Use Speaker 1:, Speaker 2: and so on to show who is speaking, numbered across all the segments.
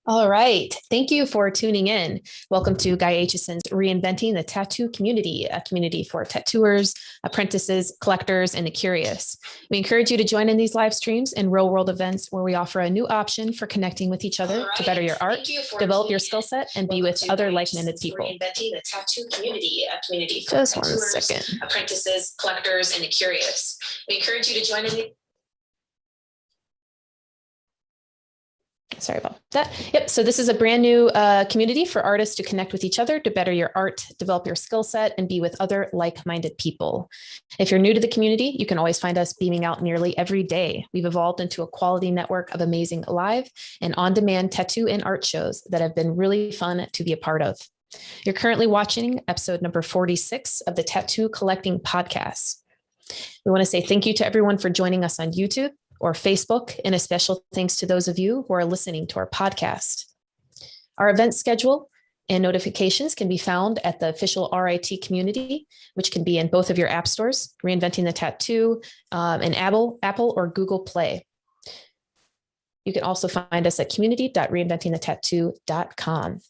Speaker 1: All right. Thank you for tuning in. Welcome to Guy Aitchison's Reinventing the Tattoo Community, a community for tattooers, apprentices, collectors, and the curious. We encourage you to join in these live streams and real world events where we offer a new option for connecting with each other to better your art, develop your skill set, and be with other like-minded people. Reinventing the Tattoo Community, a community for
Speaker 2: Just one
Speaker 1: tattooers,
Speaker 2: second.
Speaker 1: apprentices, collectors, and the curious. We encourage you to join in. Sorry about that. Yep. So this is a brand new community for artists to connect with each other, to better your art, develop your skill set, and be with other like-minded people. If you're new to the community, you can always find us beaming out nearly every day. We've evolved into a quality network of amazing live and on-demand tattoo and art shows that have been really fun to be a part of. You're currently watching episode number 46 of the Tattoo Collecting Podcast. We want to say thank you to everyone for joining us on YouTube or Facebook, and a special thanks to those of you who are listening to our podcast. Our event schedule and notifications can be found at the official RIT Community, which can be in both of your app stores, Reinventing the Tattoo, and Apple or Google Play. You can also find us at community.reinventingthetattoo.com.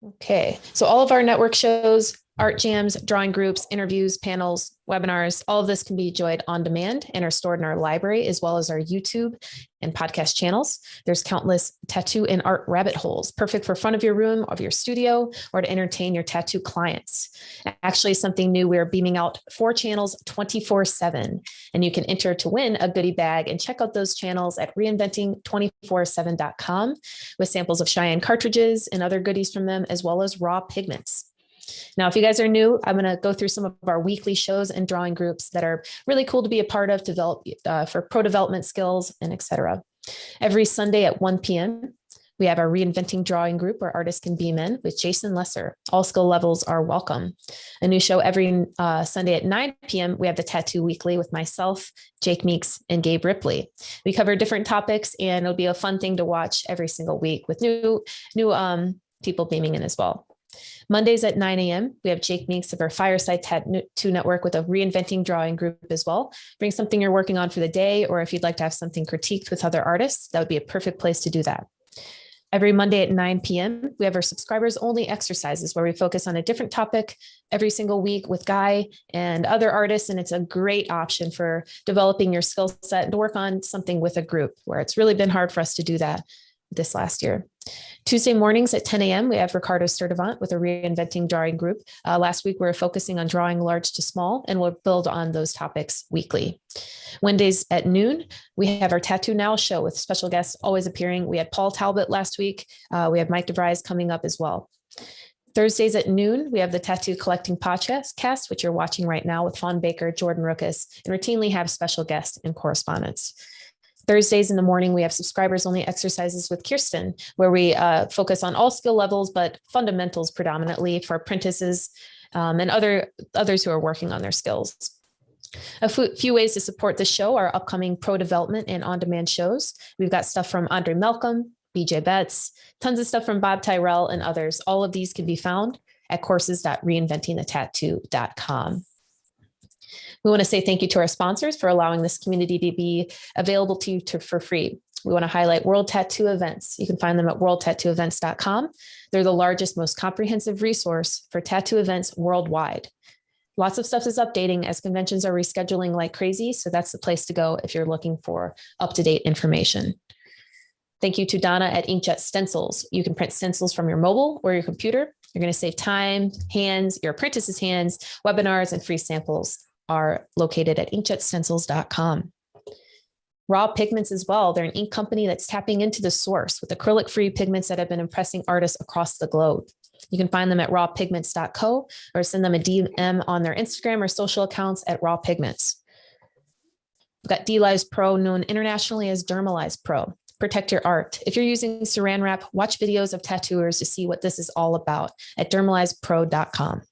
Speaker 1: Okay, so all of our network shows, art jams, drawing groups, interviews, panels, webinars, all of this can be enjoyed on demand and are stored in our library, as well as our YouTube and podcast channels. There's countless tattoo and art rabbit holes, perfect for front of your room, of your studio, or to entertain your tattoo clients. Actually, something new, we're beaming out 4 channels 24/7, and you can enter to win a goodie bag and check out those channels at reinventing247.com with samples of Cheyenne cartridges and other goodies from them, as well as raw pigments. Now, if you guys are new, I'm going to go through some of our weekly shows and drawing groups that are really cool to be a part of, develop for pro development skills, and etc. Every Sunday at 1 p.m., we have our Reinventing Drawing group where artists can beam in with Jason Lesser. All skill levels are welcome. A new show every Sunday at 9 p.m., we have the Tattoo Weekly with myself, Jake Meeks, and Gabe Ripley. We cover different topics, and it'll be a fun thing to watch every single week with new people beaming in as well. Mondays at 9 a.m., we have Jake Meeks of our Fireside Tattoo Network with a Reinventing Drawing group as well. Bring something you're working on for the day, or if you'd like to have something critiqued with other artists, that would be a perfect place to do that. Every Monday at 9 p.m., we have our subscribers only exercises where we focus on a different topic every single week with Guy and other artists. And it's a great option for developing your skill set and to work on something with a group, where it's really been hard for us to do that this last year. Tuesday mornings at 10 a.m., we have Ricardo Sturdivant with a Reinventing Drawing group. Last week, we were focusing on drawing large to small, and we'll build on those topics weekly. Wednesdays at noon, we have our Tattoo Now show with special guests always appearing. We had Paul Talbot last week. We have Mike DeVries coming up as well. Thursdays at noon, we have the Tattoo Collecting Podcast, which you're watching right now with Fawn Baker, Jordan Ruckus, and routinely have special guests and correspondents. Thursdays in the morning, we have subscribers only exercises with Kirsten, where we focus on all skill levels, but fundamentals predominantly for apprentices and others who are working on their skills. A few ways to support the show are upcoming pro development and on-demand shows. We've got stuff from Andre Malcolm, BJ Betts, tons of stuff from Bob Tyrell and others. All of these can be found at courses.reinventingthetattoo.com. We want to say thank you to our sponsors for allowing this community to be available to you for free. We want to highlight World Tattoo Events. You can find them at worldtattooevents.com. They're the largest, most comprehensive resource for tattoo events worldwide. Lots of stuff is updating as conventions are rescheduling like crazy, so that's the place to go if you're looking for up-to-date information. Thank you to Donna at Inkjet Stencils. You can print stencils from your mobile or your computer. You're going to save time, hands, your apprentice's hands, webinars, and free samples are located at inkjetstencils.com. Raw Pigments as well. They're an ink company that's tapping into the source with acrylic-free pigments that have been impressing artists across the globe. You can find them at rawpigments.co or send them a DM on their Instagram or social accounts at Raw Pigments. We've got D-Lives Pro, known internationally as Dermalize Pro. Protect your art. If you're using saran wrap, watch videos of tattooers to see what this is all about at dermalizepro.com.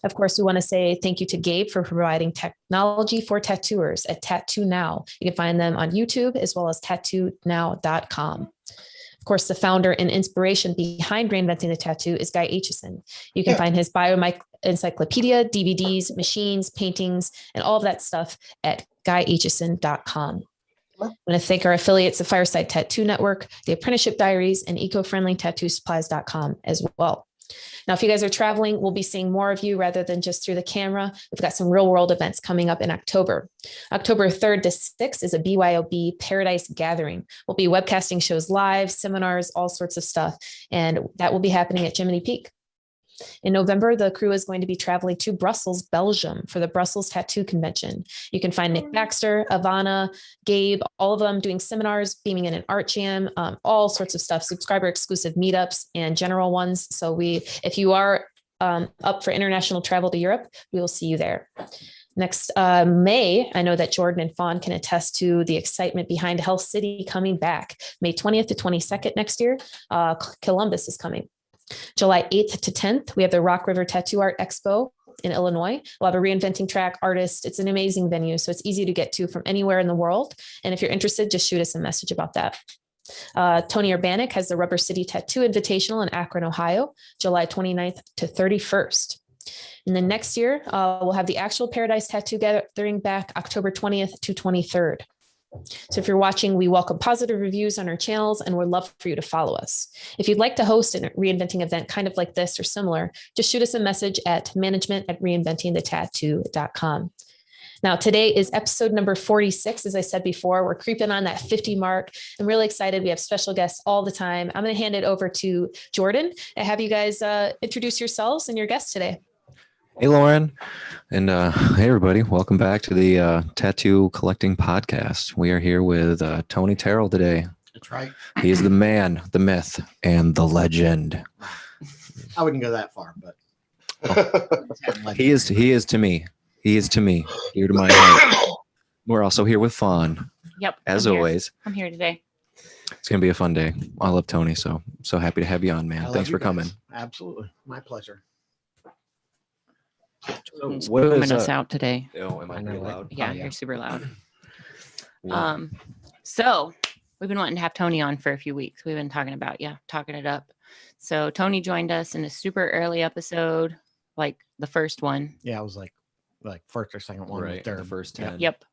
Speaker 1: Of course, we want to say thank you to Gabe for providing technology for tattooers at Tattoo Now. You can find them on YouTube as well as tattoonow.com. Of course, the founder and inspiration behind Reinventing the Tattoo is Guy Aitchison. You can find his encyclopedia, DVDs, machines, paintings, and all of that stuff at guyaitchison.com. I want to thank our affiliates, the Fireside Tattoo Network, the Apprenticeship Diaries, and eco-friendly-tattoo-supplies.com as well. Now, if you guys are traveling, we'll be seeing more of you rather than just through the camera. We've got some real world events coming up in October. October 3rd to 6th is a BYOB Paradise Gathering. We'll be webcasting shows live, seminars, all sorts of stuff. And that will be happening at Jiminy Peak. In November, the crew is going to be traveling to Brussels, Belgium for the Brussels Tattoo Convention. You can find Nick Baxter, Ivana, Gabe, all of them doing seminars, beaming in an art jam, all sorts of stuff, subscriber exclusive meetups and general ones. So if you are up for international travel to Europe, we will see you there. Next May, I know that Jordan and Fawn can attest to the excitement behind Health City coming back. May 20th to 22nd next year, Columbus is coming. July 8th to 10th, we have the Rock River Tattoo Art Expo in Illinois. We'll have a reinventing track artist. It's an amazing venue, so it's easy to get to from anywhere in the world. And if you're interested, just shoot us a message about that. Tony Urbanic has the Rubber City Tattoo Invitational in Akron, Ohio, July 29th to 31st. And then next year, we'll have the actual Paradise Tattoo Gathering back October 20th to 23rd. So if you're watching, we welcome positive reviews on our channels and we'd love for you to follow us. If you'd like to host a reinventing event kind of like this or similar, just shoot us a message at management@reinventingthetattoo.com. Now, today is episode number 46. As I said before, we're creeping on that 50 mark. I'm really excited. We have special guests all the time. I'm going to hand it over to Jordan and have you guys introduce yourselves and your guests today.
Speaker 2: Hey, Lauren. And hey, everybody. Welcome back to the Tattoo Collecting Podcast. We are here with Tony Terrell today.
Speaker 3: That's right.
Speaker 2: He is the man, the myth, and the legend.
Speaker 3: I wouldn't go that far, but
Speaker 2: He is to me. He is to me. Here to my heart. We're also here with Fawn.
Speaker 4: Yep.
Speaker 2: As always.
Speaker 4: I'm here today.
Speaker 2: It's going to be a fun day. I love Tony, so happy to have you on, man. Thanks for coming.
Speaker 3: Absolutely. My pleasure.
Speaker 2: So
Speaker 4: What is us out today?
Speaker 2: Oh, am I pretty loud?
Speaker 4: Yeah,
Speaker 3: Oh, yeah.
Speaker 4: you're super loud.
Speaker 2: Yeah.
Speaker 4: So we've been wanting to have Tony on for a few weeks. We've been talking about, talking it up. So Tony joined us in a super early episode, like the first one.
Speaker 3: Yeah, it was like first or second one.
Speaker 2: Right, the first 10.
Speaker 4: Yep.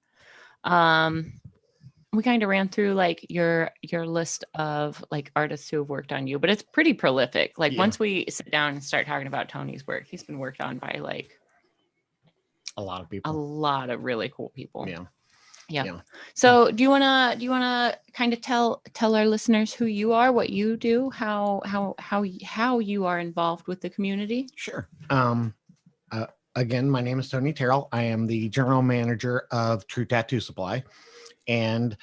Speaker 4: We kind of ran through like your list of like artists who have worked on you, but it's pretty prolific. Like once we sit down and start talking about Tony's work, he's been worked on by like
Speaker 3: a lot of people,
Speaker 4: a lot of really cool people.
Speaker 3: Yeah.
Speaker 4: So do you wanna kind of tell our listeners who you are, what you do, how you are involved with the community?
Speaker 3: Sure. Again, my name is Tony Terrell. I am the general manager of True Tattoo Supply and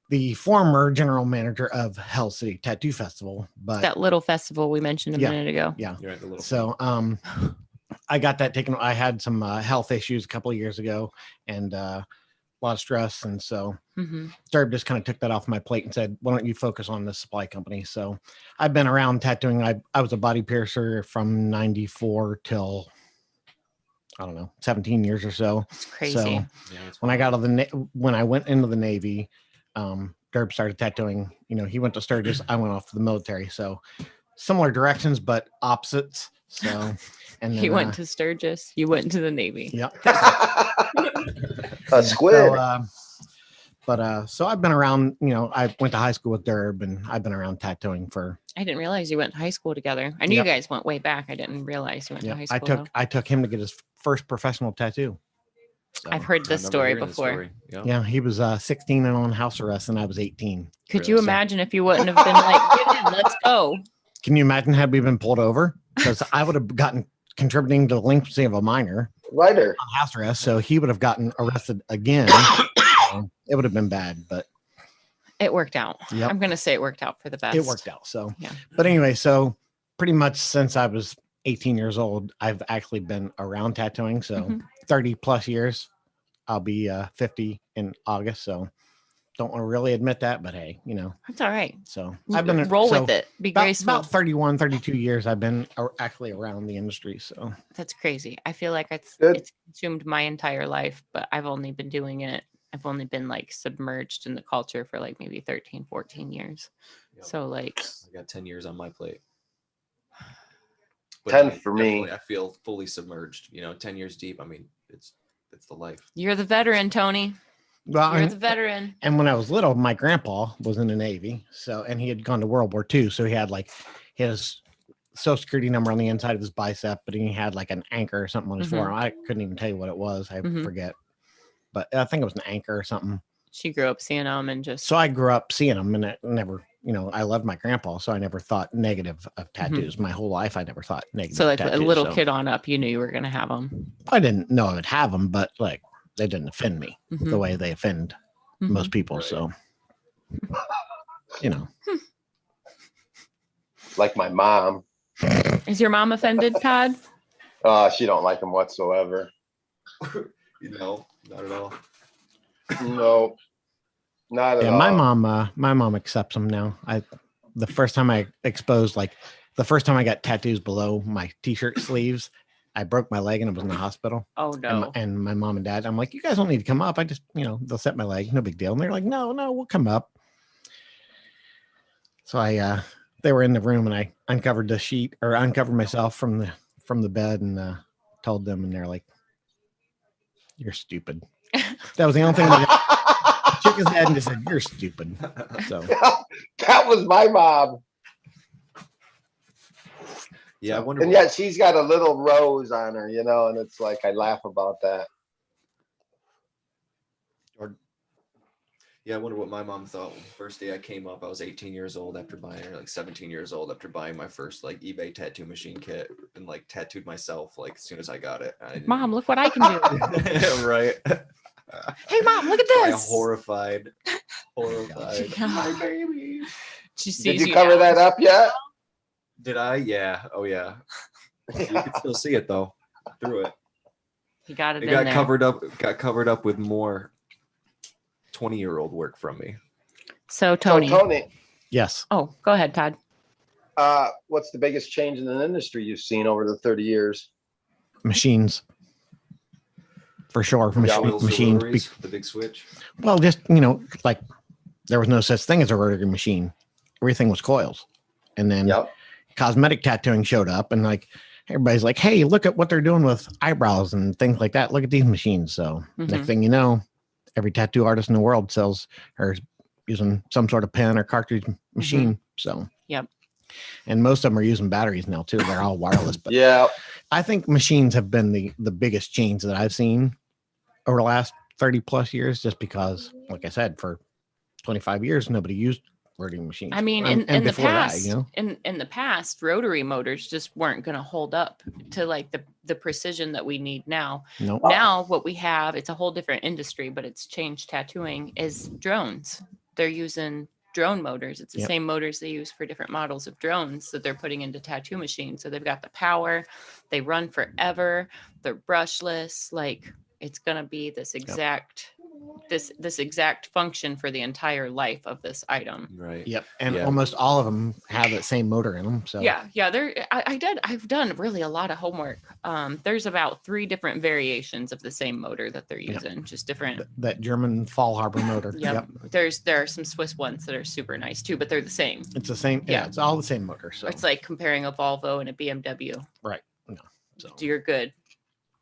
Speaker 3: the former general manager of Hell City Tattoo Festival. But
Speaker 4: That little festival we mentioned a minute ago.
Speaker 3: yeah.
Speaker 2: You're at the little
Speaker 3: So I got that taken. I had some health issues a couple of years ago and a lot of stress. And so Derb just kind of took that off my plate and said, why don't you focus on the supply company? So I've been around tattooing. I was a body piercer from 94 till, I don't know, 17 years or so.
Speaker 4: It's crazy.
Speaker 3: So when I got out of when I went into the Navy, Derb started tattooing. You know, he went to Sturgis. I went off to the military. So similar directions, but opposites. So, and then,
Speaker 4: he went to Sturgis. You went into the Navy.
Speaker 3: Yep.
Speaker 5: A squid.
Speaker 3: So I've been around, you know, I went to high school with Derb and I've been around tattooing for.
Speaker 4: I didn't realize you went to high school together. I knew you guys went way back. I didn't realize you went to high school.
Speaker 3: I took him to get his first professional tattoo.
Speaker 2: So,
Speaker 4: I've heard this story before.
Speaker 3: Yeah, he was 16 and on house arrest, and I was 18.
Speaker 4: Could you imagine if you wouldn't have been like, get in, let's go?
Speaker 3: Can you imagine had we been pulled over? Because I would have gotten contributing to delinquency of a minor
Speaker 5: Lighter.
Speaker 3: on house arrest, so he would have gotten arrested again. It would have been bad, but
Speaker 4: it worked out.
Speaker 3: Yep.
Speaker 4: I'm gonna say it worked out for the best.
Speaker 3: it worked out. So
Speaker 4: Yeah.
Speaker 3: But anyway, so pretty much since I was 18 years old, I've actually been around tattooing. So 30 plus years. I'll be 50 in August. So don't want to really admit that, but hey, you know,
Speaker 4: That's all right.
Speaker 3: so I've been
Speaker 4: Roll with it. Be graceful.
Speaker 3: about 31, 32 years. I've been actually around the industry. So
Speaker 4: That's crazy. I feel like it's
Speaker 5: Good.
Speaker 4: consumed my entire life, but I've only been doing it. I've only been like submerged in the culture for like maybe 13, 14 years.
Speaker 2: Yep.
Speaker 4: So like,
Speaker 2: I got 10 years on my plate.
Speaker 5: 10 for me.
Speaker 2: definitely, I feel fully submerged. You know, 10 years deep. I mean, it's the life.
Speaker 4: you're the veteran, Tony.
Speaker 3: Well,
Speaker 4: You're the veteran.
Speaker 3: and when I was little, my grandpa was in the Navy. So, and he had gone to World War II. So he had like his social security number on the inside of his bicep, but he had like an anchor or something on his forearm. I couldn't even tell you what it was. I forget, but I think it was an anchor or something.
Speaker 4: She grew up seeing them and just.
Speaker 3: So I grew up seeing them, and I never, I loved my grandpa. So I never thought negative of tattoos. My whole life, I never thought negative.
Speaker 4: So like
Speaker 3: tattoos,
Speaker 4: a little kid on up, you knew you were going to have them.
Speaker 3: I didn't know I would have them, but like they didn't offend me the way they offend most people.
Speaker 5: Right.
Speaker 3: So,
Speaker 5: Like my mom.
Speaker 4: Is your mom offended, Todd?
Speaker 5: She don't like them whatsoever.
Speaker 2: No, not at all.
Speaker 5: No, not at all.
Speaker 3: My mom accepts them now. The first time I got tattoos below my t-shirt sleeves, I broke my leg and I was in the hospital.
Speaker 4: Oh no.
Speaker 3: And my mom and dad, I'm like, you guys don't need to come up. I just, they'll set my leg. No big deal. And they're like, no, we'll come up. So they were in the room and I uncovered myself from the bed and told them, and they're like, you're stupid. That was the only thing that shook his head and just said, you're stupid. So
Speaker 5: that was my mom.
Speaker 2: Yeah, I wonder.
Speaker 5: And yet she's got a little rose on her, and it's like I laugh about that.
Speaker 2: Yeah, I wonder what my mom thought. First day I came up, I was 18 years old after buying, or like 17 years old after buying my first like eBay tattoo machine kit, and like tattooed myself like as soon as I got it.
Speaker 4: Mom, look what I can do.
Speaker 2: Right.
Speaker 4: Hey, Mom, look at this.
Speaker 2: Horrified. My baby.
Speaker 5: Did you cover that up yet?
Speaker 2: Did I? Yeah. Oh yeah. You can still see it though through it.
Speaker 4: He got it.
Speaker 2: It got covered up. Got covered up with more 20-year-old work from me.
Speaker 4: So Tony.
Speaker 3: Yes.
Speaker 4: Oh, go ahead, Todd.
Speaker 5: What's the biggest change in the industry you've seen over the 30 years?
Speaker 3: Machines. For sure. Machines.
Speaker 2: The big switch.
Speaker 3: Well, just, like there was no such thing as a rotary machine. Everything was coils. And then cosmetic tattooing showed up, and like everybody's like, hey, look at what they're doing with eyebrows and things like that. Look at these machines. So next thing you know, every tattoo artist in the world sells or is using some sort of pen or cartridge machine. So, and most of them are using batteries now too. They're all wireless, but I think machines have been the biggest change that I've seen over the last 30 plus years, just because, like I said, for 25 years, nobody used rotary machines.
Speaker 4: I mean, in the past, in the past, rotary motors just weren't going to hold up to like the precision that we need now.
Speaker 3: Nope.
Speaker 4: Now what we have, it's a whole different industry, but it's changed tattooing, is drones. They're using drone motors. It's the same motors they use for different models of drones that they're putting into tattoo machines. So they've got the power, they run forever, they're brushless. Like it's going to be this exact this exact function for the entire life of this item.
Speaker 2: Right.
Speaker 3: Yep. And almost all of them have that same motor in them. So
Speaker 4: I've done really a lot of homework. There's about 3 different variations of the same motor that they're using, just different.
Speaker 3: That German Fall Harbor motor.
Speaker 4: There are some Swiss ones that are super nice too, but they're the same.
Speaker 3: It's the same. Yeah, it's all the same motor. So
Speaker 4: it's like comparing a Volvo and a BMW.
Speaker 3: Right. No. So
Speaker 4: you're good.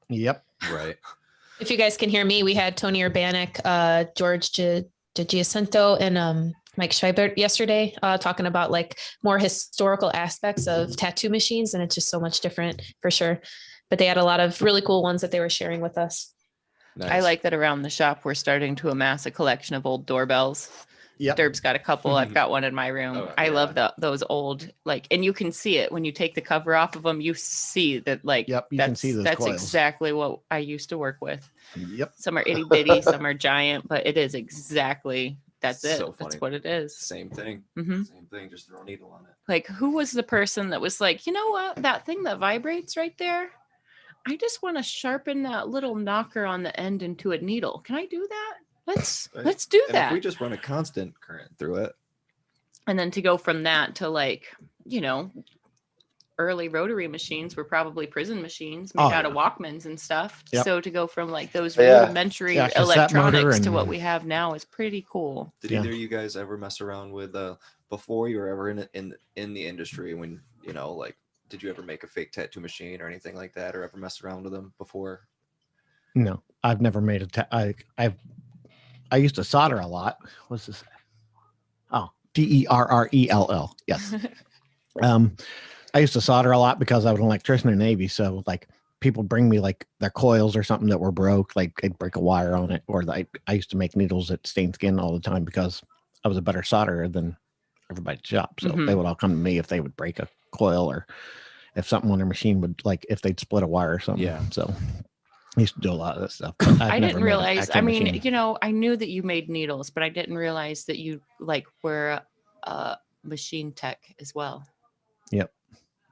Speaker 3: Yep.
Speaker 2: Right.
Speaker 1: If you guys can hear me, we had Tony Urbanik, George Giacinto, and Mike Scheibert yesterday talking about like more historical aspects of tattoo machines, and it's just so much different for sure. But they had a lot of really cool ones that they were sharing with us.
Speaker 2: Nice.
Speaker 4: I like that around the shop we're starting to amass a collection of old doorbells.
Speaker 3: Yep.
Speaker 4: Derb's got a couple. I've got one in my room.
Speaker 2: Oh,
Speaker 4: I love those old, like, and you can see it when you take the cover off of them. You see that, like,
Speaker 3: you can see those
Speaker 4: that's
Speaker 3: coils.
Speaker 4: Exactly what I used to work with.
Speaker 3: Yep.
Speaker 4: Some are itty bitty, some are giant, but it is exactly that's it.
Speaker 2: So funny.
Speaker 4: That's what it is.
Speaker 2: Same thing.
Speaker 4: Mm-hmm.
Speaker 2: Same thing. Just throw a needle on it.
Speaker 4: Like, who was the person that was like, you know what, that thing that vibrates right there? I just want to sharpen that little knocker on the end into a needle. Can I do that? Let's do that.
Speaker 2: If we just run a constant current through it.
Speaker 4: And then to go from that to, like, early rotary machines were probably prison machines made out of Walkmans and stuff.
Speaker 3: Yep.
Speaker 4: So to go from like those rudimentary electronics to what
Speaker 3: and-
Speaker 4: we have now is pretty cool.
Speaker 2: Did either of you guys ever mess around with before you were ever in the industry, when like, did you ever make a fake tattoo machine or anything like that, or ever mess around with them before?
Speaker 3: No, I've never made I used to solder a lot. What's this? Oh, Derrell. Yes. I used to solder a lot because I was an electrician in the Navy. So like people bring me like their coils or something that were broke, like they'd break a wire on it, or I used to make needles at Stain Skin all the time because I was a better solderer than everybody at the shop. So they would all come to me if they would break a coil or if something on their machine would, like if they'd split a wire or something.
Speaker 2: Yeah.
Speaker 3: So I used to do a lot of that stuff. But
Speaker 4: I didn't realize, I mean,
Speaker 3: machine.
Speaker 4: you know, I knew that you made needles, but I didn't realize that you like were a machine tech as well.
Speaker 3: Yep.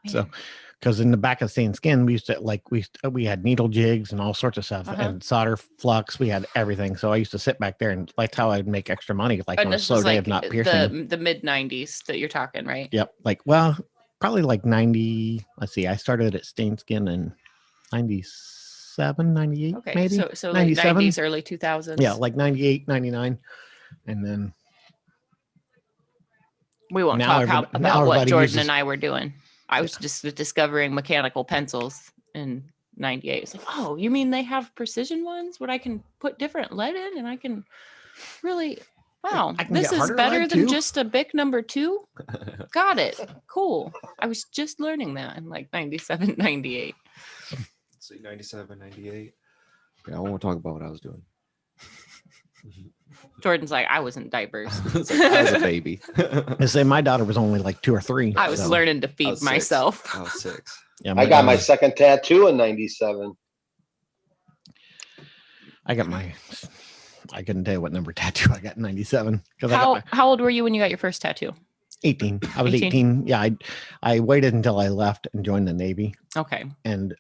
Speaker 3: So,
Speaker 4: Man.
Speaker 3: because in the back of Stain Skin, we used to like we had needle jigs and all sorts of stuff and solder flux. We had everything. So I used to sit back there and like how I'd make extra money, like
Speaker 4: And
Speaker 3: on a
Speaker 4: this
Speaker 3: slow
Speaker 4: was
Speaker 3: day
Speaker 4: like
Speaker 3: of not piercing.
Speaker 4: the mid 90s that you're talking, right?
Speaker 3: Yep. Like, well, probably like 90. Let's see. I started at Stain Skin in 97, 98,
Speaker 4: Okay.
Speaker 3: maybe.
Speaker 4: So like
Speaker 3: 97?
Speaker 4: 90s, early 2000s.
Speaker 3: Yeah, like 98, 99. And then
Speaker 4: We won't
Speaker 3: now
Speaker 4: talk
Speaker 3: now
Speaker 4: about what
Speaker 3: everybody
Speaker 4: Jordan
Speaker 3: uses-
Speaker 4: and I were doing. I was just discovering mechanical pencils in 98. It's like, oh, you mean they have precision ones where I can put different lead in and I can really, wow,
Speaker 3: I can
Speaker 4: this
Speaker 3: get
Speaker 4: is
Speaker 3: harder
Speaker 4: better
Speaker 3: lead
Speaker 4: than
Speaker 3: too?
Speaker 4: just a Bic number 2. Got it. Cool. I was just learning that in like 97, 98.
Speaker 2: So 97, 98. Yeah, I won't talk about what I was doing.
Speaker 4: Jordan's like, I was in diapers.
Speaker 2: It's like, I was a baby.
Speaker 3: I say my daughter was only like 2 or 3.
Speaker 4: I was
Speaker 3: so,
Speaker 4: learning to
Speaker 2: I
Speaker 4: feed
Speaker 2: was 6.
Speaker 4: myself.
Speaker 2: I was 6.
Speaker 3: Yeah,
Speaker 5: I got my
Speaker 3: daughter-
Speaker 5: second tattoo in 97.
Speaker 3: I couldn't tell you what number tattoo I got in 97 because I got
Speaker 4: How old were you when you got your first tattoo?
Speaker 3: 18. I was
Speaker 4: 18?
Speaker 3: 18. Yeah, I waited until I left and joined the Navy.
Speaker 4: Okay.
Speaker 3: And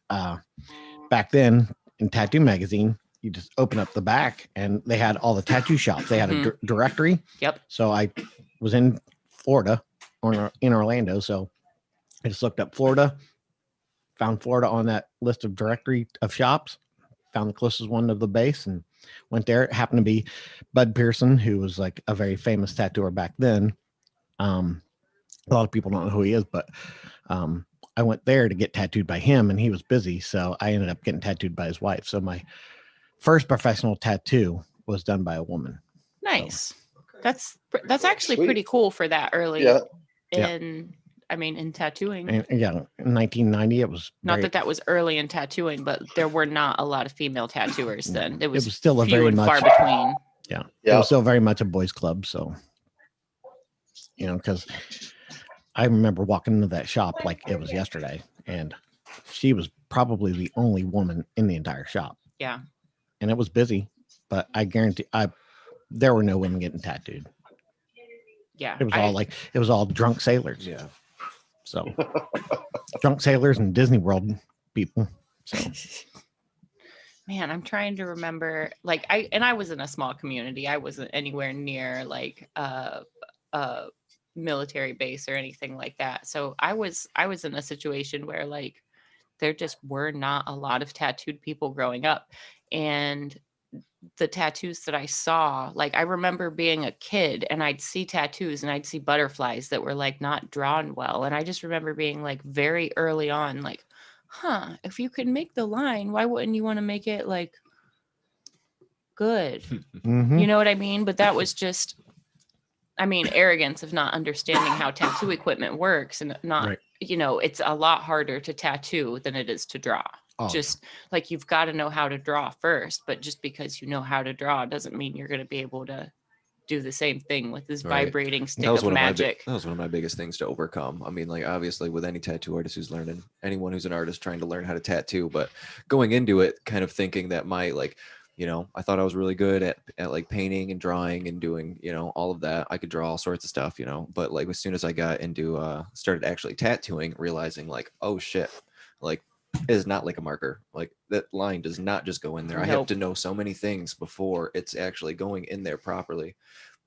Speaker 3: back then in Tattoo Magazine, you just open up the back and they had all the tattoo shops. They had a directory.
Speaker 4: Yep.
Speaker 3: So I was in Florida or in Orlando. So I just looked up Florida, found Florida on that list of directory of shops, found the closest one to the base and went there. It happened to be Bud Pearson, who was like a very famous tattooer back then. A lot of people don't know who he is, but I went there to get tattooed by him and he was busy. So I ended up getting tattooed by his wife. So my first professional tattoo was done by a woman.
Speaker 4: Nice. That's actually
Speaker 5: Sweet.
Speaker 4: pretty cool for that early
Speaker 5: Yeah.
Speaker 4: in in tattooing.
Speaker 3: And yeah, in 1990, it was
Speaker 4: Not
Speaker 3: very-
Speaker 4: that was early in tattooing, but there were not a lot of female tattooers then. It was
Speaker 3: still a
Speaker 4: few
Speaker 3: very
Speaker 4: and
Speaker 3: much
Speaker 4: far between.
Speaker 3: it
Speaker 5: Yeah.
Speaker 3: was still very much a boys' club. So, because I remember walking into that shop like it was yesterday, and she was probably the only woman in the entire shop.
Speaker 4: Yeah.
Speaker 3: And it was busy, but I guarantee there were no women getting tattooed.
Speaker 4: Yeah.
Speaker 3: It was all drunk sailors.
Speaker 2: Yeah.
Speaker 3: So drunk sailors and Disney World people. So
Speaker 4: Man, I'm trying to remember. Like I was in a small community. I wasn't anywhere near like a military base or anything like that. So I was in a situation where like there just were not a lot of tattooed people growing up. And the tattoos that I saw, like I remember being a kid and I'd see tattoos and I'd see butterflies that were like not drawn well. And I just remember being like very early on, like, if you could make the line, why wouldn't you want to make it like good?
Speaker 3: mhm.
Speaker 4: You know what I mean? But that was just, arrogance of not understanding how tattoo equipment works and not,
Speaker 3: Right.
Speaker 4: It's a lot harder to tattoo than it is to draw.
Speaker 3: Oh,
Speaker 4: Just like you've got to know how to draw first, but just because you know how to draw doesn't mean you're going to be able to do the same thing with this
Speaker 2: Right.
Speaker 4: vibrating stick
Speaker 2: That was
Speaker 4: of
Speaker 2: one
Speaker 4: magic.
Speaker 2: that was one of my biggest things to overcome. I mean, like obviously with any tattoo artist who's learning, anyone who's an artist trying to learn how to tattoo, but going into it kind of thinking that I thought I was really good at like painting and drawing and doing, all of that. I could draw all sorts of stuff, but like as soon as I got into started actually tattooing, realizing like, oh shit, like it is not like a marker. Like that line does not just go in there. I have
Speaker 4: Nope.
Speaker 2: to know so many things before it's actually going in there properly.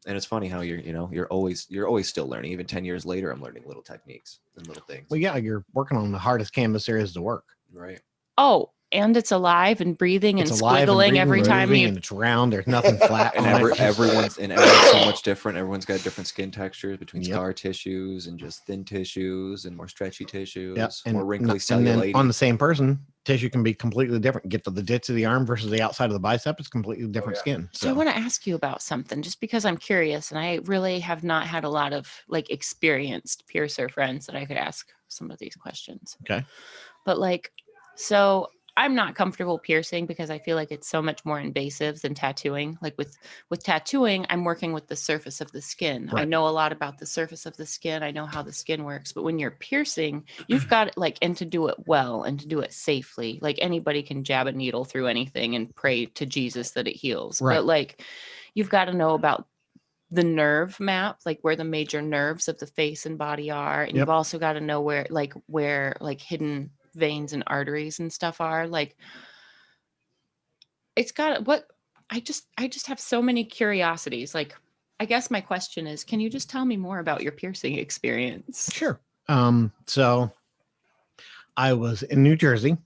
Speaker 2: And it's funny how you're always still learning. Even 10 years later, I'm learning little techniques and little things.
Speaker 3: well, yeah, you're working on the hardest canvas there is to work.
Speaker 2: Right.
Speaker 4: Oh, and it's alive and breathing and
Speaker 3: It's alive and
Speaker 4: squiggling
Speaker 3: breathing,
Speaker 4: every time
Speaker 3: moving,
Speaker 4: you.
Speaker 3: and it's round. There's nothing flat.
Speaker 2: And
Speaker 3: on it.
Speaker 2: everyone's so much different. Everyone's got different skin textures between
Speaker 3: Yep.
Speaker 2: scar tissues and just thin tissues and more stretchy tissues,
Speaker 3: Yep. And,
Speaker 2: more wrinkly
Speaker 3: and then
Speaker 2: cellulite.
Speaker 3: on the same person, tissue can be completely different. Get to the ditch of the arm versus the outside of the bicep, it's completely different
Speaker 2: yeah.
Speaker 3: skin.
Speaker 4: So I want to ask you about something just because I'm curious and I really have not had a lot of like experienced piercer friends that I could ask some of these questions.
Speaker 3: Okay.
Speaker 4: But like, so I'm not comfortable piercing because I feel like it's so much more invasive than tattooing. Like with tattooing, I'm working with the surface of the skin. I
Speaker 3: Right.
Speaker 4: know a lot about the surface of the skin. I know how the skin works. But when you're piercing, you've got like, and to do it well and to do it safely, like anybody can jab a needle through anything and pray to Jesus that it heals.
Speaker 3: Right.
Speaker 4: But like, you've got to know about the nerve map, like where the major nerves of the face and body are. And
Speaker 3: Yep.
Speaker 4: you've also got to know where hidden veins and arteries and stuff are. Like it's got what I just have so many curiosities. Like, I guess my question is, can you just tell me more about your piercing experience?
Speaker 3: Sure. So I was in New Jersey,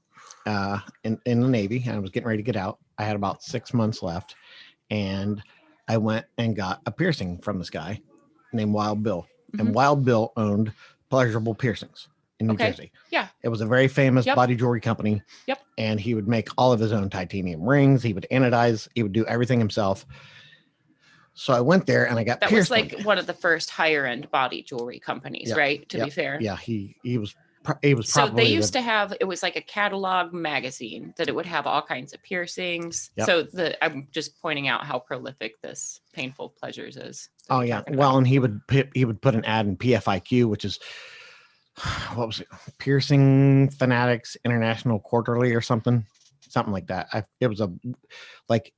Speaker 3: in the Navy, and I was getting ready to get out. I had about 6 months left, and I went and got a piercing from this guy named Wild Bill. And
Speaker 4: Mhm.
Speaker 3: Wild Bill owned Pleasurable Piercings in New
Speaker 4: Okay.
Speaker 3: Jersey.
Speaker 4: Yeah.
Speaker 3: It was a very famous
Speaker 4: Yep.
Speaker 3: body jewelry company.
Speaker 4: Yep.
Speaker 3: And he would make all of his own titanium rings. He would anodize. He would do everything himself. So I went there and I got
Speaker 4: That
Speaker 3: pierced.
Speaker 4: was like one of the first higher end body jewelry companies,
Speaker 3: Yep.
Speaker 4: right? To
Speaker 3: Yep.
Speaker 4: be fair.
Speaker 3: Yeah, he was
Speaker 4: So
Speaker 3: probably
Speaker 4: they used to have, it was like a catalog magazine that it would have all kinds of piercings.
Speaker 3: Yep.
Speaker 4: So I'm just pointing out how prolific this Painful Pleasures is. that
Speaker 3: Oh
Speaker 4: you're
Speaker 3: yeah.
Speaker 4: talking about.
Speaker 3: Well, and he would put an ad in PFIQ, which is what was it? Piercing Fanatics International Quarterly or something like that. It was like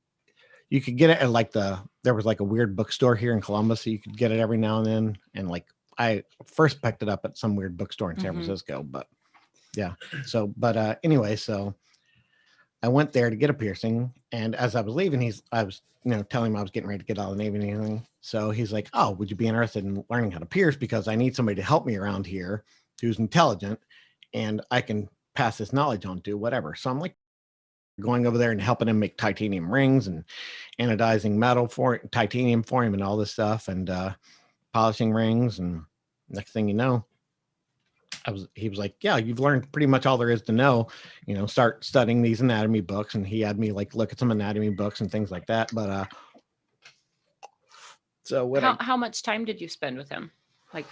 Speaker 3: you could get it at there was like a weird bookstore here in Columbus, so you could get it every now and then. And like I first picked it up at some weird bookstore in San
Speaker 4: Mhm.
Speaker 3: Francisco, but yeah. So, but anyway, so I went there to get a piercing, and as I was leaving, I was telling him I was getting ready to get out of the Navy and everything. So he's like, "Oh, would you be interested in learning how to pierce? Because I need somebody to help me around here who's intelligent, and I can pass this knowledge on to whatever." So I'm like going over there and helping him make titanium rings and anodizing titanium for him and all this stuff, and polishing rings. And next thing you know, he was like, "Yeah, you've learned pretty much all there is to know, start studying these anatomy books." And he had me like look at some anatomy books and things like that. But so what
Speaker 4: How much time did you spend with him? Like,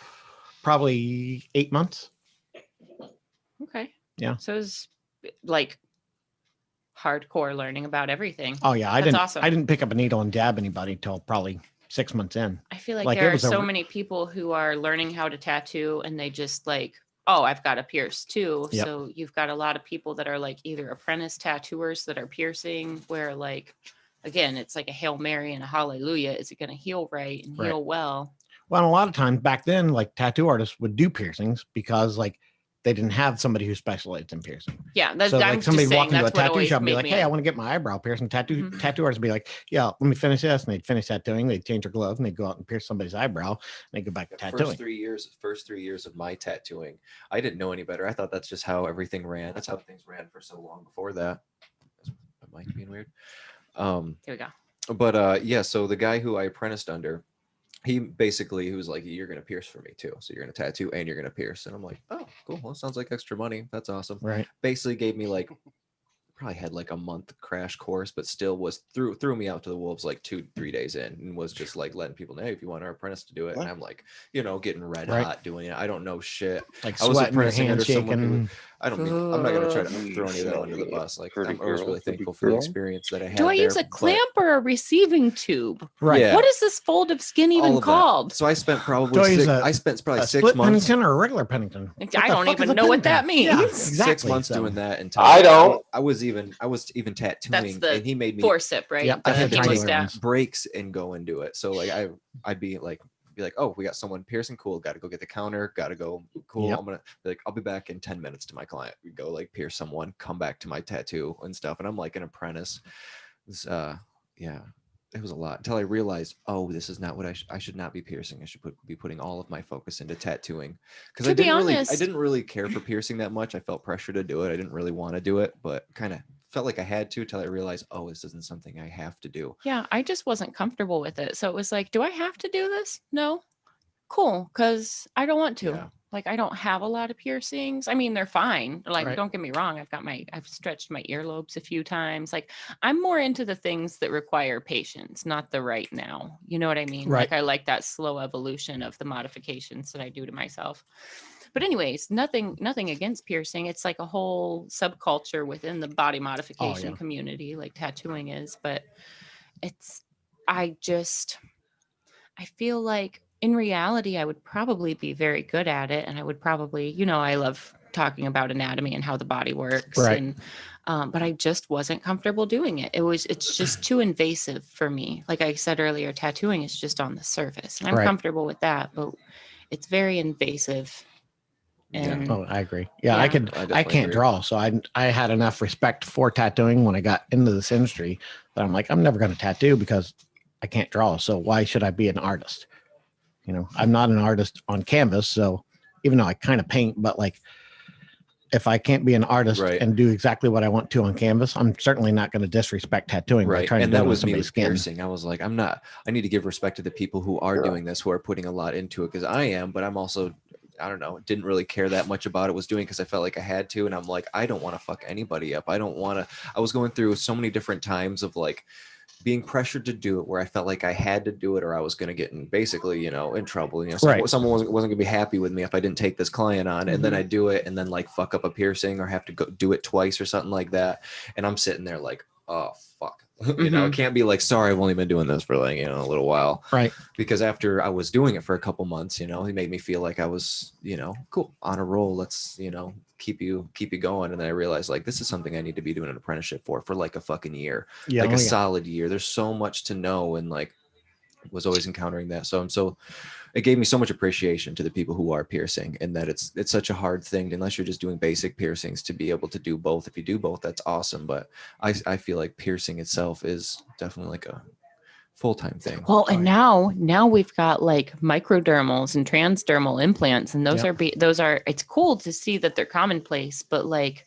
Speaker 3: probably 8 months.
Speaker 4: okay.
Speaker 3: Yeah.
Speaker 4: So it was like hardcore learning about everything.
Speaker 3: Oh yeah,
Speaker 4: That's awesome.
Speaker 3: I didn't pick up a needle and dab anybody till probably 6 months in.
Speaker 4: I feel like
Speaker 3: Like, it
Speaker 4: there are
Speaker 3: was
Speaker 4: so many people who are learning how to tattoo and they just like, oh, I've got to pierce too.
Speaker 3: Yep.
Speaker 4: So you've got a lot of people that are like either apprentice tattooers that are piercing where like, again, it's like a Hail Mary and a hallelujah. Is it going to heal right and
Speaker 3: Right.
Speaker 4: heal well?
Speaker 3: Well, and a lot of times back then, like tattoo artists would do piercings because like they didn't have somebody who specialized in piercing.
Speaker 4: Yeah. That's,
Speaker 3: So
Speaker 4: I'm
Speaker 3: like
Speaker 4: just
Speaker 3: somebody
Speaker 4: saying
Speaker 3: walk into a
Speaker 4: that's what
Speaker 3: tattoo
Speaker 4: always
Speaker 3: shop and be
Speaker 4: made
Speaker 3: like,
Speaker 4: me
Speaker 3: "Hey, I want to get my eyebrow pierced." And tattoo artists would be like, "Yeah, let me finish this." And they'd finish tattooing. They'd change their glove and they'd go out and pierce somebody's eyebrow. And they'd go back to
Speaker 2: The
Speaker 3: tattooing.
Speaker 2: first 3 years of my tattooing, I didn't know any better. I thought that's just how everything ran. That's how things ran for so long before that. Is my mic being weird?
Speaker 4: Here we go.
Speaker 2: But yeah, so the guy who I apprenticed under, he was like, "You're gonna pierce for me too. So you're gonna tattoo and you're gonna pierce." And I'm like, "Oh, cool. Well, sounds like extra money. That's awesome."
Speaker 3: Right.
Speaker 2: Basically gave me like, probably had like a month crash course, but still was threw me out to the wolves like 2-3 days in, and was just like letting people know, "Hey, if you want our apprentice to do it."
Speaker 5: What?
Speaker 2: And I'm like, getting red
Speaker 3: Right.
Speaker 2: hot doing it. I don't know shit.
Speaker 3: Like
Speaker 2: I was
Speaker 3: sweating, your
Speaker 2: apprenticing
Speaker 3: hands
Speaker 2: under someone who
Speaker 3: shaking.
Speaker 2: I'm not gonna try to throw any of that under the bus. Like I was really thankful for the experience that I had.
Speaker 4: Do I use
Speaker 2: there,
Speaker 4: a
Speaker 2: but-
Speaker 4: clamp or a receiving tube?
Speaker 3: Right.
Speaker 2: Yeah.
Speaker 4: What is this fold of skin
Speaker 2: all
Speaker 4: even
Speaker 2: of that.
Speaker 4: called?
Speaker 2: So I spent
Speaker 3: Do I
Speaker 2: probably
Speaker 3: use
Speaker 2: probably
Speaker 3: A
Speaker 2: 6
Speaker 3: split
Speaker 2: months.
Speaker 3: Pennington or a regular Pennington? What
Speaker 4: I
Speaker 3: the
Speaker 4: don't
Speaker 3: fuck is
Speaker 4: even
Speaker 3: a
Speaker 4: know what that
Speaker 3: Pennington? Yeah,
Speaker 4: means.
Speaker 3: exactly.
Speaker 2: 6 months
Speaker 3: So-
Speaker 2: doing that until
Speaker 5: I don't.
Speaker 2: I was even tattooing,
Speaker 4: the
Speaker 2: and he made me
Speaker 4: Forcep, right?
Speaker 3: Yep,
Speaker 2: I
Speaker 4: The
Speaker 2: had to
Speaker 3: triangular
Speaker 2: take
Speaker 4: hemostat.
Speaker 3: ones.
Speaker 2: breaks and go and do it. So like I'd be like, "Oh, we got someone piercing, cool. Got to go get the counter. Got to go, cool.
Speaker 3: Yep.
Speaker 2: I'm gonna be like, I'll be back in 10 minutes to my client. We go like pierce someone, come back to my tattoo and stuff. And I'm like an apprentice. Yeah. it was a lot until I realized, oh, this is not what I should not be piercing. I should be putting all of my focus into tattooing, because
Speaker 4: To
Speaker 2: I
Speaker 4: be
Speaker 2: didn't
Speaker 4: honest-
Speaker 2: really care for piercing that much. I felt pressure to do it. I didn't really want to do it, but kind of felt like I had to, till I realized, oh, this isn't something I have to do.
Speaker 4: Yeah, I just wasn't comfortable with it. So it was like, do I have to do this? No. Cool, because I don't want to.
Speaker 2: Yeah.
Speaker 4: Like, I don't have a lot of piercings. I mean, they're fine. Like,
Speaker 3: Right.
Speaker 4: don't get me wrong. I've stretched my earlobes a few times. Like, I'm more into the things that require patience, not the right now. You know what I mean?
Speaker 3: Right.
Speaker 4: Like, I like that slow evolution of the modifications that I do to myself. But anyways, nothing against piercing. It's like a whole subculture within the body modification
Speaker 3: yeah.
Speaker 4: community, like tattooing is. But I feel like in reality, I would probably be very good at it. And I would probably, I love talking about anatomy and how the body works.
Speaker 3: Right.
Speaker 4: And, but I just wasn't comfortable doing it. It's just too invasive for me. Like I said earlier, tattooing is just on the surface and I'm
Speaker 3: Right.
Speaker 4: comfortable with that, but it's very invasive. And
Speaker 3: Oh, I agree. Yeah,
Speaker 4: Yeah.
Speaker 3: I
Speaker 2: I
Speaker 3: can't
Speaker 2: definitely agree.
Speaker 3: draw. So I had enough respect for tattooing when I got into this industry that I'm like, I'm never going to tattoo because I can't draw. So why should I be an artist? I'm not an artist on canvas. So even though I kind of paint, but like, if I can't be an artist
Speaker 2: Right.
Speaker 3: and do exactly what I want to on canvas, I'm certainly not going to disrespect tattooing by
Speaker 2: Right.
Speaker 3: trying
Speaker 2: And
Speaker 3: to do
Speaker 2: that
Speaker 3: it on
Speaker 2: was me
Speaker 3: somebody's
Speaker 2: with
Speaker 3: skin.
Speaker 2: piercing. I was like, I need to give respect to the people who are
Speaker 5: Sure.
Speaker 2: doing this, who are putting a lot into it, because I am, but I'm also, I don't know, didn't really care that much about it, was doing because I felt like I had to. And I'm like, I don't want to fuck anybody up. I was going through so many different times of like being pressured to do it, where I felt like I had to do it or I was going to get in basically, in trouble.
Speaker 3: Right.
Speaker 2: Someone wasn't going to be happy with me if I didn't take this client on, and then
Speaker 3: Mm-hmm.
Speaker 2: I do it and then like fuck up a piercing or have to go do it twice or something like that. And I'm sitting there like, oh, fuck. It can't be like, sorry, I've only been doing this for like, a little while.
Speaker 3: Right.
Speaker 2: Because after I was doing it for a couple months, he made me feel like I was, cool, on a roll. Let's, keep you going. And then I realized like, this is something I need to be doing an apprenticeship for like a fucking year,
Speaker 3: Yeah.
Speaker 2: like
Speaker 3: oh,
Speaker 2: a
Speaker 3: yeah.
Speaker 2: solid year. There's so much to know. And like, was always encountering that. So it gave me so much appreciation to the people who are piercing, and that it's such a hard thing, unless you're just doing basic piercings, to be able to do both. If you do both, that's awesome. But I feel like piercing itself is definitely like a full-time thing.
Speaker 4: well, and now we've got like microdermals and transdermal implants, and those are it's cool to see that they're commonplace, but like,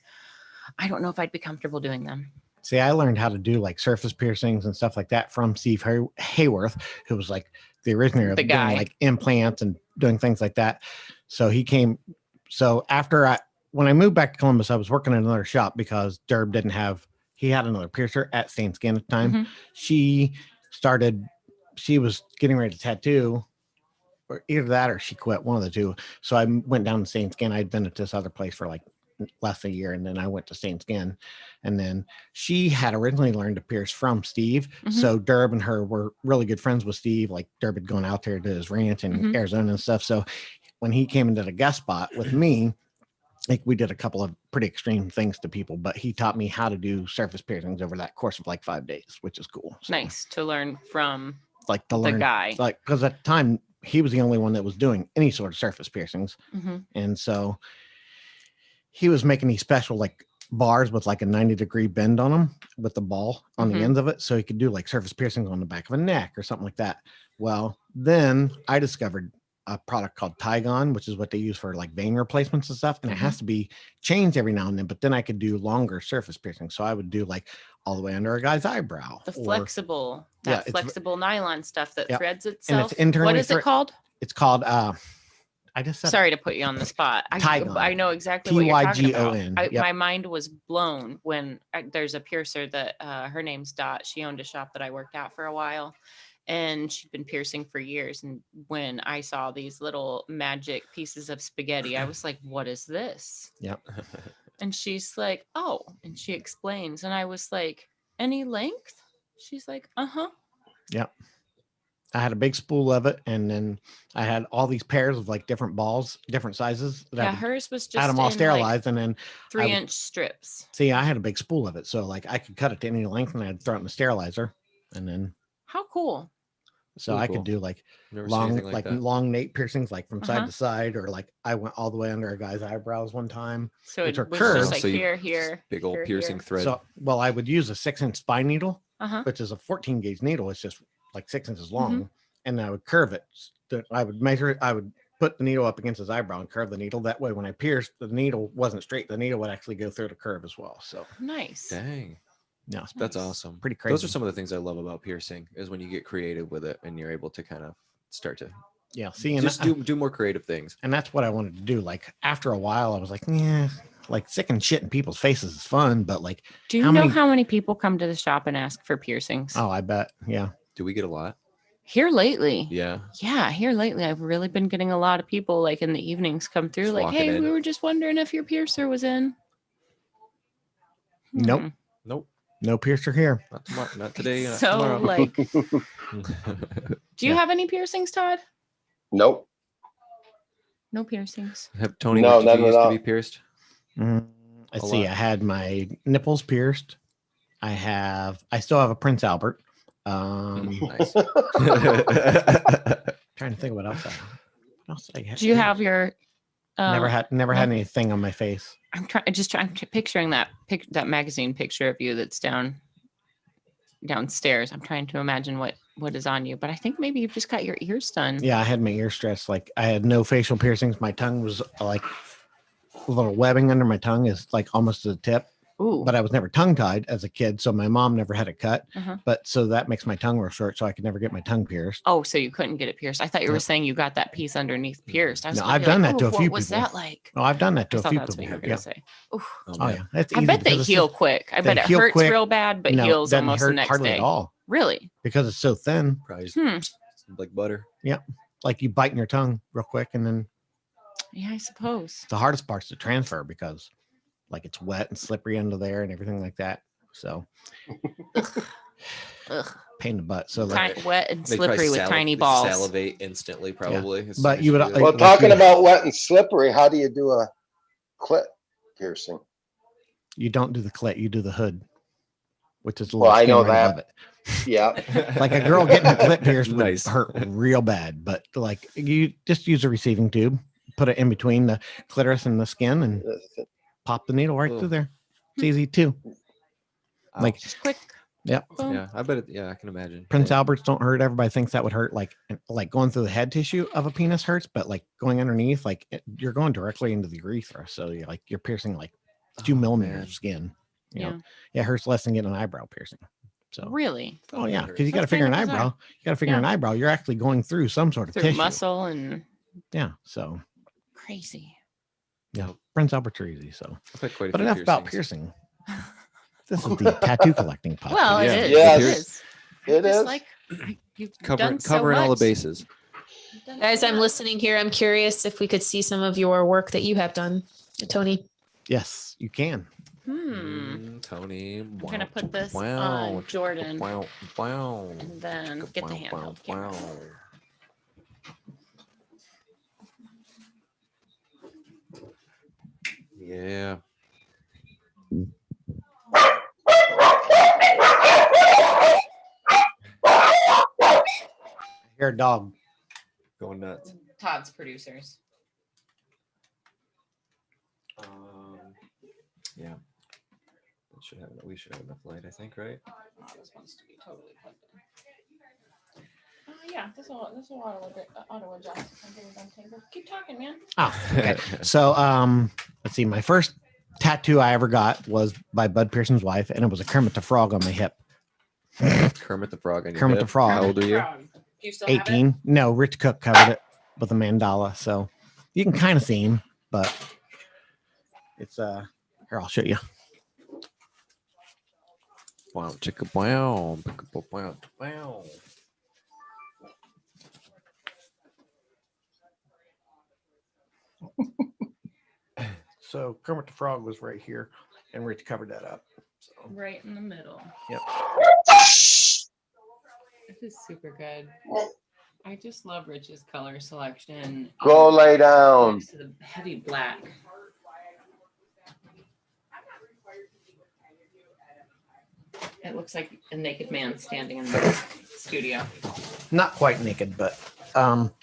Speaker 4: I don't know if I'd be comfortable doing them.
Speaker 3: See, I learned how to do like surface piercings and stuff like that from Steve Hayworth, who was like the originator of
Speaker 4: The guy.
Speaker 3: doing like implants and doing things like that. So he came. So when I moved back to Columbus, I was working in another shop because Derb he had another piercer at Stain Skin at the time.
Speaker 4: Mhm.
Speaker 3: She was getting ready to tattoo, or either that or she quit, one of the two. So I went down to Stain Skin. I'd been at this other place for like less than a year, and then I went to Stain Skin, and then she had originally learned to pierce from Steve.
Speaker 4: Mhm.
Speaker 3: So Derb and her were really good friends with Steve. Like Derb had gone out there to his ranch in
Speaker 4: Mhm.
Speaker 3: Arizona and stuff. So when he came into the guest spot with me, like we did a couple of pretty extreme things to people, but he taught me how to do surface piercings over that course of like 5 days, which is cool. So,
Speaker 4: Nice to learn from
Speaker 3: like to
Speaker 4: the
Speaker 3: learn,
Speaker 4: guy.
Speaker 3: like, because at the time he was the only one that was doing any sort of surface piercings.
Speaker 4: Mhm.
Speaker 3: And so he was making these special like bars with like a 90-degree bend on them with the ball on
Speaker 4: Mhm.
Speaker 3: the ends of it. So he could do like surface piercings on the back of a neck or something like that. Well, then I discovered a product called Tygon, which is what they use for like vein replacements and stuff. And it has to be changed every now and then, but then I could do longer surface piercings. So I would do like all the way under a guy's eyebrow.
Speaker 4: The
Speaker 3: or-
Speaker 4: flexible,
Speaker 3: Yeah,
Speaker 4: that
Speaker 3: it's-
Speaker 4: flexible nylon stuff that
Speaker 3: Yep.
Speaker 4: threads itself.
Speaker 3: internally
Speaker 4: What is it called?
Speaker 3: It's called, I just said
Speaker 4: Sorry to put you on the spot.
Speaker 3: Tygon.
Speaker 4: I know exactly what you're talking about.
Speaker 3: Tygon. Yep.
Speaker 4: My mind was blown when there's a piercer that her name's Dot. She owned a shop that I worked at for a while, and she'd been piercing for years. And when I saw these little magic pieces of spaghetti, I was like, what is this?
Speaker 3: Yep.
Speaker 4: And she's like, oh, and she explains. And I was like, any length? She's like, uh-huh.
Speaker 3: Yep. I had a big spool of it, and then I had all these pairs of like different balls, different sizes. That I
Speaker 4: Yeah,
Speaker 3: would-
Speaker 4: hers was
Speaker 3: I had
Speaker 4: just
Speaker 3: them all
Speaker 4: in,
Speaker 3: sterilized, and then
Speaker 4: like 3-inch strips.
Speaker 3: see, I had a big spool of it, so like I could cut it to any length, and I'd throw it in the sterilizer, and then
Speaker 4: How cool.
Speaker 3: so
Speaker 2: Really
Speaker 3: I
Speaker 2: cool.
Speaker 3: could do like
Speaker 2: Never seen
Speaker 3: long,
Speaker 2: anything
Speaker 3: like
Speaker 2: that.
Speaker 3: long nape piercings, like from side
Speaker 4: Uh-huh.
Speaker 3: to side, or like I went all the way under a guy's eyebrows one time.
Speaker 4: So
Speaker 3: Which
Speaker 4: it
Speaker 3: are
Speaker 4: was
Speaker 3: curved.
Speaker 4: just like
Speaker 2: So you-
Speaker 4: here,
Speaker 2: Big old
Speaker 4: here,
Speaker 2: piercing
Speaker 4: here.
Speaker 2: thread.
Speaker 3: So, well, I would use a 6-inch spine needle which is a 14 gauge needle. It's just like 6 inches long. And I would curve it. I would measure it. I would put the needle up against his eyebrow and curve the needle. That way, when I pierced, the needle wasn't straight. The needle would actually go through the curve as well. So
Speaker 4: Nice.
Speaker 2: Dang,
Speaker 3: no, it's
Speaker 2: that's awesome.
Speaker 3: pretty crazy.
Speaker 2: Those are some of the things I love about piercing is when you get creative with it and you're able to kind of start to
Speaker 3: see, and
Speaker 2: just do more creative things.
Speaker 3: And that's what I wanted to do. Like after a while, I was like, yeah, like sticking shit in people's faces is fun, but like,
Speaker 4: Do you know how many people come to the shop and ask for piercings?
Speaker 3: oh, I bet, yeah.
Speaker 2: Do we get a lot?
Speaker 4: Here lately.
Speaker 2: Yeah.
Speaker 4: Yeah, here lately, I've really been getting a lot of people like in the evenings come through,
Speaker 2: Just
Speaker 4: like,
Speaker 2: walking
Speaker 4: hey,
Speaker 2: in.
Speaker 4: we were just wondering if your piercer was in.
Speaker 3: Nope.
Speaker 2: Nope.
Speaker 3: No piercer here.
Speaker 2: Not tomorrow. Not today. Not
Speaker 4: So
Speaker 2: tomorrow.
Speaker 4: like, do you have any piercings, Todd?
Speaker 5: Nope.
Speaker 4: No piercings.
Speaker 2: Have Tony?
Speaker 5: No,
Speaker 2: what did
Speaker 5: none
Speaker 2: you
Speaker 5: at
Speaker 2: used to
Speaker 5: all.
Speaker 2: be pierced?
Speaker 3: Let's
Speaker 2: A
Speaker 3: see.
Speaker 2: lot.
Speaker 3: I had my nipples pierced. I still have a Prince Albert.
Speaker 2: Nice.
Speaker 3: Trying to think of what else I have. What else did I have?
Speaker 4: Do you have your?
Speaker 3: Never had anything on my face.
Speaker 4: I'm picturing that magazine picture of you that's downstairs. I'm trying to imagine what is on you, but I think maybe you've just got your ears done.
Speaker 3: Yeah, I had my ear stretched. Like I had no facial piercings. My tongue was like a little webbing under my tongue is like almost to the tip.
Speaker 4: Ooh.
Speaker 3: But I was never tongue tied as a kid, so my mom never had it cut.
Speaker 4: Uh-huh.
Speaker 3: But so that makes my tongue real short, so I could never get my tongue pierced.
Speaker 4: Oh, so you couldn't get it pierced. I thought you were
Speaker 3: Yep.
Speaker 4: saying you got that piece underneath pierced. I was
Speaker 3: No,
Speaker 4: gonna
Speaker 3: I've
Speaker 4: be
Speaker 3: done
Speaker 4: like,
Speaker 3: that to a
Speaker 4: "Ooh,
Speaker 3: few
Speaker 4: what was
Speaker 3: people.
Speaker 4: that like?
Speaker 3: Oh, I've done that to
Speaker 4: I
Speaker 3: a
Speaker 4: thought
Speaker 3: few
Speaker 4: that's what you
Speaker 3: people.
Speaker 4: were
Speaker 3: Yeah.
Speaker 4: gonna say. Oof.
Speaker 2: Oh,
Speaker 3: Oh
Speaker 2: man.
Speaker 3: yeah, that's
Speaker 4: I
Speaker 3: easy
Speaker 4: bet they
Speaker 3: because it's
Speaker 4: heal
Speaker 3: just-
Speaker 4: quick. I
Speaker 3: they
Speaker 4: bet it
Speaker 3: heal
Speaker 4: hurts
Speaker 3: quick.
Speaker 4: real bad, but
Speaker 3: No,
Speaker 4: heals
Speaker 3: doesn't
Speaker 4: almost the
Speaker 3: hurt
Speaker 4: next
Speaker 3: hardly
Speaker 4: day.
Speaker 3: at all
Speaker 4: Really?
Speaker 3: because it's so thin.
Speaker 2: Probably like butter.
Speaker 3: Like you bite in your tongue real quick, and then
Speaker 4: Yeah, I suppose.
Speaker 3: the hardest part's to transfer because like it's wet and slippery under there and everything like that. So
Speaker 4: Ugh.
Speaker 3: pain in the butt. So like,
Speaker 4: Wet and
Speaker 2: They probably
Speaker 4: slippery with tiny balls.
Speaker 2: Salivate instantly, probably. as soon
Speaker 3: But
Speaker 2: as
Speaker 3: you would-
Speaker 2: do that.
Speaker 3: Like,
Speaker 5: Well, talking about wet and slippery, how do you do a clit piercing?
Speaker 3: you don't do the clit, you do the hood, which is a
Speaker 5: Well,
Speaker 3: little
Speaker 5: I
Speaker 3: skin
Speaker 5: know
Speaker 3: right
Speaker 5: that.
Speaker 3: above it.
Speaker 5: Yeah.
Speaker 3: Like a girl getting her clit pierced would
Speaker 2: Nice.
Speaker 3: hurt real bad, but like you just use a receiving tube, put it in between the clitoris and the skin, and pop the needle right
Speaker 2: Ugh.
Speaker 3: through there. It's easy too. Like
Speaker 4: Just quick.
Speaker 3: Yep.
Speaker 4: Boom.
Speaker 2: Yeah, I bet it. Yeah, I can imagine.
Speaker 3: Prince
Speaker 2: Yeah.
Speaker 3: Alberts don't hurt. Everybody thinks that would hurt. Like going through the head tissue of a penis hurts, but like going underneath, like you're going directly into the urethra. So you're piercing like 2
Speaker 2: Oh,
Speaker 3: millimeters
Speaker 2: man.
Speaker 3: of skin. You
Speaker 4: Yeah.
Speaker 3: know, yeah, it hurts less than getting an eyebrow piercing. So
Speaker 4: Really?
Speaker 3: oh yeah,
Speaker 2: That
Speaker 3: because you
Speaker 2: hurts.
Speaker 3: got to figure an
Speaker 4: kind of bizarre.
Speaker 3: eyebrow. You got to figure an eyebrow. You're actually going through some sort of
Speaker 4: Through
Speaker 3: tissue.
Speaker 4: muscle and
Speaker 3: Yeah. So
Speaker 4: crazy.
Speaker 3: yeah, Prince Alberts are easy. So,
Speaker 2: I've had quite a
Speaker 3: but
Speaker 2: few
Speaker 3: enough about
Speaker 2: piercings.
Speaker 3: piercing. This is the tattoo collecting podcast.
Speaker 4: Well,
Speaker 2: Yeah.
Speaker 4: it is.
Speaker 5: Yes.
Speaker 4: It is.
Speaker 5: It
Speaker 4: Just
Speaker 5: is.
Speaker 4: like you've
Speaker 2: Covering
Speaker 4: done so
Speaker 2: covering all the
Speaker 4: much.
Speaker 2: bases.
Speaker 4: You've done
Speaker 1: As
Speaker 4: so
Speaker 1: I'm
Speaker 4: much.
Speaker 1: listening here, I'm curious if we could see some of your work that you have done, Tony.
Speaker 3: Yes, you can.
Speaker 2: Tony.
Speaker 4: I'm gonna put this on Jordan
Speaker 2: Wow. Wow.
Speaker 4: and then get the handheld camera.
Speaker 2: Yeah.
Speaker 3: I hear a dog.
Speaker 2: Going nuts.
Speaker 4: Todd's producers.
Speaker 2: Yeah. We should have enough light, I think, right?
Speaker 4: Oh, this wants to be totally plugged in. Yeah, this will auto adjust. I'm getting done tangled. Keep talking, man.
Speaker 3: Oh, okay. So let's see. My first tattoo I ever got was by Bud Pearson's wife, and it was a Kermit the Frog on my hip.
Speaker 2: Kermit the Frog. On your
Speaker 3: Kermit the
Speaker 2: hip.
Speaker 3: Frog.
Speaker 2: How old are you?
Speaker 4: Do you still have it?
Speaker 3: 18. No, Rich Cook covered it with a mandala. So you can kind of see him, but it's here, I'll show you.
Speaker 2: Wow, chicka wow, chicka wow, wow.
Speaker 3: So Kermit the Frog was right here, and Rich covered that up. So
Speaker 4: Right in the middle.
Speaker 3: Yep.
Speaker 4: This is super good. I just love Rich's color selection.
Speaker 5: Go lay down.
Speaker 4: Next to the heavy black. It looks like a naked man standing in the studio.
Speaker 3: not quite naked, but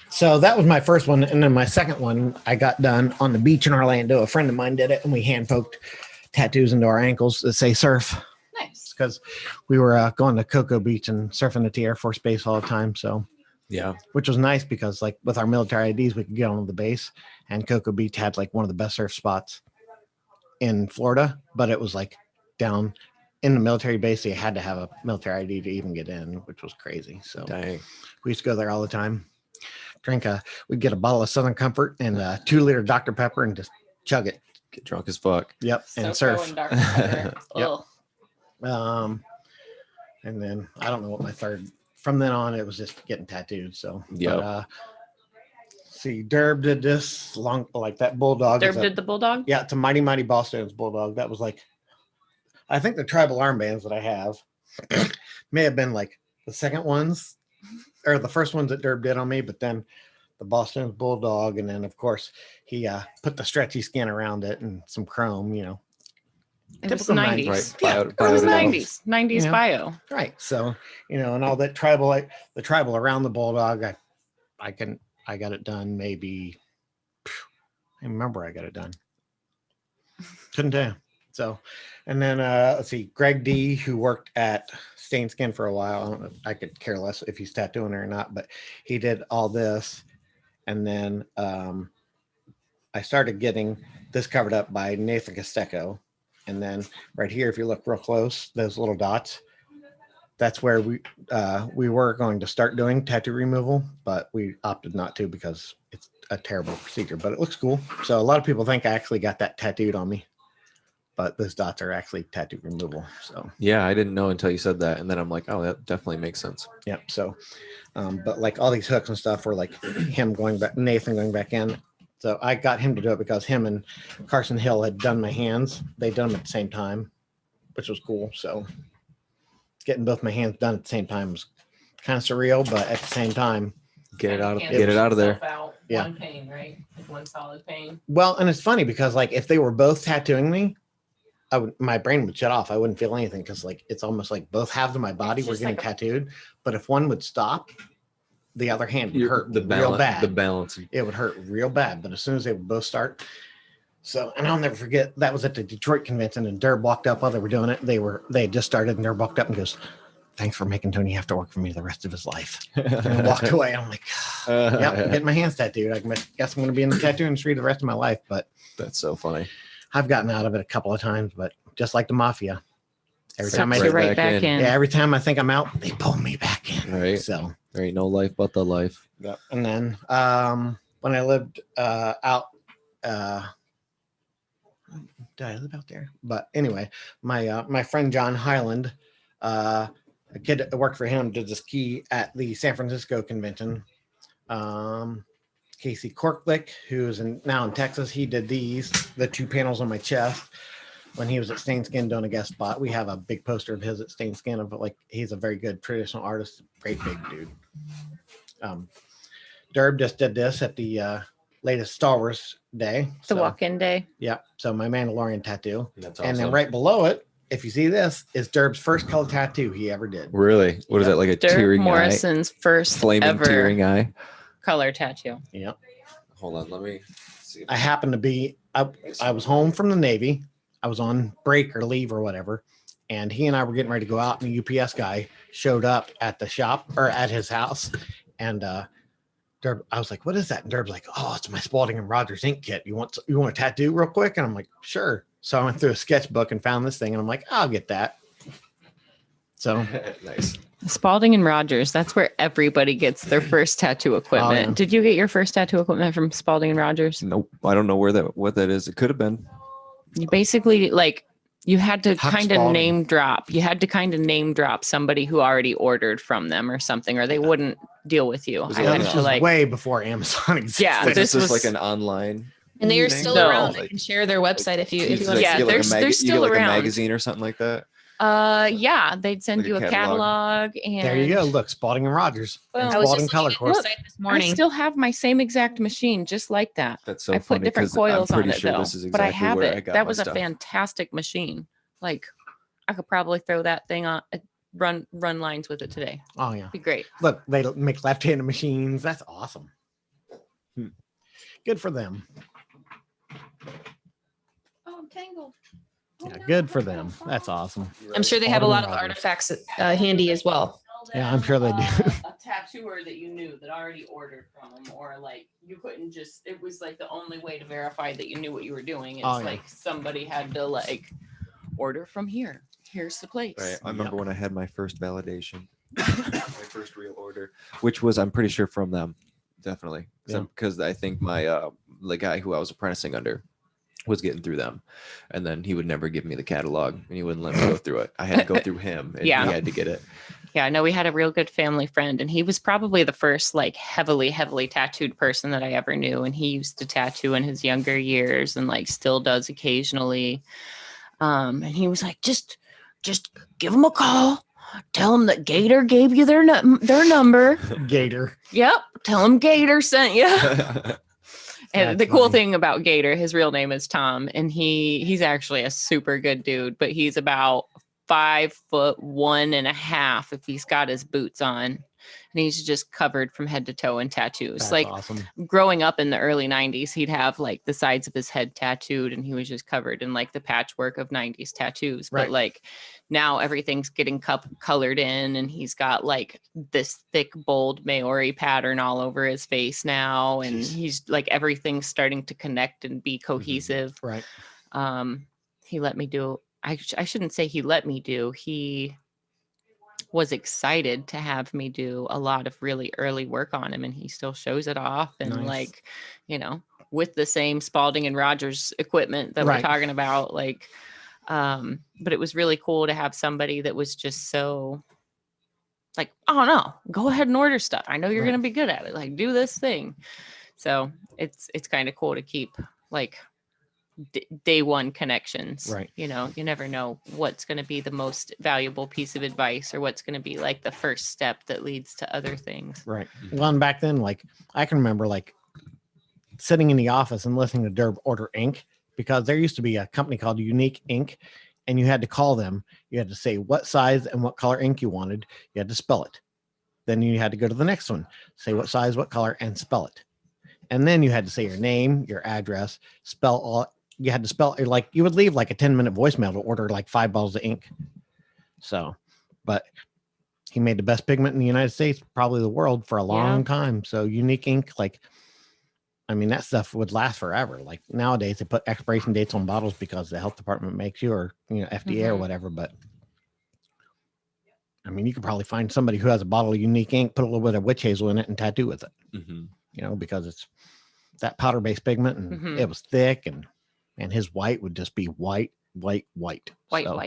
Speaker 3: so that was my first one, and then my second one I got done on the beach in Orlando. A friend of mine did it, and we hand poked tattoos into our ankles that say surf.
Speaker 4: Nice.
Speaker 3: because we were going to Cocoa Beach and surfing at the Air Force Base all the time. So,
Speaker 2: Yeah.
Speaker 3: which was nice because like with our military IDs, we could get on the base, and Cocoa Beach had like one of the best surf spots in Florida, but it was like down in the military base. So you had to have a military ID to even get in, which was crazy. So
Speaker 2: Dang.
Speaker 3: we used to go there all the time. We'd get a bottle of Southern Comfort and a 2-liter Dr. Pepper and just chug it.
Speaker 2: Get drunk as fuck.
Speaker 3: Yep. And
Speaker 4: So
Speaker 3: surf.
Speaker 4: going Dr. Pepper.
Speaker 3: Yep.
Speaker 4: Ugh.
Speaker 3: And then I don't know what my third, from then on, it was just getting tattooed. So,
Speaker 2: Yep.
Speaker 3: but, see, Derb did this long, like that bulldog.
Speaker 4: Derb did the bulldog?
Speaker 3: Yeah, it's a Mighty Mighty Boston's bulldog. That was like, I think the tribal armbands that I have may have been like the second ones or the first ones that Derb did on me, but then the Boston's bulldog. And then of course he put the stretchy skin around it and some chrome, you know.
Speaker 4: It was
Speaker 3: Typical
Speaker 4: 90s.
Speaker 2: Right.
Speaker 3: Yeah,
Speaker 4: It was
Speaker 2: Bio-
Speaker 4: 90s. 90s
Speaker 3: Yeah.
Speaker 4: bio.
Speaker 3: Right. So, you know, and all that tribal, like the tribal around the bulldog, I got it done maybe, I remember I got it done. Couldn't tell you. So, and then let's see, Greg D, who worked at Stain Skin for a while. I don't know if I could care less if he's tattooing or not, but he did all this. And then I started getting this covered up by Nathan Costeco. And then right here, if you look real close, those little dots, that's where we were going to start doing tattoo removal, but we opted not to because it's a terrible procedure, but it looks cool. So a lot of people think I actually got that tattooed on me, but those dots are actually tattoo removal. So
Speaker 2: Yeah, I didn't know until you said that. And then I'm like, oh, that definitely makes sense.
Speaker 3: yep. So, but like all these hooks and stuff were like him going back, Nathan going back in. So I got him to do it because him and Carson Hill had done my hands. They'd done them at the same time, which was cool. So getting both my hands done at the same time was kind of surreal, but at the same time,
Speaker 2: Get it out of
Speaker 3: Cancels
Speaker 2: there.
Speaker 3: Yeah.
Speaker 4: One pain, right? Like one solid pain.
Speaker 3: well, and it's funny because like if they were both tattooing me, my brain would shut off. I wouldn't feel anything because like it's almost like both halves of my body were
Speaker 4: just
Speaker 3: getting
Speaker 4: like
Speaker 3: tattooed. But if one would stop, the other hand would hurt
Speaker 2: The
Speaker 3: real
Speaker 2: balance.
Speaker 3: bad.
Speaker 2: The balance.
Speaker 3: It would hurt real bad. But as soon as they would both start, so and I'll never forget that was at the Detroit convention and Derb walked up while they were doing it. They had just started and Derb walked up and goes, "Thanks for making Tony have to work for me the rest of his life." And walked away. I'm like, "Yep, I'm getting my hands tattooed. I guess I'm going to be in the tattoo industry the rest of my life." But
Speaker 2: That's so funny.
Speaker 3: I've gotten out of it a couple of times, but just like the mafia, every time
Speaker 4: Sucks you right back in.
Speaker 3: yeah, every time I think I'm out, they pull me back in.
Speaker 2: Right.
Speaker 3: So,
Speaker 2: There ain't no life but the life.
Speaker 3: yep. And then when I lived out, did I live out there? But anyway, my friend John Highland, a kid that worked for him, did the ski at the San Francisco convention. Casey Corklick, who's now in Texas, he did the 2 panels on my chest when he was at Stain Skin doing a guest spot. We have a big poster of his at Stain Skin of like he's a very good traditional artist, great big dude. Derb just did this at the latest Star Wars day.
Speaker 4: The walk-in day.
Speaker 3: Yeah. So my Mandalorian tattoo.
Speaker 2: That's
Speaker 3: And then right below it, if you see this, is Derb's first color tattoo he ever did.
Speaker 2: Really? What is
Speaker 3: Yep.
Speaker 2: that? Like a
Speaker 4: Dirk
Speaker 2: tearing
Speaker 4: Morrison's
Speaker 2: eye?
Speaker 4: first
Speaker 2: Flaming
Speaker 4: ever
Speaker 2: tearing eye?
Speaker 4: color tattoo.
Speaker 3: Yeah.
Speaker 2: Hold on. Let me see.
Speaker 3: I happened to be, I was home from the Navy. I was on break or leave or whatever. And he and I were getting ready to go out, and the UPS guy showed up at the shop or at his house. And Derb, I was like, "What is that?" And Derb's like, "Oh, it's my Spalding and Rogers ink kit. You want a tattoo real quick?" And I'm like, "Sure." So I went through a sketchbook and found this thing, and I'm like, "I'll get that." So
Speaker 2: Nice.
Speaker 4: Spalding and Rogers. That's where everybody gets their first tattoo equipment.
Speaker 3: yeah.
Speaker 4: Did you get your first tattoo equipment from Spalding and Rogers?
Speaker 2: Nope. I don't know what that is. It could have been.
Speaker 4: You basically you had to
Speaker 3: Huck
Speaker 4: kind of
Speaker 3: Spalding.
Speaker 4: name drop. You had to kind of name drop somebody who already ordered from them or something, or they wouldn't deal with you.
Speaker 2: Was
Speaker 4: I
Speaker 2: it
Speaker 3: yeah,
Speaker 4: had
Speaker 3: this
Speaker 4: to
Speaker 3: was way before Amazon existed.
Speaker 4: Yeah,
Speaker 2: Was
Speaker 4: this
Speaker 2: this
Speaker 4: was
Speaker 2: like an online?
Speaker 1: And they are
Speaker 2: thing?
Speaker 1: still
Speaker 4: No.
Speaker 1: around. I
Speaker 2: Like-
Speaker 1: can share their website if you want
Speaker 2: like,
Speaker 1: to.
Speaker 4: Yeah,
Speaker 2: you get like
Speaker 4: they're
Speaker 2: you
Speaker 4: still
Speaker 2: get like
Speaker 4: around.
Speaker 2: a magazine or something like that.
Speaker 4: Yeah, they'd send
Speaker 2: Like a
Speaker 4: you a
Speaker 2: catalog?
Speaker 4: catalog and
Speaker 3: There you go. Look, Spalding and Rogers.
Speaker 4: Well,
Speaker 3: and
Speaker 1: I was
Speaker 3: Spalding
Speaker 1: just
Speaker 3: color
Speaker 1: looking at
Speaker 3: course.
Speaker 1: the website this
Speaker 4: I
Speaker 1: morning.
Speaker 4: still have my same exact machine, just like that.
Speaker 2: That's so
Speaker 4: I put
Speaker 2: funny.
Speaker 4: different
Speaker 2: 'Cause I'm
Speaker 4: coils on
Speaker 2: pretty
Speaker 4: it
Speaker 2: sure
Speaker 4: though,
Speaker 2: this is
Speaker 4: but I
Speaker 2: exactly
Speaker 4: have
Speaker 2: where I
Speaker 4: it.
Speaker 2: got
Speaker 4: That
Speaker 2: my
Speaker 4: was a
Speaker 2: stuff.
Speaker 4: fantastic machine. Like I could probably throw that thing on, run lines with it today.
Speaker 3: Oh yeah.
Speaker 4: Be great.
Speaker 3: Look, they make left-handed machines. That's awesome. Good for them.
Speaker 4: Oh, I'm tangled.
Speaker 3: Yeah, good for them. That's awesome.
Speaker 1: I'm sure they have a lot of
Speaker 3: Autumn
Speaker 1: artifacts handy as well.
Speaker 3: Yeah, I'm sure they do.
Speaker 4: A tattooer that you knew that already ordered from them, or like you couldn't just, it was like the only way to verify that you knew what you were doing. It's
Speaker 3: Oh, yeah.
Speaker 4: like somebody had to like order from here. Here's the place.
Speaker 2: Right. I remember when I had my first validation, my first real order, which was, I'm pretty sure, from them. Definitely.
Speaker 3: Yeah.
Speaker 2: Because I think my the guy who I was apprenticing under was getting through them, and then he would never give me the catalog and he wouldn't let me go through it. I had to go through him, and
Speaker 4: Yeah.
Speaker 2: he had to get it.
Speaker 4: Yeah, no, we had a real good family friend, and he was probably the first like heavily tattooed person that I ever knew. And he used to tattoo in his younger years and like still does occasionally. And he was like, just give them a call. Tell them that Gator gave you their number.
Speaker 3: Gator.
Speaker 4: Yep. Tell them Gator sent you. And
Speaker 3: That's
Speaker 4: the cool
Speaker 3: funny.
Speaker 4: thing about Gator, his real name is Tom, and he's actually a super good dude, but he's about 5'1.5" if he's got his boots on, and he's just covered from head to toe in tattoos.
Speaker 3: That's
Speaker 4: like
Speaker 3: awesome.
Speaker 4: growing up in the early 90s, he'd have like the sides of his head tattooed, and he was just covered in like the patchwork of 90s tattoos.
Speaker 3: Right.
Speaker 4: But like now everything's getting colored in, and he's got like this thick, bold Maori pattern all over his face now. And
Speaker 3: Jeez.
Speaker 4: he's like, everything's starting to connect and be cohesive.
Speaker 3: Right.
Speaker 4: He let me do, I shouldn't say he let me do, he was excited to have me do a lot of really early work on him, and he still shows it off. And
Speaker 3: Nice.
Speaker 4: like, with the same Spalding and Rogers equipment that
Speaker 3: Right.
Speaker 4: we're talking about, like, but it was really cool to have somebody that was just so like, oh no, go ahead and order stuff. I know you're
Speaker 3: Right.
Speaker 4: going to be good at it. Like, do this thing. So it's kind of cool to keep like day one connections.
Speaker 3: Right.
Speaker 4: You never know what's going to be the most valuable piece of advice, or what's going to be like the first step that leads to other things.
Speaker 3: Right. Well, and back then, like I can remember like sitting in the office and listening to Derb order ink, because there used to be a company called Unique Ink, and you had to call them. You had to say what size and what color ink you wanted. You had to spell it. Then you had to go to the next one, say what size, what color, and spell it. And then you had to say your name, your address, spell all. You had to spell, like you would leave like a 10-minute voicemail to order like 5 bottles of ink. So, but he made the best pigment in the United States, probably the world, for a long time. So Unique Ink, like, I mean, that stuff would last forever. Like nowadays they put expiration dates on bottles because the health department makes you, or, FDA or whatever. But I mean, you could probably find somebody who has a bottle of Unique Ink, put a little bit of witch hazel in it and tattoo with it, because it's that powder based pigment, and it was thick, and his white would just be white.
Speaker 4: White.
Speaker 3: So,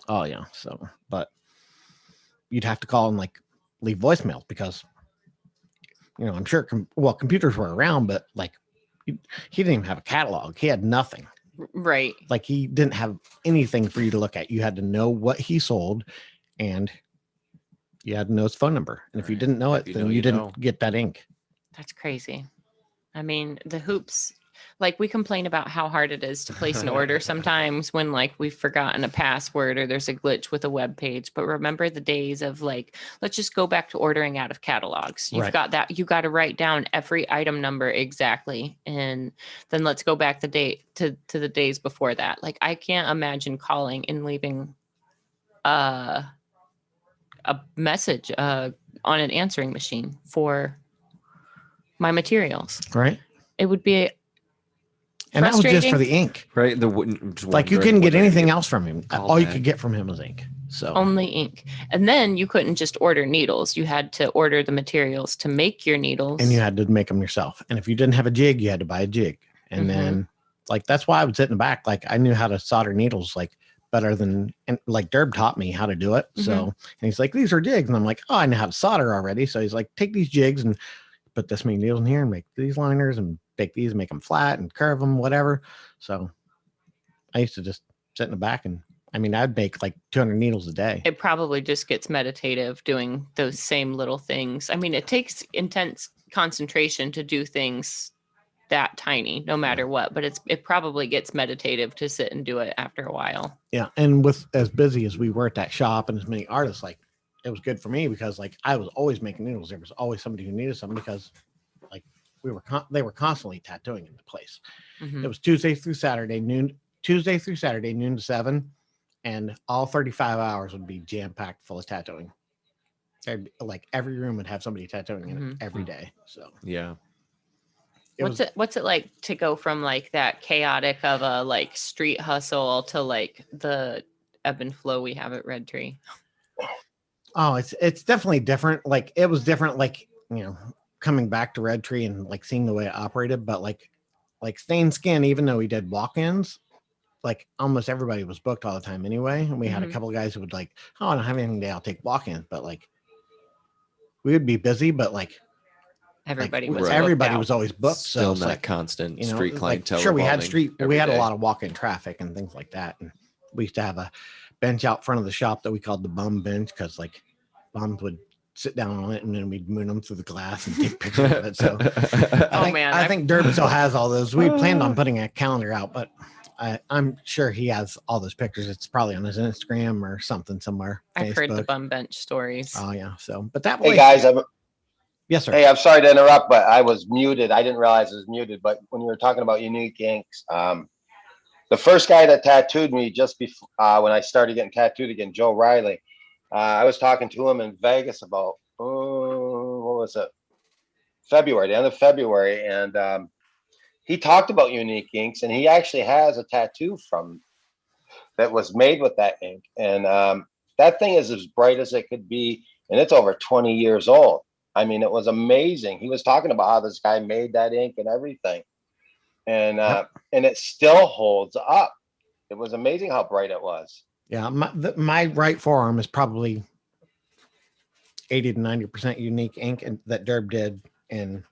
Speaker 3: oh yeah. So, but you'd have to call and like leave voicemails, because, I'm sure, computers were around, but like he didn't even have a catalog. He had nothing.
Speaker 4: Right.
Speaker 3: Like he didn't have anything for you to look at. You had to know what he sold, and you had to know his phone number. And if you didn't know it, then you didn't get that ink.
Speaker 4: That's crazy. I mean, the hoops, like we complain about how hard it is to place an order sometimes when like we've forgotten a password or there's a glitch with a web page. But remember the days of like, let's just go back to ordering out of catalogs. You've got that. You got to write down every item number exactly. And then let's go back the date to the days before that. Like I can't imagine calling and leaving a message on an answering machine for my materials.
Speaker 3: Right.
Speaker 4: It would be
Speaker 3: and that was just for the ink.
Speaker 2: Right.
Speaker 3: Like you couldn't get anything else from him. All you could get from him was ink. So
Speaker 4: only ink. And then you couldn't just order needles. You had to order the materials to make your needles.
Speaker 3: And you had to make them yourself. And if you didn't have a jig, you had to buy a jig. And then like, that's why I would sit in the back. Like I knew how to solder needles like better than, and like Derb taught me how to do it. So, and he's like, these are jigs. And I'm like, oh, I know how to solder already. So he's like, take these jigs and put this many needles in here and make these liners and take these, make them flat and curve them, whatever. So I used to just sit in the back, and I mean, I'd make like 200 needles a day.
Speaker 4: It probably just gets meditative doing those same little things. I mean, it takes intense concentration to do things that tiny, no matter what, but it probably gets meditative to sit and do it after a while.
Speaker 3: Yeah. And with as busy as we were at that shop and as many artists, like it was good for me because like I was always making needles. There was always somebody who needed something, because like they were constantly tattooing in the place. It was Tuesday through Saturday, noon Tuesday through Saturday, noon to 7, and all 35 hours would be jam packed full of tattooing. Like every room would have somebody tattooing in it every day. So
Speaker 2: Yeah.
Speaker 4: What's it like to go from like that chaotic of a like street hustle to like the ebb and flow we have at Red Tree?
Speaker 3: Oh, it's definitely different. Like it was different, like, you know, coming back to Red Tree and like seeing the way it operated, but like Stained Skin, even though we did walk-ins, like almost everybody was booked all the time anyway. And we had a couple of guys who would like, oh, I don't have anything today, I'll take walk-ins. But like we would be busy, but like
Speaker 4: Everybody
Speaker 3: like,
Speaker 4: was
Speaker 3: everybody
Speaker 4: booked
Speaker 3: was always booked.
Speaker 2: Still
Speaker 3: So
Speaker 2: not
Speaker 3: like,
Speaker 2: constant
Speaker 3: you know,
Speaker 2: street
Speaker 3: like,
Speaker 2: clientele.
Speaker 3: sure, we had
Speaker 2: revolving
Speaker 3: we
Speaker 2: every
Speaker 3: had a
Speaker 2: day.
Speaker 3: lot of walk-in traffic and things like that. And we used to have a bench out front of the shop that we called the bum bench because like bums would sit down on it and then we'd moon them through the glass and take pictures of it. So I think Derb still has all those. We planned on putting a calendar out, but I'm sure he has all those pictures. It's probably on his Instagram or something somewhere.
Speaker 4: I've heard the
Speaker 3: Facebook.
Speaker 4: bum bench stories.
Speaker 3: Oh yeah. So, but that
Speaker 5: Hey
Speaker 3: place,
Speaker 5: guys,
Speaker 3: yes, sir.
Speaker 5: hey, I'm sorry to interrupt, but I was muted. I didn't realize I was muted. But when you were talking about unique inks, the first guy that tattooed me just before when I started getting tattooed again, Joe Riley, I was talking to him in Vegas about what was it, February, the end of February, and he talked about unique inks, and he actually has a tattoo from that was made with that ink, and that thing is as bright as it could be, and it's over 20 years old. I mean, it was amazing. He was talking about how this guy made that ink and everything, and and it still holds up. It was amazing how bright it was.
Speaker 3: Yeah, my right forearm is probably 80 to 90% unique ink, and that Derb did in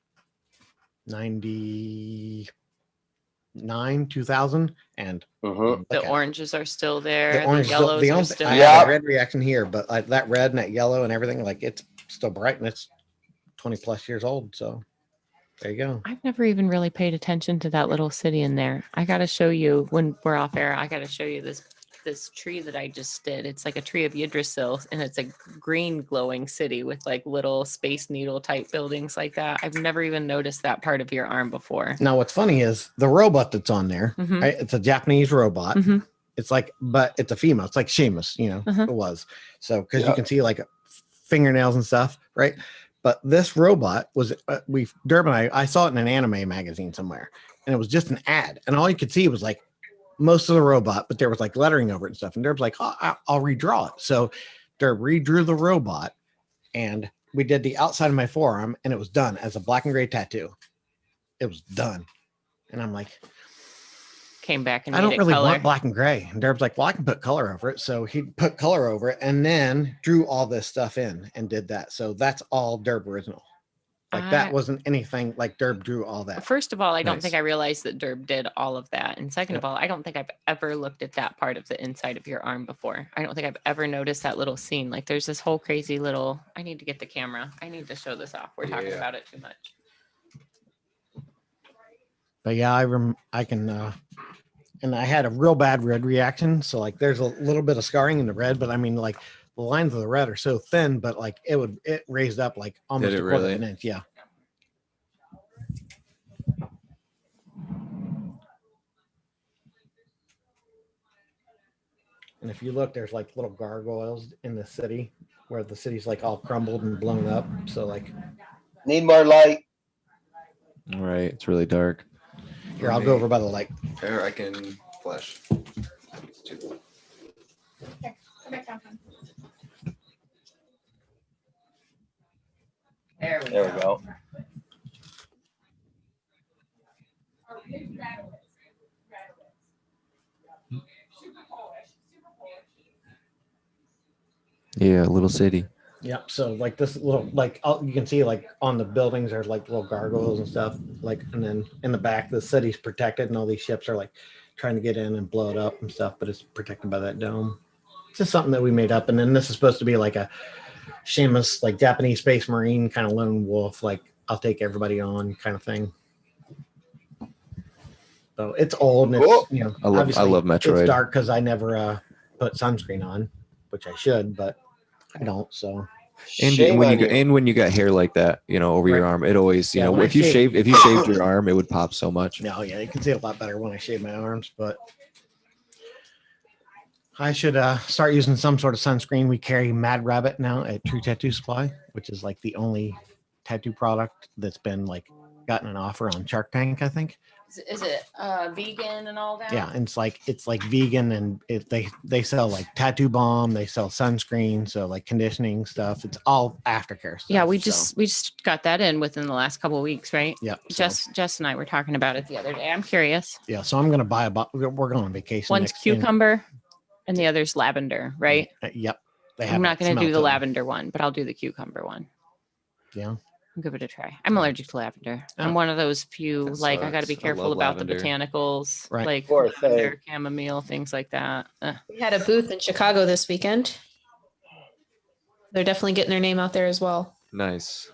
Speaker 3: 99, 2000, and
Speaker 4: The oranges are still there.
Speaker 3: the
Speaker 4: The,
Speaker 3: orange,
Speaker 4: yellows
Speaker 3: the
Speaker 4: are
Speaker 3: only,
Speaker 4: still
Speaker 3: I
Speaker 4: there.
Speaker 3: had a red reaction here, but like that red and that yellow and everything, like it's still bright and it's 20 plus years old. So there you go.
Speaker 4: I've never even really paid attention to that little city in there. I got to show you when we're off air. I got to show you this tree that I just did. It's like a tree of Yggdrasil, and it's a green glowing city with like little Space Needle type buildings like that. I've never even noticed that part of your arm before.
Speaker 3: Now, what's funny is the robot that's on there,
Speaker 4: Mhm.
Speaker 3: right? It's a Japanese robot.
Speaker 4: Mhm.
Speaker 3: It's like, but it's a female. It's like Seamus, you know, it was. So, because you can see like fingernails and stuff, right? But this robot was, Derb and I saw it in an anime magazine somewhere, and it was just an ad. And all you could see was like most of the robot, but there was like lettering over it and stuff. And Derb's like, oh, I'll redraw it. So Derb redrew the robot, and we did the outside of my forearm, and it was done as a black and gray tattoo. It was done. And I'm like,
Speaker 4: Came back and
Speaker 3: I
Speaker 4: made
Speaker 3: don't
Speaker 4: it
Speaker 3: really
Speaker 4: color.
Speaker 3: want black and gray. And Derb's like, well, I can put color over it. So he put color over it and then drew all this stuff in and did that. So that's all Derb original. Like that wasn't anything, like Derb drew all that.
Speaker 4: First of all, I don't
Speaker 2: Nice.
Speaker 4: think I realized that Derb did all of that. And second of all, I don't think I've ever looked at that part of the inside of your arm before. I don't think I've ever noticed that little scene. Like there's this whole crazy little, I need to get the camera. I need to show this off. We're talking
Speaker 2: Yeah.
Speaker 4: about it too much.
Speaker 3: But yeah, I can, and I had a real bad red reaction. So like there's a little bit of scarring in the red, but I mean like the lines of the red are so thin, but like it raised up like almost
Speaker 2: Did
Speaker 3: a
Speaker 2: it
Speaker 3: quarter of
Speaker 2: really?
Speaker 3: an inch. Yeah. And if you look, there's like little gargoyles in the city where the city's like all crumbled and blown up. So like
Speaker 5: Need more light.
Speaker 2: All right, it's really dark.
Speaker 3: here, I'll go over by the light.
Speaker 2: Here, I can flash. It's too low.
Speaker 4: There
Speaker 5: There we go.
Speaker 2: Yeah, little city.
Speaker 3: Yep. So like this little, like you can see like on the buildings are like little gargoyles and stuff. Like, and then in the back, the city's protected and all these ships are like trying to get in and blow it up and stuff, but it's protected by that dome. It's just something that we made up. And then this is supposed to be like a Seamus, like Japanese Space Marine kind of lone wolf, like I'll take everybody on kind of thing. So it's old and it's,
Speaker 5: Cool.
Speaker 3: you know,
Speaker 2: I love
Speaker 3: obviously
Speaker 2: Metroid.
Speaker 3: It's dark because I never put sunscreen on, which I should, but I don't. So
Speaker 2: And
Speaker 5: Shame
Speaker 2: when
Speaker 5: on
Speaker 2: you got,
Speaker 5: you.
Speaker 2: and when you got hair like that, you know, over your
Speaker 3: Right.
Speaker 2: arm, it always, you
Speaker 3: Yeah,
Speaker 2: know,
Speaker 3: when I
Speaker 2: if you shaved your arm, it would pop so much.
Speaker 3: no, yeah, you can see it a lot better when I shave my arms, but I should start using some sort of sunscreen. We carry Mad Rabbit now at True Tattoo Supply, which is like the only tattoo product that's been like gotten an offer on Shark Tank, I think.
Speaker 4: Is it vegan and all that?
Speaker 3: Yeah, and it's like vegan, and they sell like tattoo balm, they sell sunscreen, so like conditioning stuff. It's all aftercare stuff.
Speaker 4: Yeah, we
Speaker 3: so,
Speaker 4: just got that in within the last couple of weeks, right?
Speaker 3: yeah. So,
Speaker 4: Jess and I were talking about it the other day. I'm curious.
Speaker 3: yeah, so I'm gonna buy we're going on vacation.
Speaker 4: One's cucumber and the other's lavender, right?
Speaker 3: Yep.
Speaker 4: I'm not going to do the
Speaker 3: lavender.
Speaker 4: lavender one, but I'll do the cucumber one.
Speaker 3: Yeah.
Speaker 4: I'll give it a try. I'm allergic to lavender. I'm one of those few,
Speaker 2: That
Speaker 4: like, I got to be
Speaker 2: sucks. I
Speaker 4: careful
Speaker 2: love
Speaker 4: about
Speaker 2: lavender.
Speaker 4: the botanicals,
Speaker 3: Right.
Speaker 4: like
Speaker 5: Poor thing.
Speaker 4: lavender, chamomile, things like that.
Speaker 1: We had a booth in Chicago this weekend. They're definitely getting their name out there as well.
Speaker 2: Nice.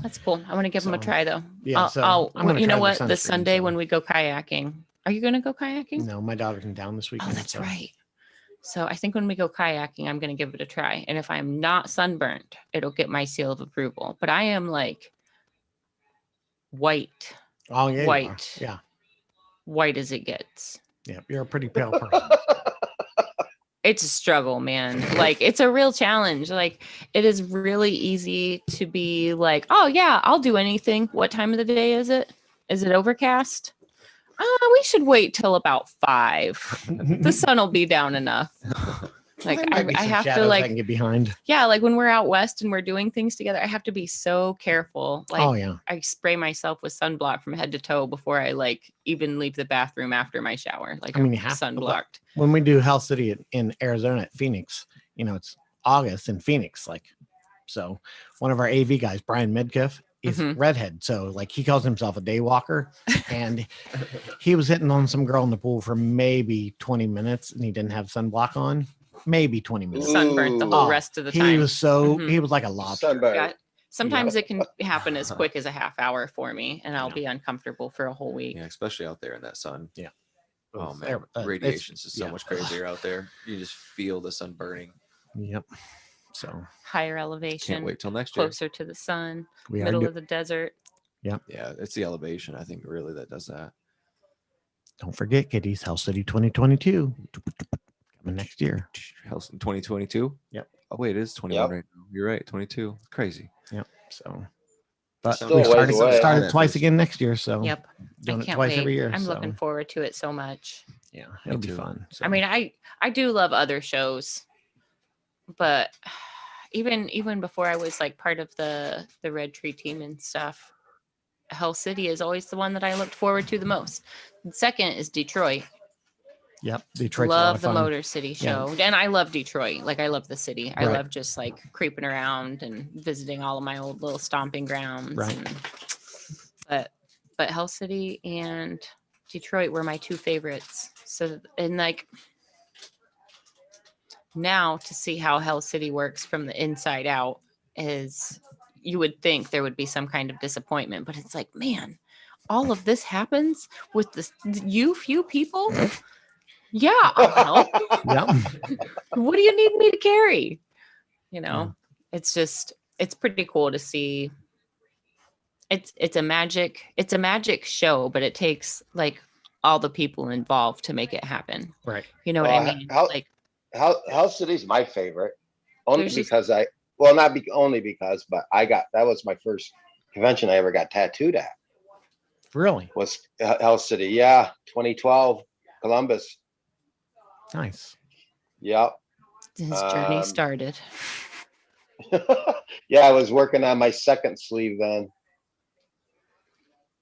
Speaker 4: That's cool. I want to give them a
Speaker 3: So,
Speaker 4: try though.
Speaker 3: yeah, so I'm gonna
Speaker 4: you know
Speaker 3: try
Speaker 4: what?
Speaker 3: the
Speaker 4: This
Speaker 3: sunscreen,
Speaker 4: Sunday
Speaker 3: so.
Speaker 4: when we go kayaking, are you going to go kayaking?
Speaker 3: No, my daughter's in town this
Speaker 4: Oh,
Speaker 3: weekend.
Speaker 4: that's
Speaker 3: so-
Speaker 4: right. So I think when we go kayaking, I'm going to give it a try. And if I'm not sunburned, it'll get my seal of approval. But I am like white,
Speaker 3: Oh yeah. you are.
Speaker 4: White.
Speaker 3: Yeah.
Speaker 4: white as it gets.
Speaker 3: Yeah. You're a pretty pale person.
Speaker 4: It's a struggle, man. Like it's a real challenge. Like it is really easy to be like, oh yeah, I'll do anything. What time of the day is it? Is it overcast? We should wait till about 5. The sun will be down enough. Like
Speaker 3: There might be
Speaker 4: I
Speaker 3: some
Speaker 4: have to
Speaker 3: shadows I
Speaker 4: like,
Speaker 3: can get behind.
Speaker 4: yeah, like when we're out west and we're doing things together, I have to be so careful. Like
Speaker 3: Oh yeah.
Speaker 4: I spray myself with sunblock from head to toe before I like even leave the bathroom after my shower. Like
Speaker 3: I mean,
Speaker 4: I'm
Speaker 3: you have to, but-
Speaker 4: sunblocked.
Speaker 3: When we do Health City in Arizona at Phoenix, you know, it's August in Phoenix. Like, so one of our AV guys, Brian Midkiff, is
Speaker 4: Mhm.
Speaker 3: redhead. So like he calls himself a day walker, and he was hitting on some girl in the pool for maybe 20 minutes, and he didn't have sunblock on. Maybe 20 minutes.
Speaker 4: Sunburnt the
Speaker 5: Ooh.
Speaker 4: whole
Speaker 3: Oh,
Speaker 4: rest of the
Speaker 3: He
Speaker 4: time.
Speaker 3: was so
Speaker 4: Mhm.
Speaker 3: he was like a lobster.
Speaker 5: Sunburn.
Speaker 4: Yeah. Sometimes it can happen as quick as a half hour for me, and I'll
Speaker 3: Yeah.
Speaker 4: be uncomfortable for a whole week.
Speaker 2: Yeah, especially out there in that sun.
Speaker 3: Yeah.
Speaker 2: Oh
Speaker 3: There-
Speaker 2: man, radiation's just so
Speaker 3: yeah.
Speaker 2: much crazier out there. You just feel the sun burning.
Speaker 3: Yep. So
Speaker 4: Higher
Speaker 2: Can't
Speaker 4: elevation,
Speaker 2: wait till next year.
Speaker 4: closer to the sun,
Speaker 3: we are
Speaker 4: middle of the desert.
Speaker 2: Yeah, it's the elevation. I think really that does that.
Speaker 3: don't forget, kiddies, Health City 2022 coming next year.
Speaker 2: Health in 2022.
Speaker 3: Yep.
Speaker 2: Oh wait, it is 21
Speaker 5: Yep.
Speaker 2: right now. You're right, 22. Crazy.
Speaker 3: So, but
Speaker 2: Still
Speaker 3: we
Speaker 5: a ways
Speaker 3: started,
Speaker 5: away.
Speaker 3: started twice again next year. So
Speaker 4: Yep.
Speaker 3: doing
Speaker 4: I
Speaker 3: it
Speaker 4: can't
Speaker 3: twice
Speaker 4: wait.
Speaker 3: every year.
Speaker 4: I'm
Speaker 3: so,
Speaker 4: looking forward to it so much.
Speaker 3: Yeah, it'll be
Speaker 2: too.
Speaker 3: fun. So,
Speaker 4: I mean, I do love other shows, but even before I was like part of the Red Tree team and stuff, Hell City is always the one that I looked forward to the most. The second is Detroit.
Speaker 3: yep, Detroit's a lot
Speaker 4: Love
Speaker 3: of
Speaker 4: the
Speaker 3: fun.
Speaker 4: Motor City
Speaker 3: Yeah.
Speaker 4: show, and I love Detroit. Like I love the city. I
Speaker 3: Right.
Speaker 4: love just like creeping around and visiting all of my old little stomping grounds.
Speaker 3: Right.
Speaker 4: But Hell City and Detroit were my two favorites. So and like now to see how Hell City works from the inside out is you would think there would be some kind of disappointment, but it's like, man, all of this happens with this few people. Yeah, I'll help.
Speaker 3: Yep.
Speaker 4: What do you need me to carry? You know, it's pretty cool to see. It's a magic show, but it takes like all the people involved to make it happen.
Speaker 3: Right.
Speaker 4: You know what I mean? Like
Speaker 5: House City's my favorite, only
Speaker 4: There's just-
Speaker 5: because only because, but that was my first convention I ever got tattooed at,
Speaker 3: Really
Speaker 5: was House City. Yeah, 2012, Columbus.
Speaker 3: nice.
Speaker 5: Yep.
Speaker 4: his journey
Speaker 5: Um,
Speaker 4: started.
Speaker 5: Yeah, I was working on my second sleeve then.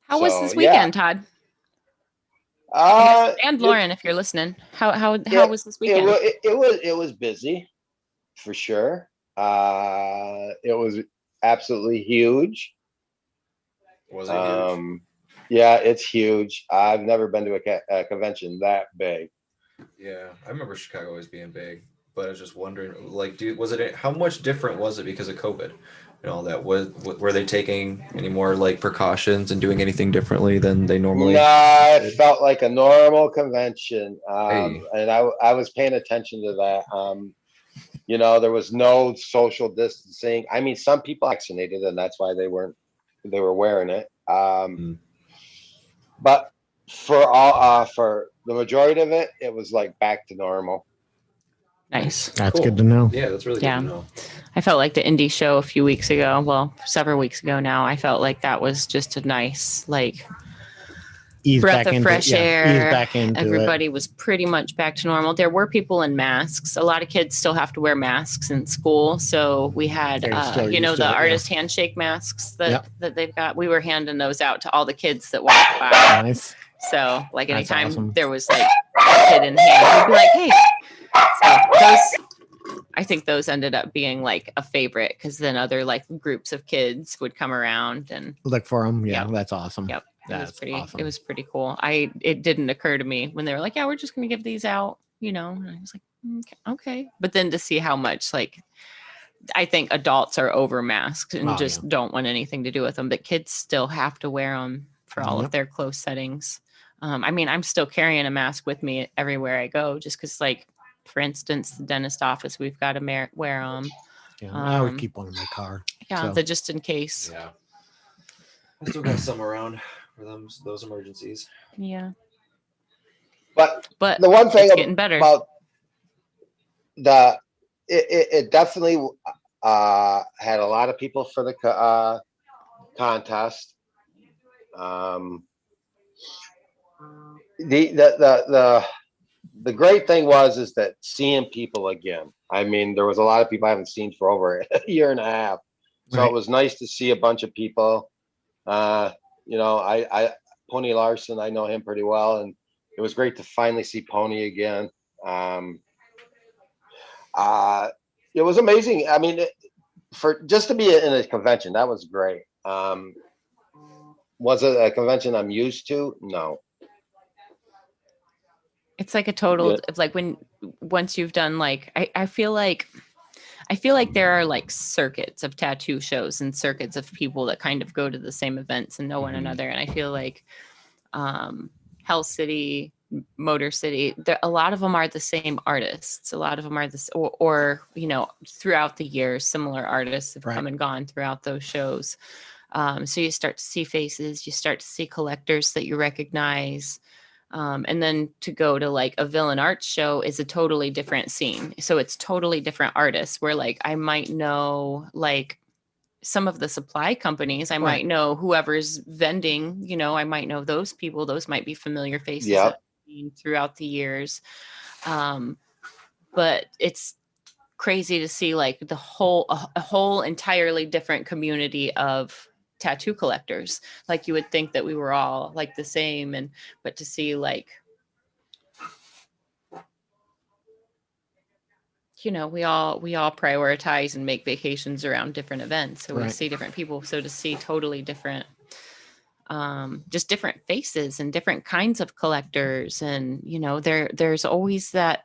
Speaker 4: How was
Speaker 5: so,
Speaker 4: this
Speaker 5: yeah.
Speaker 4: weekend, Todd? And Lauren, if you're listening, how
Speaker 5: Yeah,
Speaker 4: was this weekend?
Speaker 5: It was busy, for sure. It was absolutely huge.
Speaker 2: Was it huge?
Speaker 5: Yeah, it's huge. I've never been to a convention that big.
Speaker 2: Yeah, I remember Chicago always being big, but I was just wondering, like, how much different was it because of COVID and all that? Were they taking any more like precautions and doing anything differently than they normally?
Speaker 5: Nah, it felt like a normal convention,
Speaker 2: Hey.
Speaker 5: and I was paying attention to that. You know, there was no social distancing. I mean, some people vaccinated, and that's why they were wearing it. But for the majority of it, it was like back to normal.
Speaker 4: Nice.
Speaker 3: That's
Speaker 2: Cool.
Speaker 3: good to know.
Speaker 2: Yeah, that's really
Speaker 4: Yeah.
Speaker 2: good to know.
Speaker 4: I felt like the indie show a few weeks ago, well, several weeks ago now, I felt like that was just a nice, like,
Speaker 3: Ease
Speaker 4: breath
Speaker 3: back
Speaker 4: of
Speaker 3: into
Speaker 4: fresh
Speaker 3: yeah,
Speaker 4: air.
Speaker 3: Ease back into
Speaker 4: Everybody was pretty much back to normal. There were people in masks. A lot of kids still have to wear masks in school. So we had,
Speaker 3: They're still
Speaker 4: you know,
Speaker 3: used to
Speaker 4: the
Speaker 3: it, yeah.
Speaker 4: artist handshake masks that,
Speaker 3: Yep.
Speaker 4: that they've got. We were handing those out to all the kids that walked by.
Speaker 3: it. Nice.
Speaker 4: So like
Speaker 3: That's
Speaker 4: anytime
Speaker 3: awesome.
Speaker 4: there was like a kid in hand, we'd be like, hey. So those, I think those ended up being like a favorite because then other like groups of kids would come around and
Speaker 3: Look for them. Yeah,
Speaker 4: Yep.
Speaker 3: that's awesome.
Speaker 4: Yep. It was
Speaker 3: That's
Speaker 4: pretty,
Speaker 3: awesome.
Speaker 4: it was pretty cool. It didn't occur to me when they were like, yeah, we're just going to give these out, you know, and I was like, okay. But then to see how much like, I think adults are over masks and
Speaker 3: Oh,
Speaker 4: just don't want anything to do with them, but kids still have to wear them for all
Speaker 3: Yep.
Speaker 4: of their close settings. I mean, I'm still carrying a mask with me everywhere I go, just because like, for instance, the dentist office, we've got to wear them.
Speaker 3: Yeah, I would
Speaker 4: Um,
Speaker 3: keep one in my car.
Speaker 4: Yeah,
Speaker 3: So-
Speaker 4: the just in case.
Speaker 2: Yeah. I still got some around for those emergencies.
Speaker 4: Yeah.
Speaker 5: But
Speaker 4: But
Speaker 5: the one thing
Speaker 4: it's getting better.
Speaker 5: about it definitely had a lot of people for the contest. The great thing is that seeing people again. I mean, there was a lot of people I haven't seen for over a year and a half. So
Speaker 3: Right.
Speaker 5: it was nice to see a bunch of people. You know, I Pony Larson, I know him pretty well, and it was great to finally see Pony again. It was amazing. I mean, for just to be in a convention, that was great. Was it a convention I'm used to? No.
Speaker 4: It's like a total
Speaker 5: Yeah.
Speaker 4: of like once you've done like I feel like there are like circuits of tattoo shows and circuits of people that kind of go to the same events and know one another. And I feel like Hell City, Motor City, a lot of them are the same artists. A lot of them are this or you know, throughout the years, similar artists have
Speaker 3: Right.
Speaker 4: come and gone throughout those shows. So you start to see faces, you start to see collectors that you recognize. And then to go to like a villain arts show is a totally different scene. So it's totally different artists where like I might know like some of the supply companies, I
Speaker 3: Right.
Speaker 4: might know whoever's vending, you know, I might know those people. Those might be familiar faces
Speaker 5: Yep.
Speaker 4: that I've seen throughout the years. But it's crazy to see like a whole entirely different community of tattoo collectors. Like you would think that we were all like the same, but to see like, you know, we all prioritize and make vacations around different events, so we
Speaker 3: Right.
Speaker 4: see different people. So to see totally different just different faces and different kinds of collectors, and you know, there's always that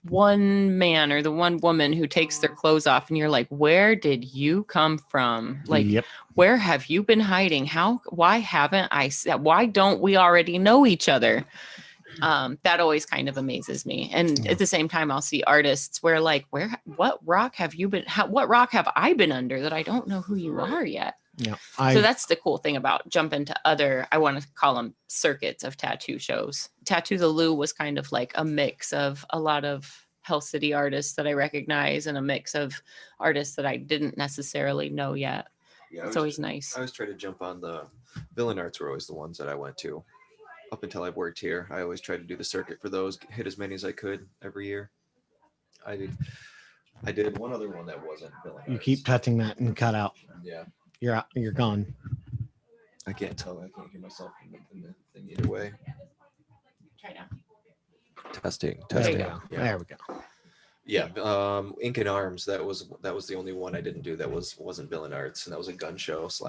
Speaker 4: one man or the one woman who takes their clothes off and you're like, where did you come from? Like,
Speaker 3: Yep.
Speaker 4: where have you been hiding? Why don't we already know each other? That always kind of amazes me. And
Speaker 3: Yeah.
Speaker 4: at the same time, I'll see artists where like, what rock have you been, what rock have I been under that I don't know who you are yet?
Speaker 3: Yeah.
Speaker 4: So that's the cool thing about jumping to other, I want to call them circuits of tattoo shows. Tattoo the Lou was kind of like a mix of a lot of Hell City artists that I recognize and a mix of artists that I didn't necessarily know yet.
Speaker 2: Yeah,
Speaker 4: It's always nice.
Speaker 2: I always try to jump on the villain arts were always the ones that I went to up until I worked here. I always tried to do the circuit for those, hit as many as I could every year. I did one other one that wasn't villain
Speaker 3: You
Speaker 2: arts.
Speaker 3: keep touching that and cut out.
Speaker 2: Yeah,
Speaker 3: You're out. You're gone.
Speaker 2: I can't tell. I can't hear myself in the thing either way.
Speaker 4: Try now.
Speaker 2: Testing.
Speaker 3: There we
Speaker 4: you
Speaker 3: go.
Speaker 2: Yeah.
Speaker 3: There we go.
Speaker 2: Yeah, Ink and Arms. That was the only one I didn't do that wasn't villain arts, and that was a gun show /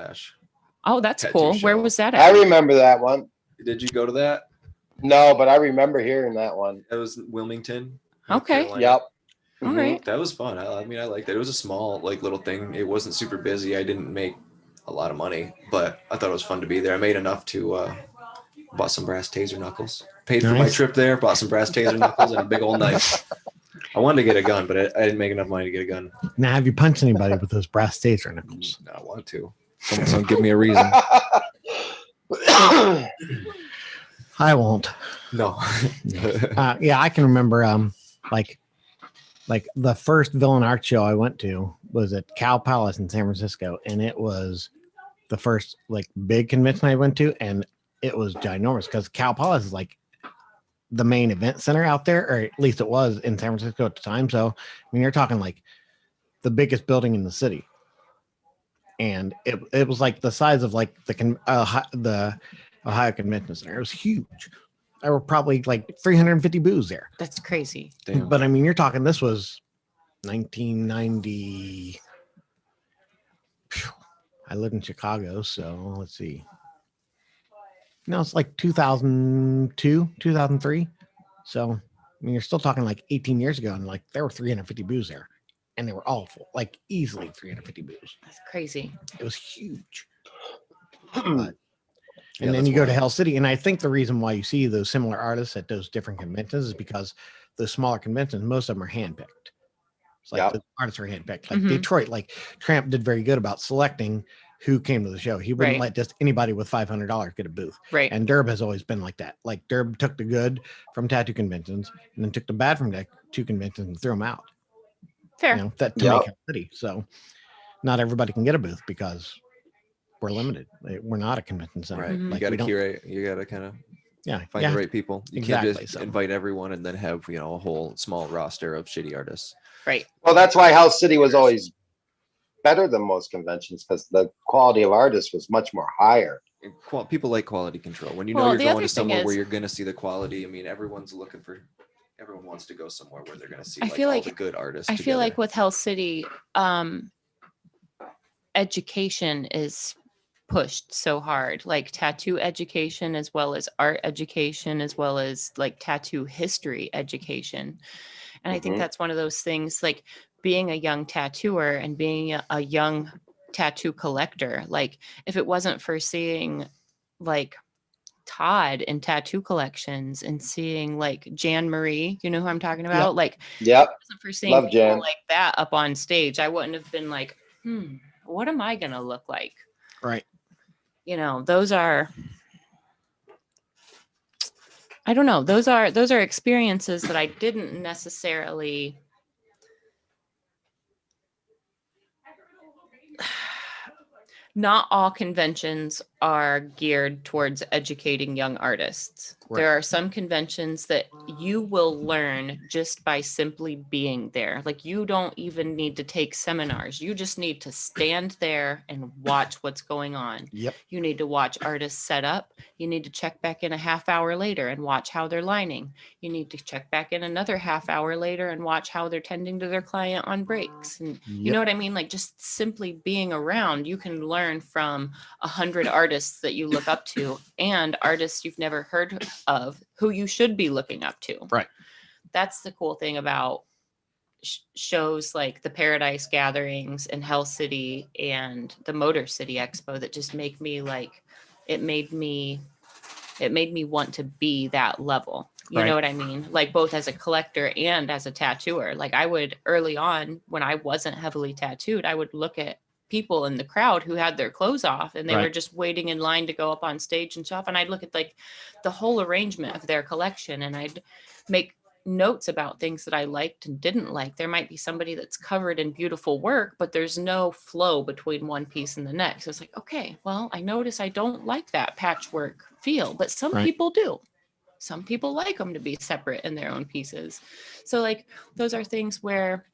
Speaker 4: Oh, that's
Speaker 2: Tattoo
Speaker 4: cool. Where
Speaker 2: show.
Speaker 4: was that
Speaker 5: I
Speaker 4: at?
Speaker 5: remember that one.
Speaker 2: Did you go to that?
Speaker 5: No, but I remember hearing that one.
Speaker 2: That was Wilmington. North
Speaker 4: Okay.
Speaker 2: Carolina.
Speaker 5: Yep.
Speaker 4: All
Speaker 5: Mhm.
Speaker 4: right.
Speaker 2: That was fun. I mean, I liked it. It was a small, like, little thing. It wasn't super busy. I didn't make a lot of money, but I thought it was fun to be there. I made enough to bought some brass taser knuckles. Paid for my
Speaker 3: Nice.
Speaker 2: trip there. Bought some brass taser knuckles and a big old knife. I wanted to get a gun, but I didn't make enough money to get a gun.
Speaker 3: Now, have you punched anybody with those brass taser knuckles?
Speaker 2: No, I want to. Someone give me a reason.
Speaker 3: I won't.
Speaker 2: No.
Speaker 3: Yeah, I can remember like the first villain art show I went to was at Cow Palace in San Francisco, and it was the first like big convention I went to, and it was ginormous because Cow Palace is like the main event center out there, or at least it was in San Francisco at the time. So I mean, you're talking like the biggest building in the city, and it was like the size of like the Ohio Convention Center. It was huge. There were probably like 350 booths there.
Speaker 4: That's crazy.
Speaker 2: Damn.
Speaker 3: But I mean, you're talking this was 1990. Phew. I lived in Chicago, so let's see. No, it's like 2002, 2003. So, I mean, you're still talking like 18 years ago, and like there were 350 booths there, and they were all full, like easily 350 booths.
Speaker 4: That's crazy.
Speaker 3: It was huge.
Speaker 5: Hmm.
Speaker 3: And
Speaker 2: Yeah,
Speaker 3: then
Speaker 2: that's
Speaker 3: you go to
Speaker 2: wild.
Speaker 3: Hell City, and I think the reason why you see those similar artists at those different conventions is because those smaller conventions, most of them are handpicked. It's like
Speaker 5: Yep.
Speaker 3: the artists are handpicked. Like
Speaker 4: Mhm.
Speaker 3: Detroit, like Tramp did very good about selecting who came to the show. He wouldn't
Speaker 4: Right.
Speaker 3: let just anybody with $500 get a booth.
Speaker 4: Right.
Speaker 3: And Derb has always been like that. Like Derb took the good from tattoo conventions and then took the bad from tattoo conventions and threw them out.
Speaker 4: Fair.
Speaker 3: You know, that to
Speaker 5: Yep.
Speaker 3: make Hell City. So not everybody can get a booth because we're limited. We're not a convention center.
Speaker 2: Right.
Speaker 4: Mhm.
Speaker 2: You
Speaker 3: Like,
Speaker 2: got to
Speaker 3: we don't-
Speaker 2: curate. You got to kind of
Speaker 3: Yeah.
Speaker 2: find
Speaker 3: yeah.
Speaker 2: the right people. You
Speaker 3: Exactly,
Speaker 2: can't just
Speaker 3: so.
Speaker 2: invite everyone and then have, you know, a whole small roster of shitty artists.
Speaker 4: Right.
Speaker 5: Well, that's why House City was always better than most conventions because the quality of artists was much more higher.
Speaker 2: And people like quality control. When you know
Speaker 4: Well,
Speaker 2: you're
Speaker 4: the
Speaker 2: going
Speaker 4: other
Speaker 2: to
Speaker 4: thing
Speaker 2: somewhere where
Speaker 4: is-
Speaker 2: you're going to see the quality. I mean, everyone wants to go somewhere where they're going to see
Speaker 4: I
Speaker 2: like
Speaker 4: feel
Speaker 2: all
Speaker 4: like-
Speaker 2: the good artists.
Speaker 4: I feel like
Speaker 2: together.
Speaker 4: with Hell City, education is pushed so hard, like tattoo education as well as art education as well as like tattoo history education. And I think
Speaker 5: Mhm.
Speaker 4: that's one of those things, like being a young tattooer and being a young tattoo collector. Like if it wasn't for seeing like Todd in tattoo collections and seeing like Jan Marie, you know who I'm talking about? Like
Speaker 5: Yep.
Speaker 4: if it wasn't for seeing
Speaker 5: Love
Speaker 4: people
Speaker 5: Jan.
Speaker 4: like that up on stage, I wouldn't have been like, what am I gonna look like?
Speaker 3: Right.
Speaker 4: You know, those are, I don't know, those are experiences that I didn't necessarily not all conventions are geared towards educating young artists. There
Speaker 3: Right.
Speaker 4: are some conventions that you will learn just by simply being there. Like you don't even need to take seminars. You just need to stand there and watch what's going on.
Speaker 3: Yep.
Speaker 4: You need to watch artists set up. You need to check back in a half hour later and watch how they're lining. You need to check back in another half hour later and watch how they're tending to their client on breaks. And you know what I mean? Like just simply being around, you can learn from 100 artists that you look up to and artists you've never heard of who you should be looking up to.
Speaker 3: Right.
Speaker 4: That's the cool thing about shows like the Paradise Gatherings and Hell City and the Motor City Expo that just make me like, it made me want to be that level. You
Speaker 3: Right.
Speaker 4: know what I mean? Like both as a collector and as a tattooer. Like I would early on when I wasn't heavily tattooed, I would look at people in the crowd who had their clothes off and they were
Speaker 3: Right.
Speaker 4: just waiting in line to go up on stage and shop. And I'd look at like the whole arrangement of their collection and I'd make notes about things that I liked and didn't like. There might be somebody that's covered in beautiful work, but there's no flow between one piece and the next. So it's like, okay, well, I notice I don't like that patchwork feel, but some
Speaker 3: Right.
Speaker 4: people do. Some people like them to be separate in their own pieces. So like those are things where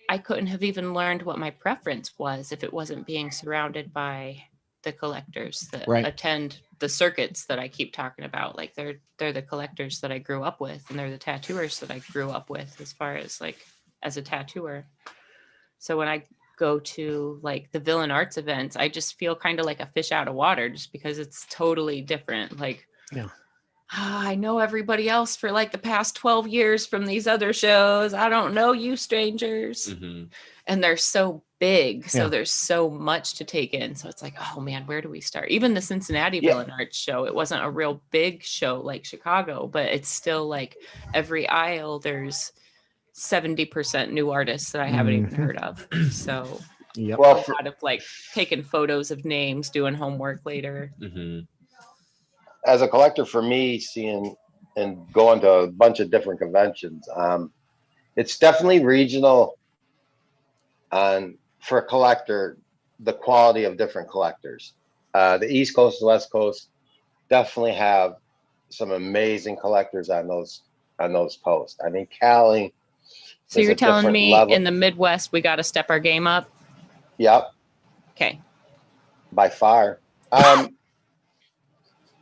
Speaker 4: I couldn't have even learned what my preference was if it wasn't being surrounded by the collectors that
Speaker 3: Right.
Speaker 4: attend the circuits that I keep talking about. Like they're the collectors that I grew up with and they're the tattooers that I grew up with as far as like as a tattooer. So when I go to like the Villain Arts events, I just feel kind of like a fish out of water just because it's totally different. Like
Speaker 3: Yeah.
Speaker 4: I know everybody else for like the past 12 years from these other shows. I don't know you strangers.
Speaker 2: Mhm.
Speaker 4: And they're so big. So
Speaker 3: Yeah.
Speaker 4: there's so much to take in. So it's like, oh man, where do we start? Even the Cincinnati
Speaker 5: Yeah.
Speaker 4: Villain Arts show, it wasn't a real big show like Chicago, but it's still like every aisle, there's 70% new artists that I haven't even
Speaker 3: Mhm.
Speaker 4: heard of. So
Speaker 3: Yep.
Speaker 4: a
Speaker 5: Well, for,
Speaker 4: lot of like taking photos of names, doing homework later.
Speaker 2: Mhm.
Speaker 5: as a collector, for me, seeing and going to a bunch of different conventions. It's definitely regional on for a collector, the quality of different collectors. The East Coast, the West Coast definitely have some amazing collectors on those posts. I mean, Cali.
Speaker 4: So
Speaker 5: is
Speaker 4: you're
Speaker 5: a
Speaker 4: telling
Speaker 5: different
Speaker 4: me
Speaker 5: level.
Speaker 4: in the Midwest, we got to step our game up?
Speaker 5: Yep,
Speaker 4: Okay.
Speaker 5: by far.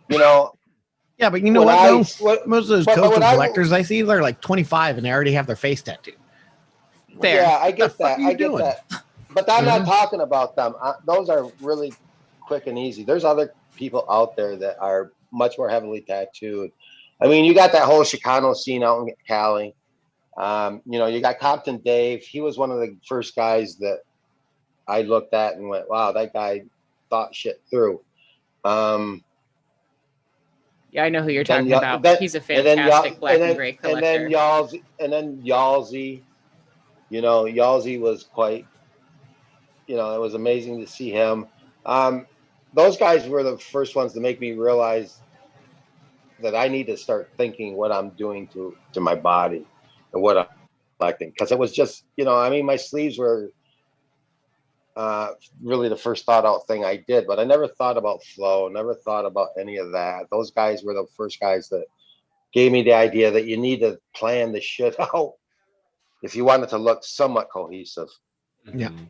Speaker 5: You know,
Speaker 3: Yeah, but you know
Speaker 5: when
Speaker 3: what?
Speaker 5: I-
Speaker 3: Though?
Speaker 5: what-
Speaker 3: Most of those
Speaker 5: but
Speaker 3: coastal
Speaker 5: when I-
Speaker 3: collectors I see, they're like 25 and they already have their face tattooed.
Speaker 4: Fair.
Speaker 5: yeah, I
Speaker 3: What the
Speaker 5: get
Speaker 3: fuck
Speaker 5: that.
Speaker 3: are you
Speaker 5: I get
Speaker 3: doing?
Speaker 5: that. But I'm
Speaker 3: You
Speaker 5: not
Speaker 3: know?
Speaker 5: talking about them. Those are really quick and easy. There's other people out there that are much more heavily tattooed. I mean, you got that whole Chicano scene out in Cali. You know, you got Compton Dave. He was one of the first guys that I looked at and went, wow, that guy thought shit through.
Speaker 4: Yeah, I know who you're
Speaker 5: Then
Speaker 4: talking about. He's a
Speaker 5: and then
Speaker 4: fantastic black and
Speaker 5: then-
Speaker 4: gray
Speaker 5: and then
Speaker 4: collector.
Speaker 5: Yalzy, you know, Yalzy was quite, you know, it was amazing to see him. Those guys were the first ones to make me realize that I need to start thinking what I'm doing to my body and what I'm collecting. Because it was just, you know, I mean, my sleeves were really the first thought out thing I did, but I never thought about flow, never thought about any of that. Those guys were the first guys that gave me the idea that you need to plan the shit out if you want it to look somewhat cohesive.
Speaker 3: Yeah.
Speaker 2: Mhm.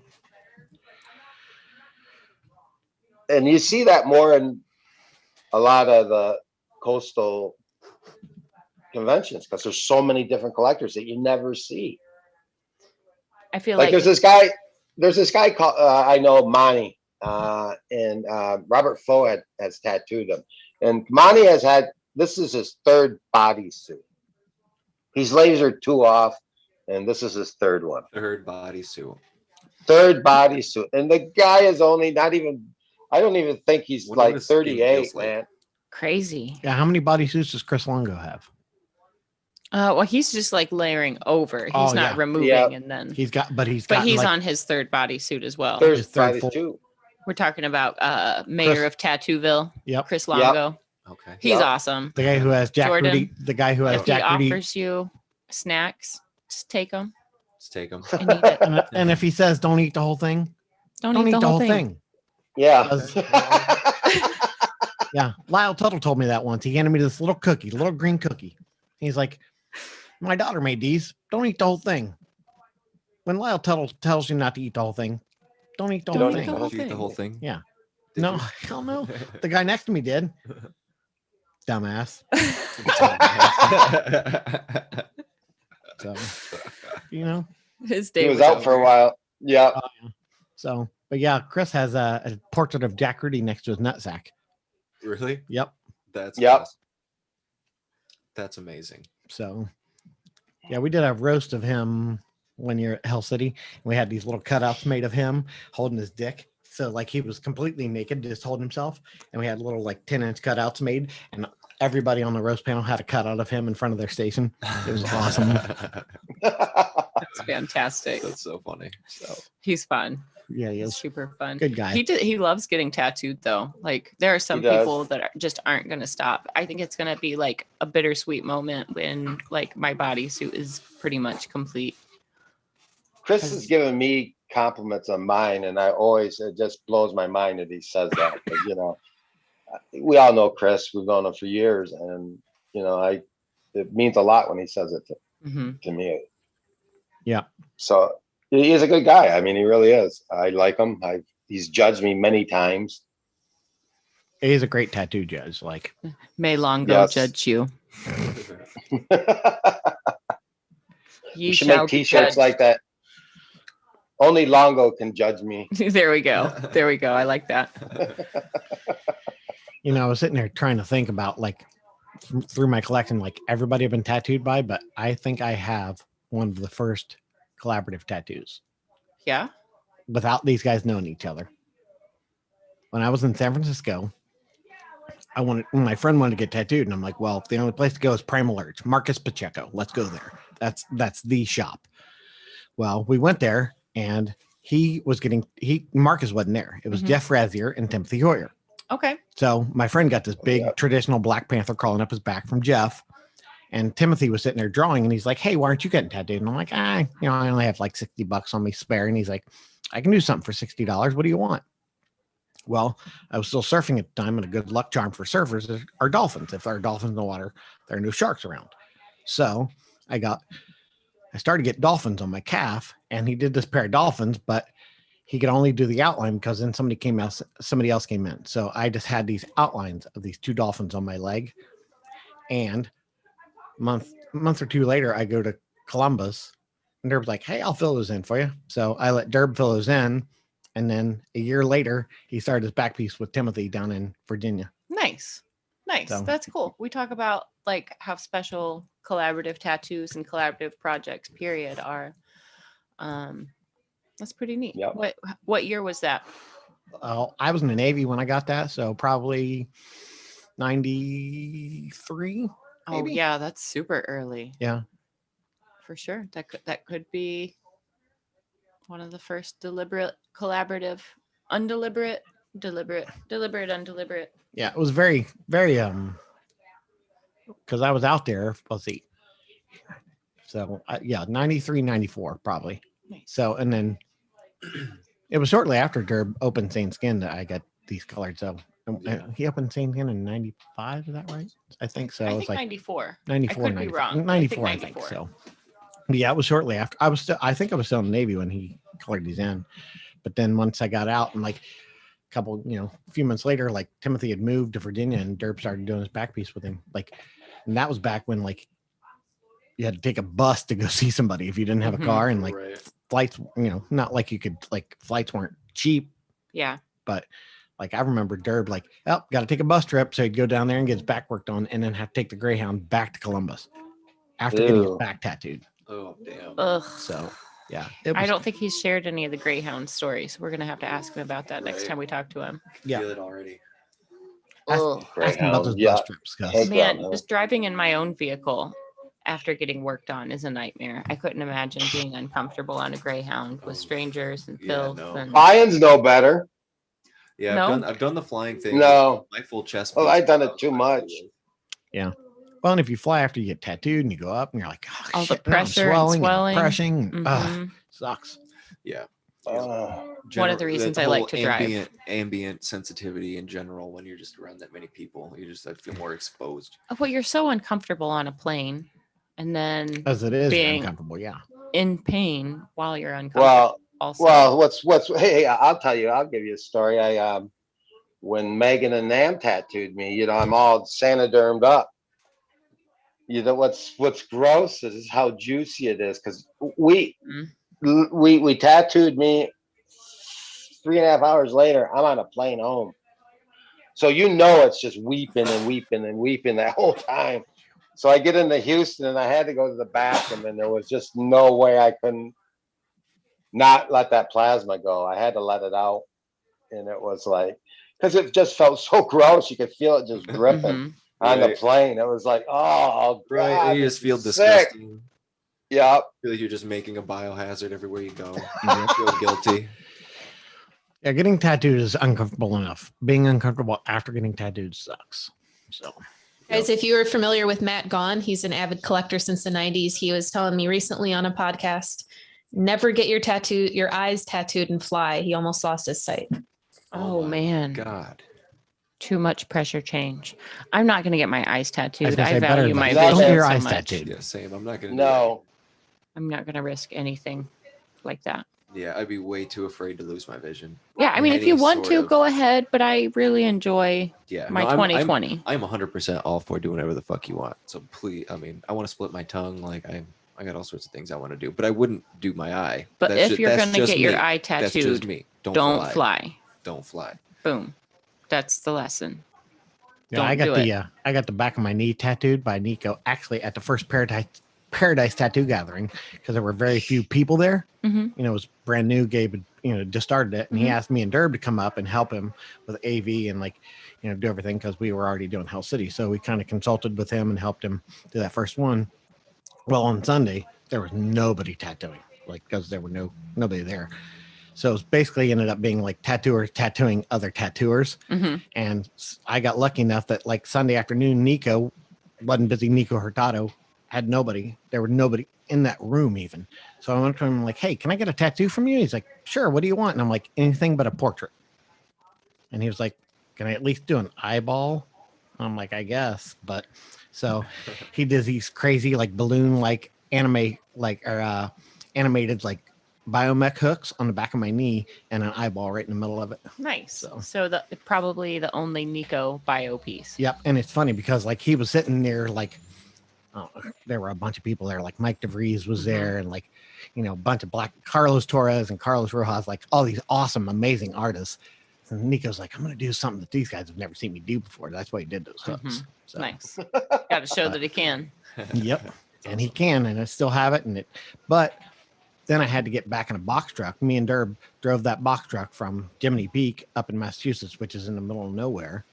Speaker 5: And you see that more in a lot of the coastal conventions because there's so many different collectors that you never see.
Speaker 4: I feel
Speaker 5: Like
Speaker 4: like
Speaker 5: there's this guy called I know Monty and Robert Foe has tattooed him, and Monty has had this is his third bodysuit. He's lasered 2 off, and this is his third one.
Speaker 2: Third bodysuit.
Speaker 5: Third bodysuit, and the guy is only not even. I don't even think he's
Speaker 2: Wonder what
Speaker 5: like
Speaker 2: his skin
Speaker 5: 38,
Speaker 2: feels like.
Speaker 5: man.
Speaker 4: crazy.
Speaker 3: Yeah, how many bodysuits does Chris Longo have?
Speaker 4: Well, he's just like layering over. He's
Speaker 3: Oh,
Speaker 4: not
Speaker 3: yeah.
Speaker 4: removing
Speaker 5: Yeah.
Speaker 4: and then.
Speaker 3: He's got, but he's
Speaker 4: But
Speaker 3: got
Speaker 4: he's
Speaker 3: like,
Speaker 4: on his third bodysuit as well.
Speaker 5: Third
Speaker 3: His third full-
Speaker 5: bodysuit.
Speaker 4: We're talking about mayor
Speaker 3: Chris-
Speaker 4: of Tattooville,
Speaker 3: Yep.
Speaker 4: Chris Longo.
Speaker 2: Okay.
Speaker 4: He's
Speaker 5: Yep.
Speaker 4: awesome.
Speaker 3: the guy who has Jack
Speaker 4: Jordan,
Speaker 3: Rudy, the guy who has
Speaker 4: If he
Speaker 3: Jack Rudy.
Speaker 4: offers you snacks, just take them
Speaker 2: Let's take them.
Speaker 4: and eat it.
Speaker 3: And if he says don't eat the whole thing,
Speaker 4: Don't eat the whole thing.
Speaker 5: Yeah.
Speaker 3: Yeah. Lyle Tuttle told me that once. He handed me this little cookie, little green cookie. He's like, my daughter made these. Don't eat the whole thing. When Lyle Tuttle tells you not to eat the whole thing, don't eat the whole
Speaker 4: Don't eat
Speaker 3: thing.
Speaker 4: the whole
Speaker 2: Did you eat the whole thing?
Speaker 3: Yeah.
Speaker 2: Did
Speaker 3: No,
Speaker 2: you?
Speaker 3: hell no. The guy next to me did. Dumbass. So, you know,
Speaker 4: His day
Speaker 5: He was out for a
Speaker 4: over.
Speaker 5: while. Yeah.
Speaker 3: so, but yeah, Chris has a portrait of Jack Rudy next to his nutsack.
Speaker 2: Really?
Speaker 3: Yep.
Speaker 2: That's
Speaker 5: Yep.
Speaker 2: awesome. That's amazing.
Speaker 3: So, yeah, we did a roast of him one year at Hell City. And we had these little cutouts made of him holding his dick. So, like, he was completely naked, just holding himself. And we had little, like, 10-inch cutouts made. And everybody on the roast panel had a cutout of him in front of their station. It was awesome.
Speaker 4: That's fantastic.
Speaker 2: That's so funny.
Speaker 3: So,
Speaker 4: He's fun.
Speaker 3: yeah, he
Speaker 4: He's
Speaker 3: is
Speaker 4: super fun.
Speaker 3: good guy.
Speaker 4: He loves getting tattooed though. Like there are some
Speaker 5: He does.
Speaker 4: people that just aren't going to stop. I think it's going to be like a bittersweet moment when like my bodysuit is pretty much complete.
Speaker 5: Chris has given me compliments on mine, and it just blows my mind that he says that. But, you know, we all know Chris. We've known him for years, and you know, it means a lot when he says it to me.
Speaker 3: Yeah.
Speaker 5: So he is a good guy. I mean, he really is. I like him. He's judged me many times.
Speaker 3: He's a great tattoo judge. Like,
Speaker 4: May Longo
Speaker 5: Yes.
Speaker 4: judge you.
Speaker 5: You
Speaker 4: You
Speaker 5: should
Speaker 4: shall
Speaker 5: make
Speaker 4: be
Speaker 5: T-shirts
Speaker 4: judged.
Speaker 5: like that. Only Longo can judge me.
Speaker 4: There we go. There we go. I like that.
Speaker 3: you know, I was sitting there trying to think about like through my collection, like everybody I've been tattooed by, but I think I have one of the first collaborative tattoos
Speaker 4: Yeah.
Speaker 3: without these guys knowing each other. When I was in San Francisco, my friend wanted to get tattooed, and I'm like, well, the only place to go is Primal Urge, Marcus Pacheco. Let's go there. That's the shop. Well, we went there, and Marcus wasn't there. It was
Speaker 4: Mhm.
Speaker 3: Jeff Razier and Timothy Hoyer.
Speaker 4: Okay.
Speaker 3: So my friend got this big
Speaker 5: Yeah.
Speaker 3: traditional Black Panther crawling up his back from Jeff, And Timothy was sitting there drawing, and he's like, "Hey, why aren't you getting tattooed?" And I'm like, I only have like $60 on me spare. And he's like, "I can do something for $60. What do you want?" Well, I was still surfing at the time, and a good luck charm for surfers are dolphins. If there are dolphins in the water, there are no sharks around. So I started getting dolphins on my calf, and he did this pair of dolphins, but he could only do the outline because then somebody else came in. So I just had these outlines of these 2 dolphins on my leg. And month or 2 later, I go to Columbus, and Derb's like, "Hey, I'll fill those in for you." So I let Derb fill those in. And then a year later, he started his back piece with Timothy down in Virginia.
Speaker 4: Nice.
Speaker 3: So-
Speaker 4: That's cool. We talk about like how special collaborative tattoos and collaborative projects period are. That's pretty neat.
Speaker 5: Yep.
Speaker 4: What year was that?
Speaker 3: I was in the Navy when I got that. So probably 93.
Speaker 4: Oh
Speaker 3: Maybe.
Speaker 4: yeah, that's super early.
Speaker 3: Yeah.
Speaker 4: For sure. That could be one of the first deliberate, collaborative, undeliberate, deliberate, undeliberate.
Speaker 3: Yeah. It was very, very, because I was out there. Let's see. So, 93, 94, probably.
Speaker 4: Nice.
Speaker 3: So, and then it was shortly after Derb opened Sane Skin that I got these colored. So, he opened Sane Skin in 95. Is that right? I think so.
Speaker 4: I
Speaker 3: It's
Speaker 4: think
Speaker 3: like
Speaker 4: 94.
Speaker 3: 94,
Speaker 4: I could be
Speaker 3: 94,
Speaker 4: wrong.
Speaker 3: 94, I think so. But yeah, it was shortly after. I think I was still in the Navy when he colored these in. But then once I got out, and like a few months later, like Timothy had moved to Virginia, and Derb started doing his back piece with him. Like, and that was back when like you had to take a bus to go see somebody if you didn't have a car, and like
Speaker 2: Right.
Speaker 3: flights, not like you could, like, flights weren't cheap,
Speaker 4: Yeah.
Speaker 3: but like I remember Derb like, "Oh, got to take a bus trip," so he'd go down there and get his back worked on, and then have to take the Greyhound back to Columbus after getting his
Speaker 5: Ew.
Speaker 3: back tattooed.
Speaker 2: Oh damn.
Speaker 4: Ugh.
Speaker 3: So yeah,
Speaker 4: I don't think he's shared any of the Greyhound stories. We're gonna have to ask him about that next
Speaker 2: Right.
Speaker 4: time we talk to him.
Speaker 3: Yeah.
Speaker 2: Feel it already.
Speaker 4: Ugh.
Speaker 3: ask him about those
Speaker 5: Yeah.
Speaker 3: bus trips. 'Cause-
Speaker 5: Heck yeah,
Speaker 4: Man,
Speaker 5: no.
Speaker 4: just driving in my own vehicle after getting worked on is a nightmare. I couldn't imagine being uncomfortable on a Greyhound with strangers and
Speaker 2: Yeah,
Speaker 4: filth.
Speaker 2: no.
Speaker 4: And
Speaker 5: Lions know better.
Speaker 2: Yeah,
Speaker 4: No?
Speaker 2: I've done the flying thing.
Speaker 5: No.
Speaker 2: My full chest.
Speaker 5: Oh,
Speaker 2: piece,
Speaker 5: I've done
Speaker 2: I
Speaker 5: it
Speaker 2: was
Speaker 5: too
Speaker 2: fine
Speaker 5: much.
Speaker 2: with.
Speaker 3: Well, and if you fly after you get tattooed and you go up and you're like, "Oh,
Speaker 4: All the
Speaker 3: shit, now I'm
Speaker 4: pressure and swelling.
Speaker 3: pressing,
Speaker 4: Mhm.
Speaker 3: sucks."
Speaker 2: Yeah.
Speaker 4: One of the reasons
Speaker 2: that
Speaker 4: I like
Speaker 2: whole
Speaker 4: to drive.
Speaker 2: ambient sensitivity in general, when you're just around that many people, I feel more exposed.
Speaker 4: Well, you're so uncomfortable on a plane, and then
Speaker 3: As it is
Speaker 4: Being-
Speaker 3: uncomfortable, yeah.
Speaker 4: in pain while you're uncomfortable.
Speaker 5: Well,
Speaker 4: Also,
Speaker 5: well, hey, I'll tell you, I'll give you a story. When Megan and Nam tattooed me, I'm all Sanodermed up. What's gross is how juicy it is, because we tattooed me 3.5 hours later. I'm on a plane home, so it's just weeping and weeping and weeping that whole time. So I get into Houston and I had to go to the bathroom, and there was just no way I couldn't not let that plasma go. I had to let it out, and it was like, because it just felt so gross. You could feel it just dripping
Speaker 4: Mhm.
Speaker 5: on the
Speaker 2: Right.
Speaker 5: plane. It was like, oh,
Speaker 2: Right.
Speaker 5: God,
Speaker 2: And you
Speaker 5: this
Speaker 2: just feel
Speaker 5: is
Speaker 2: disgusting.
Speaker 5: sick. Yep.
Speaker 2: Feel like you're just making a biohazard everywhere you go.
Speaker 3: Yeah.
Speaker 2: Feel guilty.
Speaker 3: Yeah, getting tattooed is uncomfortable enough. Being uncomfortable after getting tattooed sucks. So
Speaker 1: Guys, if you are familiar with Matt Gahn, he's an avid collector since the 90s. He was telling me recently on a podcast, never get your eyes tattooed and fly. He almost lost his sight.
Speaker 4: Oh
Speaker 2: my
Speaker 4: man,
Speaker 2: God.
Speaker 4: too much pressure change. I'm not gonna get my eyes tattooed. I
Speaker 3: better
Speaker 4: value
Speaker 3: than
Speaker 4: my
Speaker 3: that.
Speaker 5: Don't
Speaker 4: vision
Speaker 5: get
Speaker 3: your
Speaker 4: so
Speaker 3: eyes
Speaker 4: much.
Speaker 3: tattooed.
Speaker 2: Yeah, same. I'm not gonna.
Speaker 5: No.
Speaker 4: I'm not gonna risk anything like that.
Speaker 2: Do that. Yeah, I'd be way too afraid to lose my vision.
Speaker 4: Yeah, I mean, if you
Speaker 2: Any
Speaker 4: want
Speaker 2: sort
Speaker 4: to,
Speaker 2: of-
Speaker 4: go ahead. But I really enjoy
Speaker 2: Yeah.
Speaker 4: my
Speaker 2: no,
Speaker 4: 20/20.
Speaker 2: I'm 100% all for doing whatever the fuck you want. So please, I want to split my tongue. Like I got all sorts of things I want to do, but I wouldn't do my eye.
Speaker 4: But
Speaker 2: That's
Speaker 4: if you're
Speaker 2: that's
Speaker 4: gonna
Speaker 2: just
Speaker 4: get your
Speaker 2: me.
Speaker 4: eye
Speaker 2: That's just
Speaker 4: tattooed,
Speaker 2: me.
Speaker 4: don't fly.
Speaker 2: Don't fly.
Speaker 4: Boom. That's the lesson.
Speaker 3: yeah, I
Speaker 4: Don't
Speaker 3: got
Speaker 4: do
Speaker 3: I got the back of my knee tattooed by Nico, actually at the first Paradise Tattoo Gathering, because there were very few people there.
Speaker 4: Hmm.
Speaker 3: It was brand new. Gabe had, just started it, and he
Speaker 4: Mhm.
Speaker 3: asked me and Derb to come up and help him with AV and do everything, because we were already doing Hell City. So we kind of consulted with him and helped him do that first one. Well, on Sunday there was nobody tattooing, because there were nobody there. So it basically ended up being like tattooers tattooing other tattooers.
Speaker 4: Hmm.
Speaker 3: And I got lucky enough that Sunday afternoon, Nico wasn't busy. Nico Hurtado had nobody. There was nobody in that room even. So I went to him like, hey, can I get a tattoo from you? He's like, sure. What do you want? And I'm like, anything but a portrait. And he was like, can I at least do an eyeball? I'm like, I guess. But so he does these crazy like balloon like anime like or animated like biomech hooks on the back of my knee and an eyeball right in the middle of it.
Speaker 4: Nice. So the probably the only Nico bio piece.
Speaker 3: Yep. And it's funny because like he was sitting there like there were a bunch of people there, like Mike DeVries was there, and like, you know, a bunch of black Carlos Torres and Carlos Rojas, like all these awesome, amazing artists. And Nico's like, I'm going to do something that these guys have never seen me do before. That's why he did those hooks. So,
Speaker 4: Nice. Got to show that he can.
Speaker 3: Yep. And he can, and I still have it. But then I had to get back in a box truck. Me and Derb drove that box truck from Jiminy Peak up in Massachusetts, which is in the middle of nowhere.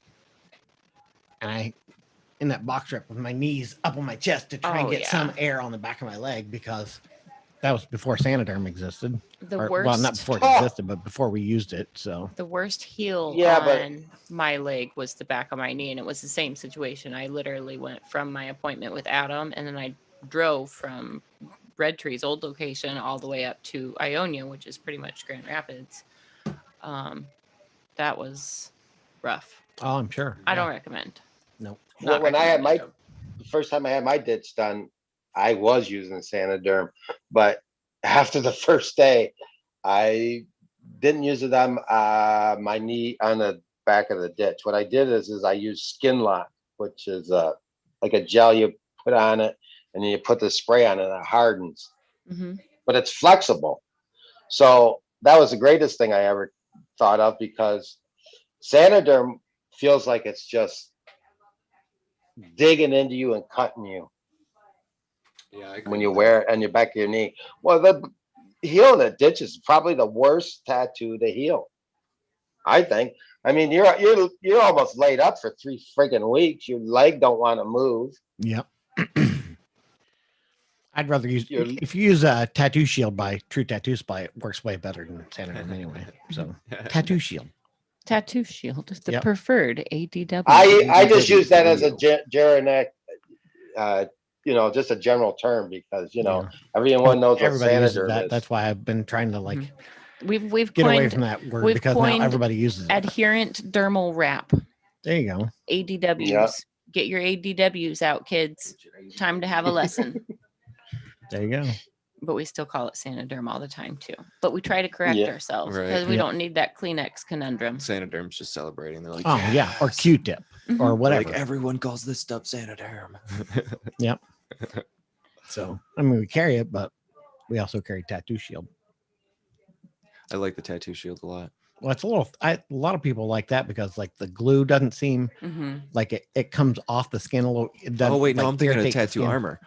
Speaker 3: And in that box truck with my knees up on my chest to try and get some air on the back of my leg, because that was before Sanoderm existed. Well, not before it existed, but before we used it. So
Speaker 4: the worst heel on my leg was the back of my knee, and it was the same situation. I literally went from my appointment with Adam, and then I drove from Red Tree's old location all the way up to Ionia, which is pretty much Grand Rapids. That was rough.
Speaker 3: Oh, I'm sure.
Speaker 4: I don't recommend.
Speaker 3: Nope.
Speaker 5: Well, when I had the first time I had my ditch done, I was using Sanoderm, but after the first day, I didn't use it on my knee on the back of the ditch. What I did is I used Skin Lock, which is like a gel you put on it, and then you put the spray on it, and it hardens. But it's flexible. So that was the greatest thing I ever thought of, because Sanoderm feels like it's just digging into you and cutting you.
Speaker 2: Yeah,
Speaker 5: when you wear it on your back of your knee. Well, the healing a ditch is probably the worst tattoo to heal, I think. I memean, you're almost laid up for 3 friggin' weeks. Your leg don't want to move.
Speaker 3: Yep. I'd rather use if you use a Tattoo Shield by True Tattoo Supply, it works way better than Sanoderm anyway. So Tattoo Shield.
Speaker 4: Tattoo Shield is the preferred ADW.
Speaker 5: I just use that as a generic, just a general term, because everyone knows what Sanoderm is.
Speaker 3: That's why I've been trying to like
Speaker 4: we've
Speaker 3: get away from that word, because now everybody uses it.
Speaker 4: Adherent dermal wrap.
Speaker 3: There you go.
Speaker 4: ADWs. Yep. Get your ADWs out, kids. Time to have a lesson.
Speaker 3: There you go.
Speaker 4: But we still call it Sanoderm all the time too. But we try to correct ourselves because we don't need that Kleenex conundrum.
Speaker 2: Sanoderm's just celebrating. They're like,
Speaker 3: oh yeah, or Q-tip or whatever.
Speaker 2: Like, everyone calls this stuff Sanoderm.
Speaker 3: Yep. So I mean, we carry it, but we also carry Tattoo Shield.
Speaker 2: I like the Tattoo Shield a lot.
Speaker 3: Well, it's a lot of people like that because like the glue doesn't seem like it comes off the skin a little.
Speaker 2: Oh wait, no, I'm thinking of Tattoo Armor.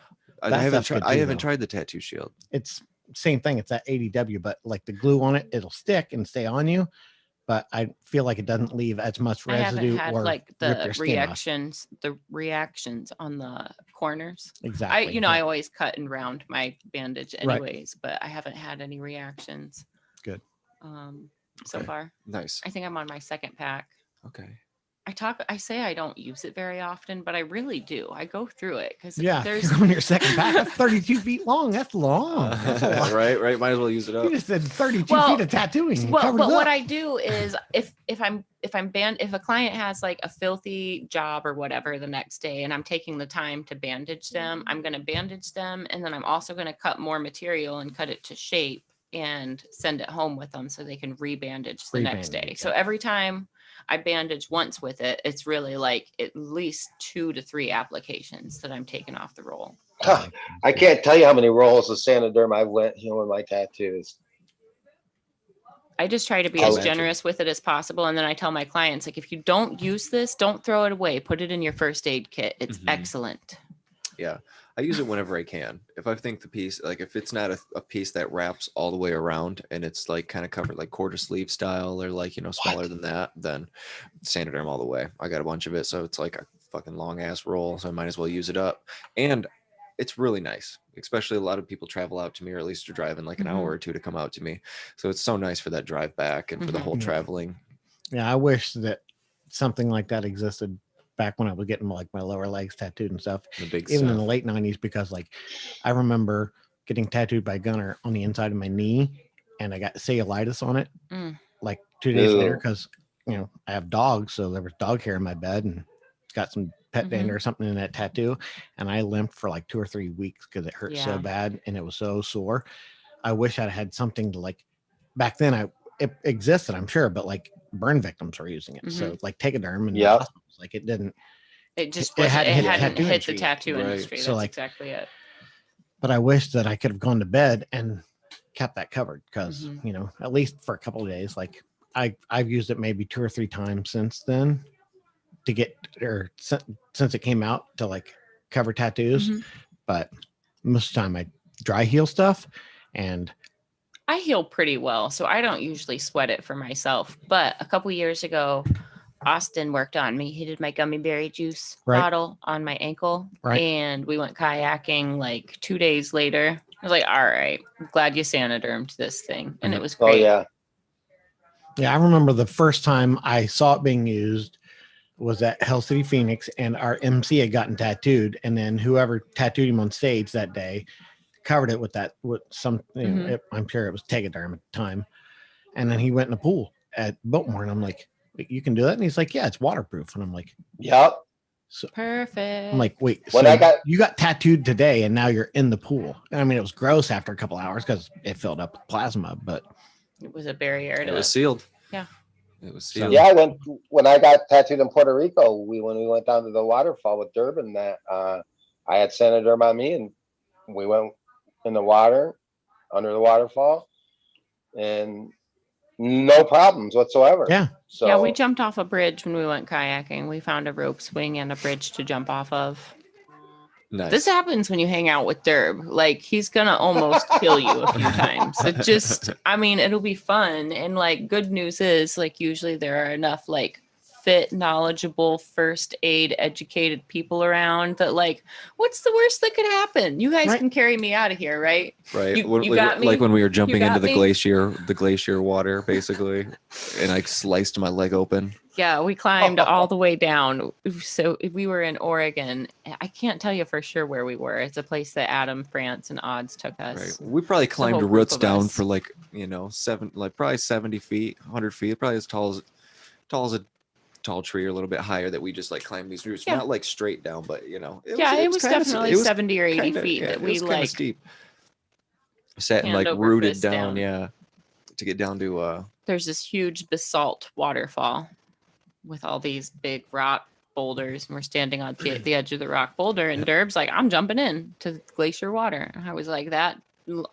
Speaker 2: I haven't tried the Tattoo Shield.
Speaker 3: It's same thing. It's that ADW, but like the glue on it, it'll stick and stay on you. But I feel like it doesn't leave as much residue.
Speaker 4: I haven't had like the reactions on the corners.
Speaker 3: Exactly.
Speaker 4: I always cut and round my bandage anyways, but I haven't had any reactions.
Speaker 3: Good.
Speaker 4: So far.
Speaker 2: Nice.
Speaker 4: I think I'm on my second pack.
Speaker 2: Okay.
Speaker 4: I say I don't use it very often, but I really do. I go through it because
Speaker 3: there's on your second pack. That's 32 feet long. That's long. That's
Speaker 2: right. Might as well use it up.
Speaker 3: You just said 32 feet of tattooing.
Speaker 4: Well, but what I do is if a client has like a filthy job or whatever the next day, and I'm taking the time to bandage them, I'm going to bandage them, and then I'm also going to cut more material and cut it to shape and send it home with them so they can rebandage the next day. Okay. So every time I bandage once with it, it's really like at least 2 to 3 applications that I'm taking off the roll.
Speaker 5: I can't tell you how many rolls of Sanoderm I went with my tattoos.
Speaker 4: I just try to be as generous with it as possible. And then I tell my clients, like, if you don't use this, don't throw it away. Put it in your first aid kit. It's excellent.
Speaker 2: Yeah. I use it whenever I can. If I think the piece, like if it's not a piece that wraps all the way around and it's like kind of covered like quarter sleeve style or like, smaller than that, then Sanoderm all the way. I got a bunch of it. So it's like a fucking long ass roll. So I might as well use it up. And it's really nice, especially a lot of people travel out to me, or at least are driving like an hour or 2 to come out to me. So it's so nice for that drive back and for the whole traveling.
Speaker 3: Yeah. I wish that something like that existed back when I was getting like my lower legs tattooed and stuff,
Speaker 2: The big
Speaker 3: even in the
Speaker 2: stuff.
Speaker 3: late 90s, because like I remember getting tattooed by Gunner on the inside of my knee, and I got cellulitis on it like 2 days later
Speaker 5: Ew.
Speaker 3: because I have dogs, so there was dog hair in my bed and it's got some pet dander or something in that tattoo, and I limped for like 2 or 3 weeks because it hurt so
Speaker 4: Yeah.
Speaker 3: bad and it was so sore. I wish I'd had something to like back then. It existed, I'm sure, but like burn victims were using it. So like Tegaderm and
Speaker 5: Yep.
Speaker 3: like it didn't.
Speaker 4: It just
Speaker 3: It
Speaker 4: wasn't,
Speaker 3: hadn't
Speaker 4: it
Speaker 3: hit the
Speaker 4: hadn't
Speaker 3: tattoo
Speaker 4: hit the
Speaker 3: industry yet.
Speaker 4: tattoo
Speaker 2: Right.
Speaker 4: industry.
Speaker 3: So,
Speaker 4: That's
Speaker 3: like,
Speaker 4: exactly it.
Speaker 3: But I wish that I could have gone to bed and kept that covered because at least for a couple of days. Like I've used it maybe 2 or 3 times since then to get since it came out to like cover tattoos. But most of the time I dry heal stuff, and
Speaker 4: I heal pretty well, so I don't usually sweat it for myself. But a couple years ago, Austin worked on me. He did my gummy berry juice bottle on my ankle, and we went kayaking like 2 days later. I was like, all right, I'm glad you Sanodermed this thing. And it was great.
Speaker 5: Oh,
Speaker 3: yeah, I remember the first time I saw it being used was at Hell City Phoenix, and our MC had gotten tattooed, and then whoever tattooed him on stage that day covered it with that I'm sure it was Tegaderm at the time, and then he went in the pool at Biltmore, and I'm like, wait, you can do that? And he's like, yeah, it's waterproof. And I'm like,
Speaker 5: yep.
Speaker 3: So
Speaker 4: perfect.
Speaker 3: I'm like, wait,
Speaker 5: When
Speaker 3: so you got tattooed today and now you're in the pool. I mean, it was gross after a couple hours because it filled up with plasma, but
Speaker 4: it was a barrier.
Speaker 2: It was sealed.
Speaker 4: Yeah.
Speaker 2: It was sealed.
Speaker 5: Yeah, when I got tattooed in Puerto Rico, when we went down to the waterfall with Durban, that I had Sanoderm on me, and we went in the water under the waterfall, and no problems whatsoever.
Speaker 3: Yeah.
Speaker 5: So
Speaker 4: yeah, we jumped off a bridge when we went kayaking. We found a rope swing and a bridge to jump off of.
Speaker 2: Nice.
Speaker 4: This happens when you hang out with Derb. Like, he's gonna almost kill you a few times. It just, I mean, it'll be fun. And like, good news is, like, usually there are enough like fit, knowledgeable, first aid educated people around that, like, what's the worst that could happen? You guys can carry me out of here, right?
Speaker 2: Right.
Speaker 4: You got me?
Speaker 2: Like when we were jumping
Speaker 4: You
Speaker 2: into
Speaker 4: got
Speaker 2: the glacier water, basically, and I sliced my leg open.
Speaker 4: Yeah, we climbed all the way down. So we were in Oregon. I can't tell you for sure where we were. It's a place that Adam, France, and Odds took us.
Speaker 2: Right. We probably climbed
Speaker 4: whole
Speaker 2: roots
Speaker 4: group of
Speaker 2: down
Speaker 4: us.
Speaker 2: for like, probably 70 feet, 100 feet, probably as tall as a tall tree or a little bit higher, that we just like climbed these roots.
Speaker 4: Yeah.
Speaker 2: Not like straight down, but
Speaker 4: it was definitely 70 or 80 feet that we like
Speaker 2: steep. Sat and
Speaker 4: hand
Speaker 2: like
Speaker 4: over
Speaker 2: rooted
Speaker 4: fist
Speaker 2: down, to get down to
Speaker 4: there's this huge basalt waterfall with all these big rock boulders, and we're standing on the edge of the rock boulder, and Derb's like, I'm jumping in to glacier water. And I was like, that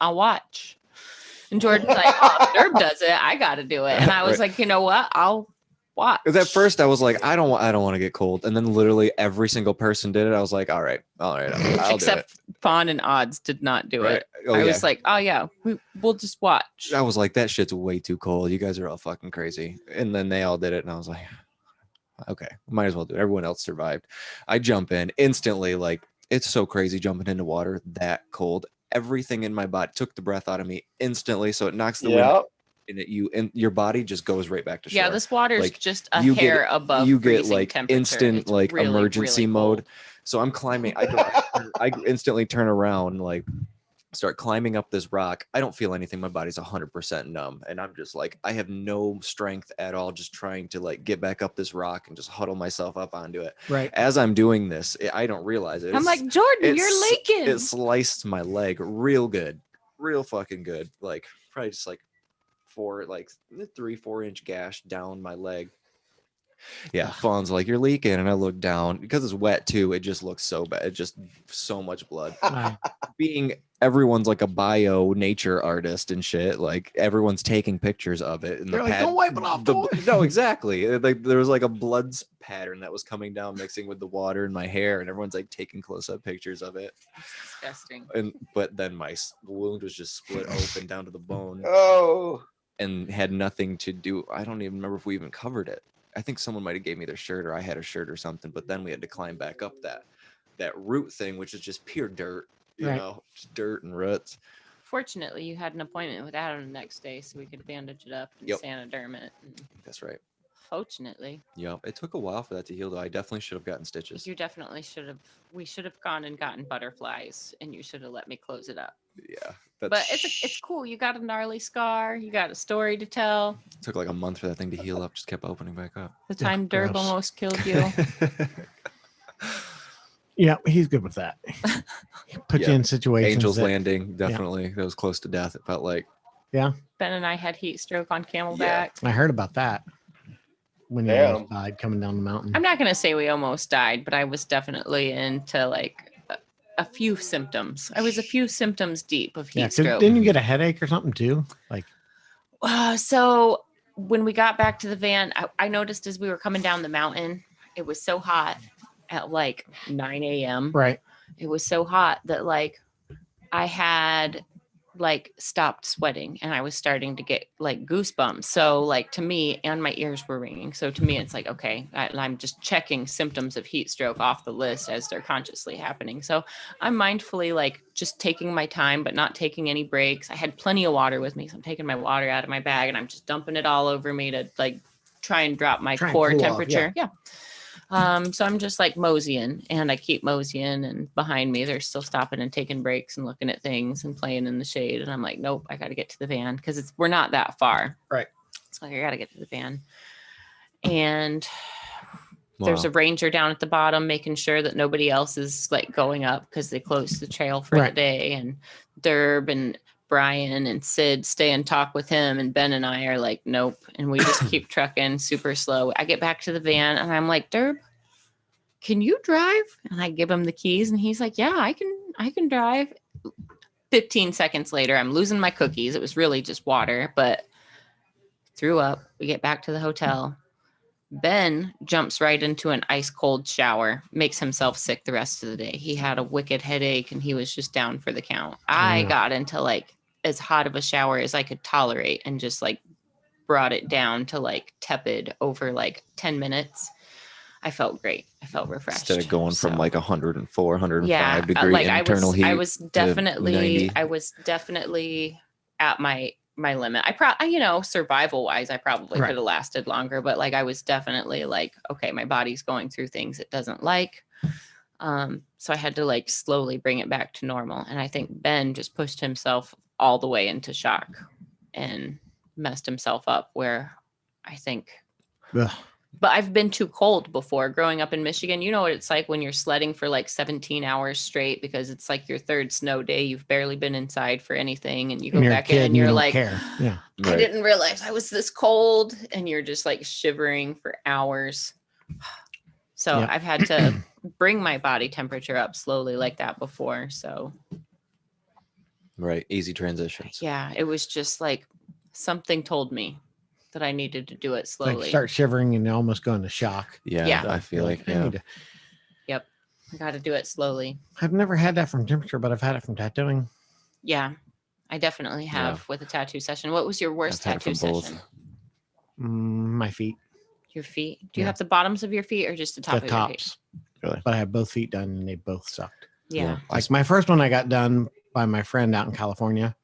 Speaker 4: I'll watch. And Jordan's like, oh, if Derb does it, I gotta do it. And I was like, you know what, I'll watch.
Speaker 2: Because at first I was like, I don't want to get cold, and then literally every single person did it. I was like, all right, I'll
Speaker 4: except
Speaker 2: do it.
Speaker 4: Fawn and Odds did not do it.
Speaker 2: Oh,
Speaker 4: I was like, oh yeah, we'll just watch.
Speaker 2: I was like, that shit's way too cold. You guys are all fucking crazy. And then they all did it, and I was like, okay, might as well do it. Everyone else survived. I jump in instantly. Like, it's so crazy jumping into water that cold. Everything in my body took the breath out of me instantly. So it knocks the wind and your body just goes right back to shore.
Speaker 4: Yeah, this water's
Speaker 2: like,
Speaker 4: just a hair above
Speaker 2: you get
Speaker 4: freezing
Speaker 2: like
Speaker 4: temperature.
Speaker 2: instant
Speaker 4: It's
Speaker 2: like
Speaker 4: really,
Speaker 2: emergency
Speaker 4: really
Speaker 2: mode.
Speaker 4: cold.
Speaker 2: So I'm climbing. I instantly turn around, like start climbing up this rock. I don't feel anything. My body's 100% numb, and I'm just like, I have no strength at all, just trying to like get back up this rock and just huddle myself up onto it.
Speaker 3: right.
Speaker 2: As I'm doing this, I don't realize it.
Speaker 4: I'm like, Jordan, you're leaking.
Speaker 2: It sliced my leg real good, real fucking good. Like probably just like 3-4 inch gash down my leg. Yeah, Fawn's like, you're leaking, and I look down because it's wet too. It just looks so bad. It just so much blood. Being everyone's like a bio nature artist and shit. Like everyone's taking pictures of it. And
Speaker 3: They're like, don't wipe it off.
Speaker 2: No, exactly. Like there was like a blood pattern that was coming down, mixing with the water in my hair, and everyone's like taking close-up pictures of it.
Speaker 4: Disgusting.
Speaker 2: But then my wound was just split open down to the bone.
Speaker 5: Oh.
Speaker 2: And had nothing to do. I don't even remember if we even covered it. I think someone might have gave me their shirt, or I had a shirt or something, but then we had to climb back up that root thing, which is just pure dirt, you know, just dirt and roots.
Speaker 4: Fortunately, you had an appointment with Adam the next day, so we could bandage it up and Sanoderm it.
Speaker 2: That's right.
Speaker 4: Fortunately,
Speaker 2: Yep. It took a while for that to heal though. I definitely should have gotten stitches.
Speaker 4: you definitely should have. We should have gone and gotten butterflies, and you should have let me close it up.
Speaker 2: Yeah.
Speaker 4: But it's cool. You got a gnarly scar. You got a story to tell.
Speaker 2: It took like a month for that thing to heal up. Just kept opening back up.
Speaker 4: The time Derb
Speaker 3: gross.
Speaker 4: almost killed you.
Speaker 3: Yeah, he's good with that. He puts you
Speaker 2: Yeah.
Speaker 3: in situations.
Speaker 2: Angel's
Speaker 3: that-
Speaker 2: Landing, definitely. That was close to death. It felt like.
Speaker 4: Ben and I had heat stroke on Camelback.
Speaker 3: I heard about that when he
Speaker 5: Damn.
Speaker 3: almost died coming down the mountain.
Speaker 4: I'm not gonna say we almost died, but I was definitely into like a few symptoms. I was a few symptoms deep of heat
Speaker 3: 'cause
Speaker 4: stroke.
Speaker 3: didn't you get a headache or something too? Like,
Speaker 4: So when we got back to the van, I noticed as we were coming down the mountain, it was so hot at like 9 a.m.
Speaker 3: right.
Speaker 4: It was so hot that like I had like stopped sweating and I was starting to get like goosebumps. So like to me, and my ears were ringing. So to me, it's like, okay, I'm just checking symptoms of heat stroke off the list as they're consciously happening. So I'm mindfully like just taking my time, but not taking any breaks. I had plenty of water with me. So I'm taking my water out of my bag and I'm just dumping it all over me to like try and drop my
Speaker 3: Try and
Speaker 4: core
Speaker 3: cool off,
Speaker 4: temperature. Yeah. So I'm just like moseying and I keep moseying and behind me, they're still stopping and taking breaks and looking at things and playing in the shade. And I'm like, nope, I got to get to the van because we're not that far.
Speaker 3: Right.
Speaker 4: It's like, I got to get to the van. And there's a
Speaker 2: Wow.
Speaker 4: ranger down at the bottom, making sure that nobody else is like going up because they closed the trail for the
Speaker 3: Right.
Speaker 4: day. And Derb and Brian and Sid stay and talk with him. And Ben and I are like, nope. And we just keep trucking super slow. I get back to the van and I'm like, Derb, can you drive? And I give him the keys and he's like, yeah, I can drive. 15 seconds later, I'm losing my cookies. It was really just water, but threw up. We get back to the hotel. Ben jumps right into an ice cold shower, makes himself sick the rest of the day. He had a wicked headache and he was just down for the count. I
Speaker 3: Yeah.
Speaker 4: got into like as hot of a shower as I could tolerate and just like brought it down to like tepid over like 10 minutes. I felt great. I felt refreshed.
Speaker 2: Instead of going from
Speaker 4: So,
Speaker 2: like 104, 105
Speaker 4: yeah,
Speaker 2: degree
Speaker 4: like
Speaker 2: internal heat.
Speaker 4: I was definitely
Speaker 2: 90.
Speaker 4: at my limit. Survival wise, I probably
Speaker 3: Right.
Speaker 4: could have lasted longer, but like I was definitely like, okay, my body's going through things it doesn't like. So I had to like slowly bring it back to normal. And I think Ben just pushed himself all the way into shock and messed himself up where I think,
Speaker 3: Ugh.
Speaker 4: but I've been too cold before growing up in Michigan. You know what it's like when you're sledding for like 17 hours straight because it's like your third snow day. You've barely been inside for anything and you go
Speaker 3: And you're a
Speaker 4: back
Speaker 3: kid
Speaker 4: in and
Speaker 3: you
Speaker 4: you're
Speaker 3: don't
Speaker 4: like,
Speaker 3: care. Yeah.
Speaker 4: I
Speaker 2: Right.
Speaker 4: didn't realize I was this cold and you're just like shivering for hours. So
Speaker 3: Yep.
Speaker 4: I've had to bring my body temperature up slowly like that before. So
Speaker 2: Right. Easy transitions.
Speaker 4: yeah, it was just like something told me that I needed to do it
Speaker 3: It's like
Speaker 4: slowly.
Speaker 3: start shivering and almost go into shock.
Speaker 2: Yeah.
Speaker 4: Yeah.
Speaker 2: I feel like,
Speaker 3: I
Speaker 2: yeah.
Speaker 3: need to-
Speaker 4: I got to do it slowly.
Speaker 3: I've never had that from temperature, but I've had it from tattooing.
Speaker 4: Yeah, I definitely have with a tattoo session. What was your worst
Speaker 2: I've had it
Speaker 4: tattoo
Speaker 2: from both.
Speaker 4: session?
Speaker 3: My feet,
Speaker 4: Your feet? Do you
Speaker 3: Yeah.
Speaker 4: have the bottoms of your feet or just the top
Speaker 3: the
Speaker 4: of your feet?
Speaker 3: tops.
Speaker 2: Really?
Speaker 3: But I had both feet done and they both sucked.
Speaker 4: Yeah.
Speaker 3: Like my first one I got done by my friend out in California.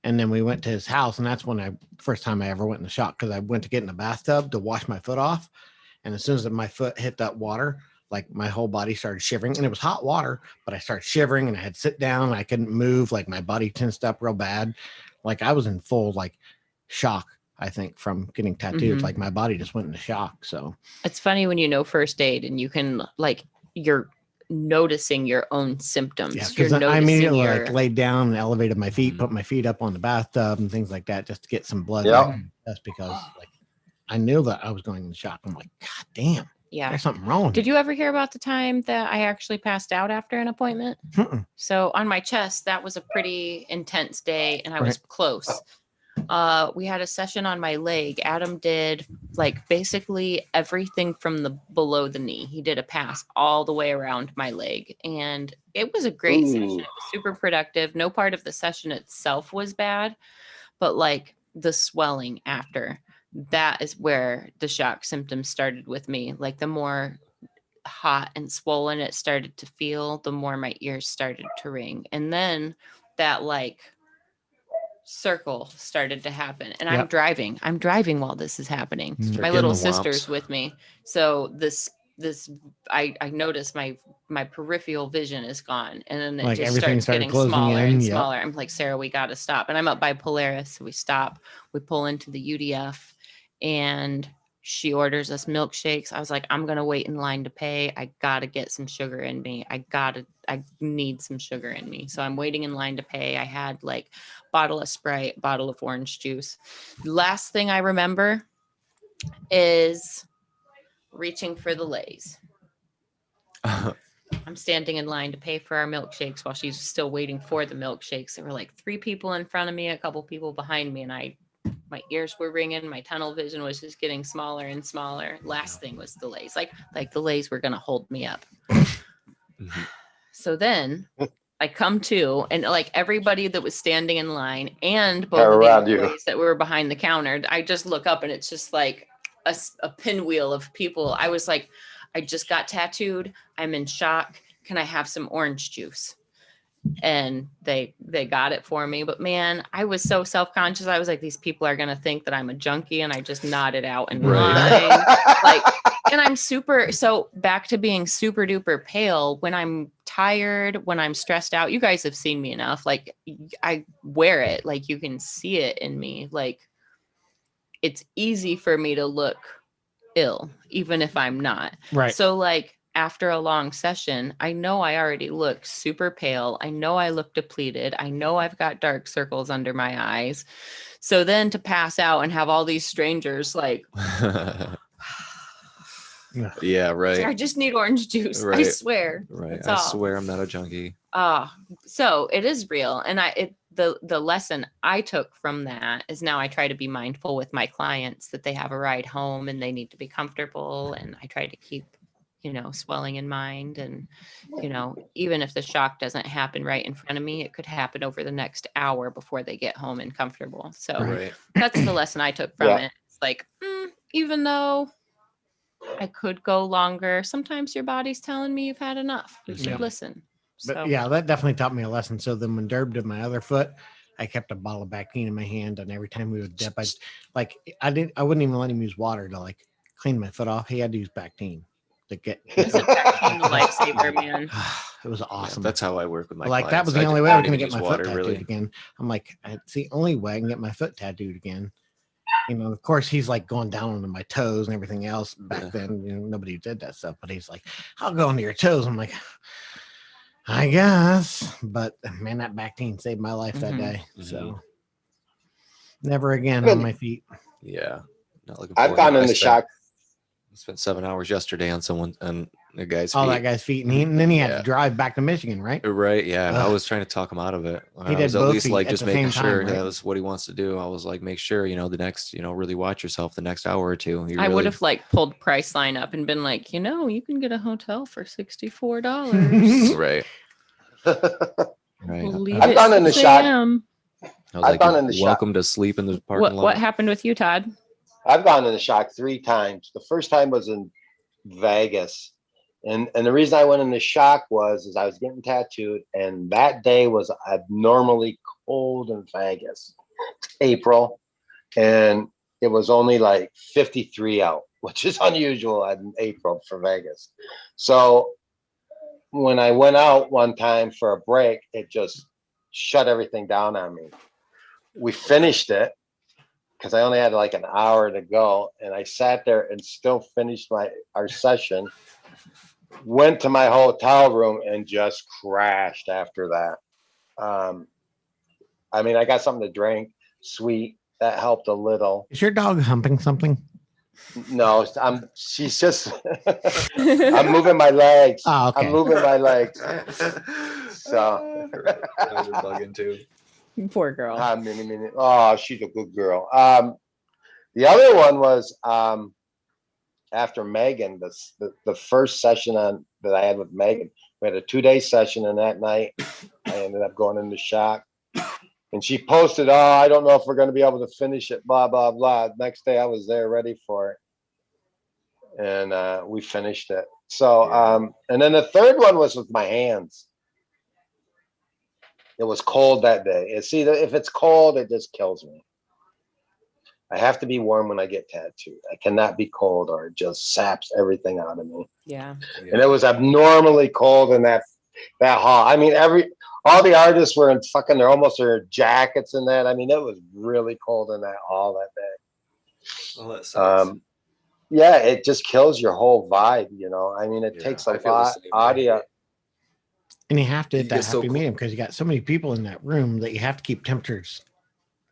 Speaker 3: And then we went to his house, and that's when first time I ever went in the shock because I went to get in the bathtub to wash my foot off. And as soon as my foot hit that water, like my whole body started shivering, and it was hot water, but I started shivering and I had to sit down and I couldn't move. Like my body tensed up real bad. Like I was in full like shock, I think, from getting tattooed.
Speaker 4: Mhm.
Speaker 3: Like my body just went into shock. So
Speaker 4: It's funny when you know first aid and you can like you're noticing your own symptoms.
Speaker 3: yeah,
Speaker 4: You're
Speaker 3: because I
Speaker 4: noticing
Speaker 3: immediately
Speaker 4: your
Speaker 3: like laid down and elevated my feet,
Speaker 2: Mhm.
Speaker 3: put my feet up on the bathtub and things like that just to get some blood.
Speaker 5: Yeah.
Speaker 3: back. That's because like I knew that I was going in shock. I'm like, God damn,
Speaker 4: yeah.
Speaker 3: there's something wrong. with
Speaker 4: Did
Speaker 3: me."
Speaker 4: you ever hear about the time that I actually passed out after an appointment?
Speaker 3: Mm-mm.
Speaker 4: So on my chest, that was a pretty intense day and I was close. We had a session on my leg. Adam did like basically everything from the below the knee. He did a pass all the way around my leg and it was a great session. It was super productive. No part of the session itself was bad, but like the swelling after, that is where the shock symptoms started with me. Like the more hot and swollen it started to feel, the more my ears started to ring. And then that like circle started to happen, and
Speaker 3: Yep.
Speaker 4: I'm driving while this is happening.
Speaker 3: Mm.
Speaker 2: Start
Speaker 4: My
Speaker 2: getting
Speaker 4: little
Speaker 2: the
Speaker 4: sister's
Speaker 2: whomps.
Speaker 4: with me. So I noticed my peripheral vision is gone, and then it
Speaker 3: Like
Speaker 4: just
Speaker 3: everything
Speaker 4: starts
Speaker 3: started
Speaker 4: getting
Speaker 3: closing
Speaker 4: smaller
Speaker 3: in,
Speaker 4: and
Speaker 3: yep.
Speaker 4: smaller. I'm like, Sarah, we got to stop. And I'm up by Polaris. So we stop, we pull into the UDF, and she orders us milkshakes. I was like, I'm going to wait in line to pay. I got to get some sugar in me. I need some sugar in me. So I'm waiting in line to pay. I had like bottle of Sprite, bottle of orange juice. Last thing I remember is reaching for the Lay's. I'm standing in line to pay for our milkshakes while she's still waiting for the milkshakes. There were like 3 people in front of me, a couple people behind me, and my ears were ringing. My tunnel vision was just getting smaller and smaller. Last thing was the Lay's. Like the Lay's were going to hold me up.
Speaker 2: Mhm.
Speaker 4: So then I come to, and like everybody that was standing in line and both
Speaker 5: They're
Speaker 4: of
Speaker 5: around
Speaker 4: the
Speaker 5: you.
Speaker 4: employees that were behind the counter, I just look up and it's just like a pinwheel of people. I was like, I just got tattooed. I'm in shock. Can I have some orange juice? And they got it for me. But man, I was so self-conscious. I was like, these people are going to think that I'm a junkie. And I just nodded out in
Speaker 2: Right.
Speaker 4: line. Like, and I'm so back to being super duper pale when I'm tired, when I'm stressed out. You guys have seen me enough. Like I wear it, like you can see it in me. Like it's easy for me to look ill, even if I'm not.
Speaker 3: Right.
Speaker 4: So like after a long session, I know I already look super pale. I know I look depleted. I know I've got dark circles under my eyes. So then to pass out and have all these strangers like,
Speaker 2: Yeah,
Speaker 4: I
Speaker 2: right.
Speaker 4: just need orange juice. I
Speaker 2: Right.
Speaker 4: swear.
Speaker 2: Right.
Speaker 4: That's
Speaker 2: I
Speaker 4: all.
Speaker 2: swear I'm not a junkie.
Speaker 4: So it is real. And the lesson I took from that is now I try to be mindful with my clients that they have a ride home and they need to be comfortable. And I try to keep, swelling in mind. And, even if the shock doesn't happen right in front of me, it could happen over the next hour before they get home and comfortable. So
Speaker 2: Right.
Speaker 4: that's the lesson I took from
Speaker 5: Yeah.
Speaker 4: it. It's like, even though I could go longer, sometimes your body's telling me you've had enough. You should
Speaker 3: Yeah.
Speaker 4: listen.
Speaker 3: But
Speaker 4: So
Speaker 3: yeah, that definitely taught me a lesson. So then when Derb did my other foot, I kept a bottle of Bactine in my hand, and every time we would dip, I wouldn't even let him use water to like clean my foot off. He had to use Bactine to get.
Speaker 4: isn't Bactine the lifesaver, man?
Speaker 3: It was
Speaker 2: Yeah,
Speaker 3: awesome.
Speaker 2: that's how I work with my
Speaker 3: Like that was
Speaker 2: clients.
Speaker 3: the only way I was
Speaker 2: don't
Speaker 3: going to
Speaker 2: even
Speaker 3: get my
Speaker 2: use
Speaker 3: foot
Speaker 2: water,
Speaker 3: tattooed
Speaker 2: really.
Speaker 3: again. I'm like, it's the only way I can get my foot tattooed again. Of course, he's like going down onto my toes and everything else. Back
Speaker 2: Yeah.
Speaker 3: then, nobody did that stuff. But he's like, I'll go into your toes. I'm like, I guess. But man, that Bactine saved my life that
Speaker 4: Mhm.
Speaker 3: day.
Speaker 2: Mhm.
Speaker 3: So never again
Speaker 5: Good.
Speaker 3: on my feet.
Speaker 2: Yeah. Not looking
Speaker 5: I've
Speaker 2: forward
Speaker 5: gone
Speaker 2: to it.
Speaker 5: in the shock.
Speaker 2: I spent 7 hours yesterday on a guy's
Speaker 3: All
Speaker 2: feet.
Speaker 3: that guy's feet. And then he had
Speaker 2: Yeah.
Speaker 3: to drive back to Michigan, right?
Speaker 2: Right. Yeah. I
Speaker 3: Ugh.
Speaker 2: was trying to talk him out of it.
Speaker 3: He
Speaker 2: I
Speaker 3: did
Speaker 2: was at
Speaker 3: both
Speaker 2: least
Speaker 3: feet
Speaker 2: like
Speaker 3: at
Speaker 2: just
Speaker 3: the
Speaker 2: making
Speaker 3: same time,
Speaker 2: sure
Speaker 3: right?
Speaker 2: that was what he wants to do. I was like, make sure, the next, really watch yourself the next hour or two.
Speaker 4: I would have like pulled Priceline up and been like, you can get a hotel for $64.
Speaker 2: Right. Right.
Speaker 4: Believe
Speaker 5: I've
Speaker 4: it,
Speaker 5: gone in the
Speaker 4: 6
Speaker 5: shot.
Speaker 4: a.m.
Speaker 2: I was
Speaker 5: I've
Speaker 2: like,
Speaker 5: gone
Speaker 2: "You're
Speaker 5: in the shop.
Speaker 2: welcome to sleep in the parking lot.
Speaker 4: What happened with you, Todd?
Speaker 5: I've gone in the shock 3 times. The first time was in Vegas. And the reason I went in the shock is I was getting tattooed, and that day was abnormally cold in Vegas. April, and it was only like 53 out, which is unusual in April for Vegas. So when I went out one time for a break, it just shut everything down on me. We finished it because I only had like an hour to go, and I sat there and still finished our session. Went to my hotel room and just crashed after that. I got something to drink, sweet, that helped a little.
Speaker 3: Is your dog humping something?
Speaker 5: No, she's just I'm moving my legs.
Speaker 3: Oh, okay.
Speaker 5: I'm moving my legs. So
Speaker 2: Those are bugging too.
Speaker 4: Poor girl.
Speaker 5: Oh, she's a good girl. The other one was after Megan, the first session that I had with Megan. We had a 2-day session, and that night I ended up going into shock. And she posted, "Oh, I don't know if we're going to be able to finish it, blah, blah, blah." Next day I was there ready for it. And we finished it. So, and then the third one was with my hands. It was cold that day. And see, if it's cold, it just kills me. I have to be warm when I get tattooed. I cannot be cold or it just saps everything out of me.
Speaker 4: Yeah.
Speaker 5: And it was abnormally cold in that hall. I mean, all the artists were in fucking their jackets and that. I mean, it was really cold in that hall that day.
Speaker 2: Well, that sucks.
Speaker 5: Yeah, it just kills your whole vibe, you know. I mean, it
Speaker 2: Yeah,
Speaker 5: takes
Speaker 2: I
Speaker 5: a
Speaker 2: feel the
Speaker 5: lot
Speaker 2: same way.
Speaker 5: audio.
Speaker 3: And you have to
Speaker 2: You
Speaker 3: hit
Speaker 2: get
Speaker 3: that
Speaker 2: so
Speaker 3: happy
Speaker 2: cool.
Speaker 3: medium because you got so many people in that room that you have to keep temperatures.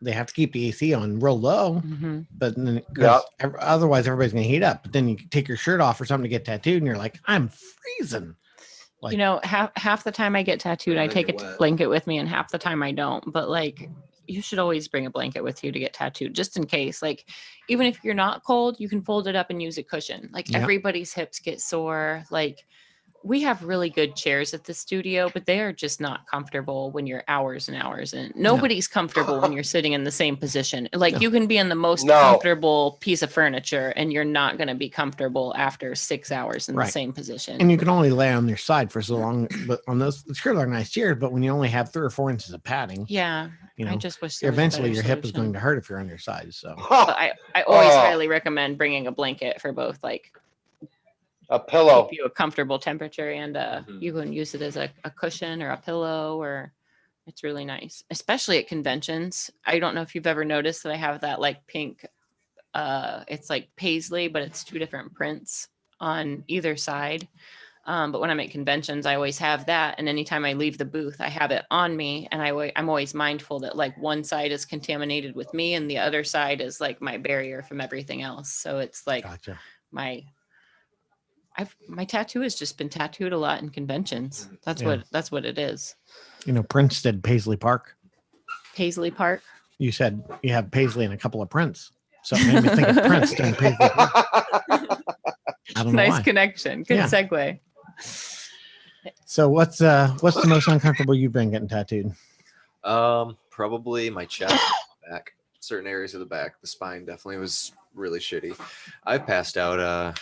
Speaker 3: They have to keep the AC on real low,
Speaker 4: Mm-hmm.
Speaker 3: but then
Speaker 5: Yep.
Speaker 3: otherwise everybody's gonna heat up. But then you take your shirt off or something to get tattooed, and you're like, I'm freezing. Like,
Speaker 4: You know, half the time I get tattooed,
Speaker 2: And
Speaker 4: I
Speaker 2: then
Speaker 4: take a
Speaker 2: you're wet.
Speaker 4: blanket with me, and half the time I don't. But like, you should always bring a blanket with you to get tattooed, just in case. Like, even if you're not cold, you can fold it up and use a cushion. Like,
Speaker 3: Yeah.
Speaker 4: everybody's hips get sore. Like, we have really good chairs at the studio, but they are just not comfortable when you're hours and hours in. Nobody's comfortable when you're sitting in the same position. Like,
Speaker 3: No.
Speaker 4: you can be in the most
Speaker 5: No.
Speaker 4: comfortable piece of furniture, and you're not going to be comfortable after 6 hours in the
Speaker 3: Right.
Speaker 4: same position.
Speaker 3: and you can only lay on their side for so long. But on those, sure, they're nice chairs, but when you only have 3 or 4 inches of padding,
Speaker 4: Yeah,
Speaker 3: you
Speaker 4: I
Speaker 3: know,
Speaker 4: just wish there was a
Speaker 3: eventually
Speaker 4: better
Speaker 3: your hip is
Speaker 4: solution.
Speaker 3: going to hurt if you're on your side. So
Speaker 4: But I always
Speaker 5: Oh.
Speaker 4: highly recommend bringing a blanket for both, like,
Speaker 5: A pillow.
Speaker 4: keep you a comfortable temperature, and
Speaker 2: Mhm.
Speaker 4: you can use it as a cushion or a pillow, or it's really nice, especially at conventions. I don't know if you've ever noticed that I have that like pink, it's like paisley, but it's 2 different prints on either side. But when I'm at conventions, I always have that. And anytime I leave the booth, I have it on me. And I'm always mindful that like one side is contaminated with me and the other side is like my barrier from everything else. So it's like
Speaker 3: gotcha.
Speaker 4: my tattoo has just been tattooed a lot in conventions. That's
Speaker 3: Yeah.
Speaker 4: what it is.
Speaker 3: You know, Prince did Paisley Park.
Speaker 4: Paisley Park.
Speaker 3: You said you have Paisley and a couple of prints, so it made me think of Prince doing Paisley Park. I don't know
Speaker 4: Nice
Speaker 3: why.
Speaker 4: connection. Good
Speaker 3: Yeah.
Speaker 4: segue.
Speaker 3: So what's the most uncomfortable you've been getting tattooed?
Speaker 2: Probably my chest, back, certain areas of the back. The spine definitely was really shitty. I passed out.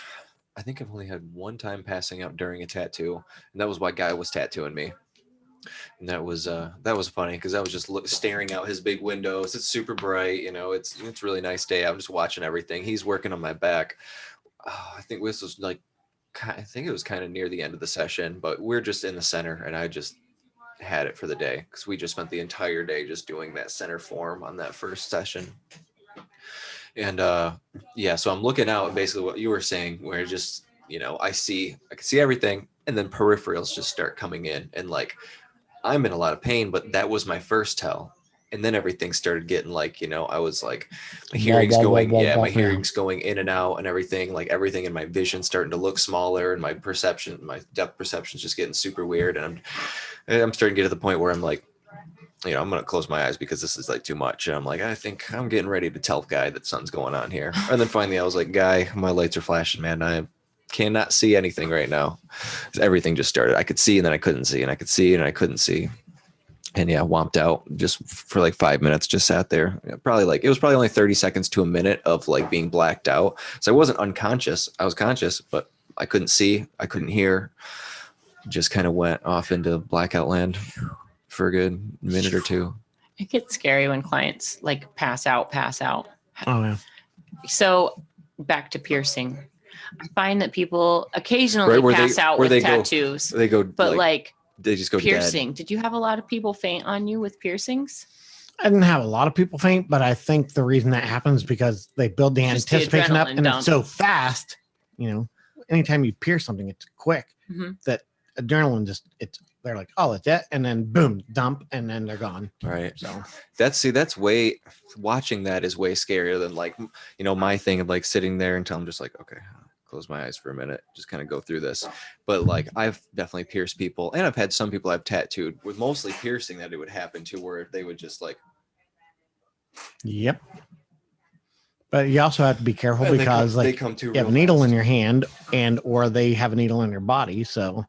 Speaker 2: I think I've only had one time passing out during a tattoo, and that was why guy was tattooing me. And that was funny because I was just staring out his big windows. It's super bright, you know. It's a really nice day. I'm just watching everything. He's working on my back. I think this was like, I think it was kind of near the end of the session, but we're just in the center, and I just had it for the day because we just spent the entire day just doing that center form on that first session. And yeah, so I'm looking out, basically what you were saying, where just, you know, I can see everything, and then peripherals just start coming in, and like I'm in a lot of pain, but that was my first tell. And then everything started getting like, you know, I was like, my hearing's going, my hearing's going in and out and everything, like everything in my vision starting to look smaller, and my perception, my depth perception is just getting super weird. And I'm starting to get to the point where I'm like, you know, I'm going to close my eyes because this is like too much. And I'm like, I think I'm getting ready to tell Guy that something's going on here. And then finally I was like, Guy, my lights are flashing, man. I cannot see anything right now. Everything just started. I could see and then I couldn't see, and I could see and I couldn't see. And yeah, womped out just for like 5 minutes, just sat there. It was probably only 30 seconds to a minute of like being blacked out. So I wasn't unconscious. I was conscious, but I couldn't see. I couldn't hear. Just kind of went off into blackout land for a good minute or two.
Speaker 4: It gets scary when clients like pass out.
Speaker 3: Oh yeah.
Speaker 4: So back to piercing. I find that people occasionally
Speaker 2: Right,
Speaker 4: pass out with tattoos,
Speaker 2: They go,
Speaker 4: but like
Speaker 2: they just go
Speaker 4: piercing.
Speaker 2: dead.
Speaker 4: Did you have a lot of people faint on you with piercings?
Speaker 3: I didn't have a lot of people faint, but I think the reason that happens because they build the
Speaker 4: Just the
Speaker 3: anticipation up,
Speaker 4: adrenaline
Speaker 3: and
Speaker 4: dump.
Speaker 3: it's so fast. You know, anytime you pierce something, it's quick.
Speaker 4: Mhm.
Speaker 3: That adrenaline they're like, oh, it's it, and then boom, dump, and then they're gone.
Speaker 2: Right.
Speaker 3: So
Speaker 2: That's way, watching that is way scarier than like, you know, my thing of like sitting there until I'm just like, okay, close my eyes for a minute, just kind of go through this. But like, I've definitely pierced people, and I've had some people I've tattooed with mostly piercing that it would happen to, where they would just like,
Speaker 3: yep. But you also have to be careful
Speaker 2: and
Speaker 3: because
Speaker 2: they
Speaker 3: like
Speaker 2: come to
Speaker 3: you have a needle in your hand, or they have a needle in your body, so